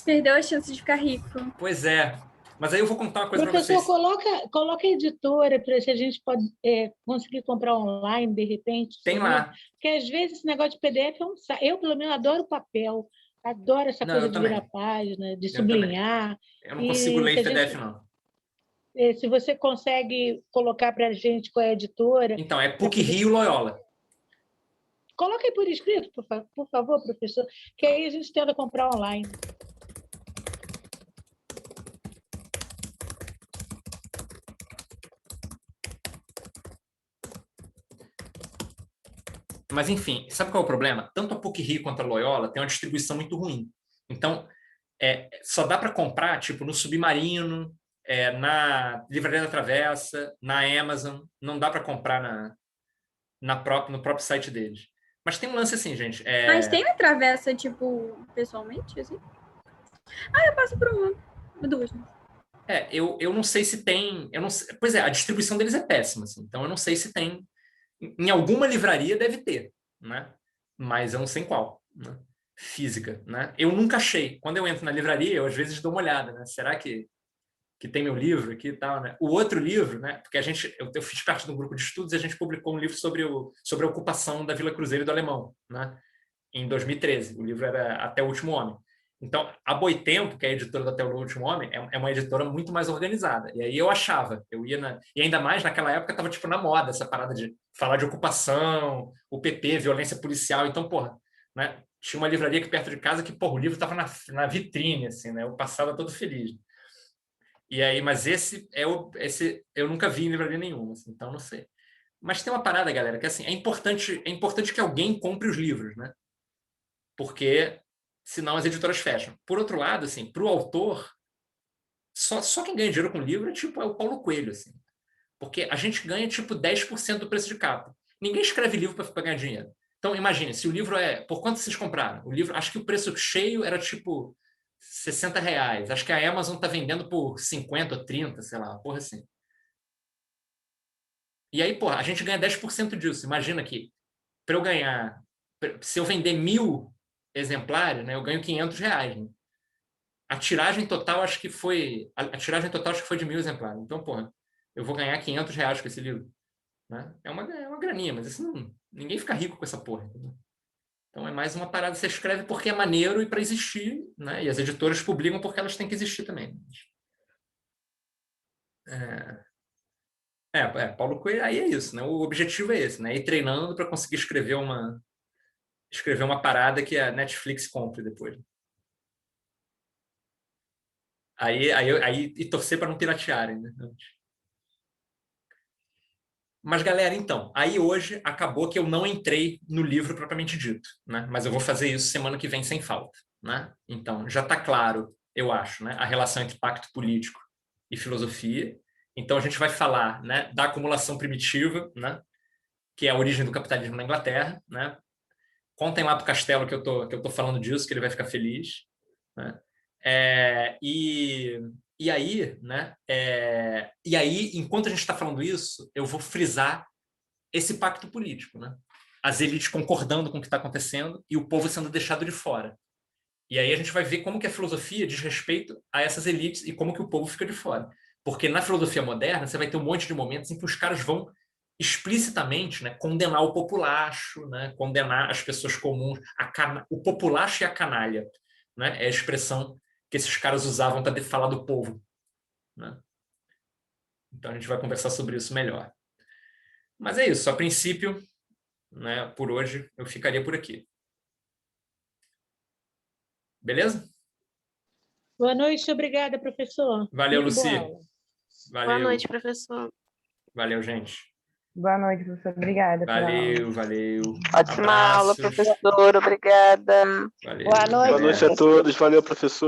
Perdeu a chance de ficar rico. Pois é. Mas aí eu vou contar uma coisa para vocês. Professor, coloca a editora para se a gente pode conseguir comprar online, de repente. Tem lá. Porque, às vezes, esse negócio de PDF é um saco. Eu, pelo menos, adoro papel. Adoro essa coisa de virar página, de sublinhar. Eu não consigo ler em PDF, não. Se você consegue colocar para a gente qual é a editora... Então, é PUC-Rio Loyola. Coloca aí por escrito, por favor, professor, que aí a gente tenta comprar online. Mas, enfim, sabe qual é o problema? Tanto a PUC-Rio quanto a Loyola tem uma distribuição muito ruim. Então, só dá para comprar tipo no Submarino, na Livraria da Travessa, na Amazon. Não dá para comprar no próprio site deles. Mas tem um lance assim, gente. Mas tem na Travessa, tipo, pessoalmente, assim? Eu passo por duas. Eu não sei se tem... Pois é, a distribuição deles é péssima. Assim, então, eu não sei se tem... Em alguma livraria deve ter, né? Mas eu não sei em qual. Né? Física. Né? Eu nunca achei. Quando eu entro na livraria, eu às vezes dou uma olhada. Né? Será que tem meu livro aqui e tal? Né? O outro livro, né? Porque eu fiz parte de um grupo de estudos e a gente publicou um livro sobre a ocupação da Vila Cruzeiro e do Alemão, né? Em 2013. O livro era Até o Último Homem. Então, a Boitempo, que é a editora do Até o Último Homem, é uma editora muito mais organizada. E aí eu achava, e ainda mais naquela época estava tipo na moda essa parada de falar de ocupação, o PP, violência policial. Então, porra, né? Tinha uma livraria aqui perto de casa que, porra, o livro estava na vitrine, assim, né? Eu passava todo feliz. E aí, mas esse eu nunca vi em livraria nenhuma, assim, então não sei. Mas tem uma parada, galera, que assim, é importante que alguém compre os livros, né? Porque senão as editoras fecham. Por outro lado, assim, para o autor, só quem ganha dinheiro com livro é o Paulo Coelho, assim. Porque a gente ganha, tipo, 10% do preço de capa. Ninguém escreve livro para ganhar dinheiro. Então, imagine, se o livro é... Por quanto vocês compraram? O livro, acho que o preço cheio era, tipo, R$60. Acho que a Amazon está vendendo por 50 ou 30, sei lá, porra assim. E aí, porra, a gente ganha 10% disso. Imagina que, para eu ganhar... Se eu vender 1.000 exemplares, né, eu ganho R$500. Né? A tiragem total acho que foi de 1.000 exemplares. Então, porra, eu vou ganhar R$500 com esse livro. Né? É uma graninha, mas isso não, ninguém fica rico com essa porra. Entendeu? Então é mais uma parada que você escreve porque é maneiro e para existir, né? E as editoras publicam porque elas têm que existir também. Paulo Coelho, aí é isso, né? O objetivo é esse, né? Ir treinando para conseguir escrever uma parada que a Netflix compre depois. E torcer para não piratearem, né? Mas, galera, então, aí hoje acabou que eu não entrei no livro propriamente dito, né? Mas eu vou fazer isso semana que vem sem falta, né? Então, já está claro, eu acho, né? A relação entre pacto político e filosofia. Então, a gente vai falar, né, da acumulação primitiva, né? Que é a origem do capitalismo na Inglaterra, né? Contem lá para o Castelo que eu tô falando disso, que ele vai ficar feliz, né? E aí, né? E aí, enquanto a gente está falando isso, eu vou frisar esse pacto político, né? As elites concordando com o que está acontecendo e o povo sendo deixado de fora. E aí a gente vai ver como que a filosofia diz respeito a essas elites e como que o povo fica de fora. Porque na filosofia moderna você vai ter um monte de momentos em que os caras vão explicitamente, né, condenar o populacho, né, condenar as pessoas comuns, o populacho e a canalha, né, é a expressão que esses caras usavam para falar do povo. Né? Então a gente vai conversar sobre isso melhor. Mas é isso, a princípio, né, por hoje, eu ficaria por aqui. Beleza? Boa noite, obrigada, professor. Valeu, Muito Luci. boa aula. Valeu. Boa noite, professor. Valeu, gente. Boa noite, professor. Obrigada pela aula. Valeu. Ótima aula, Abraços. professor. Obrigada. Valeu. Boa noite. Boa noite a todos. Valeu, professor.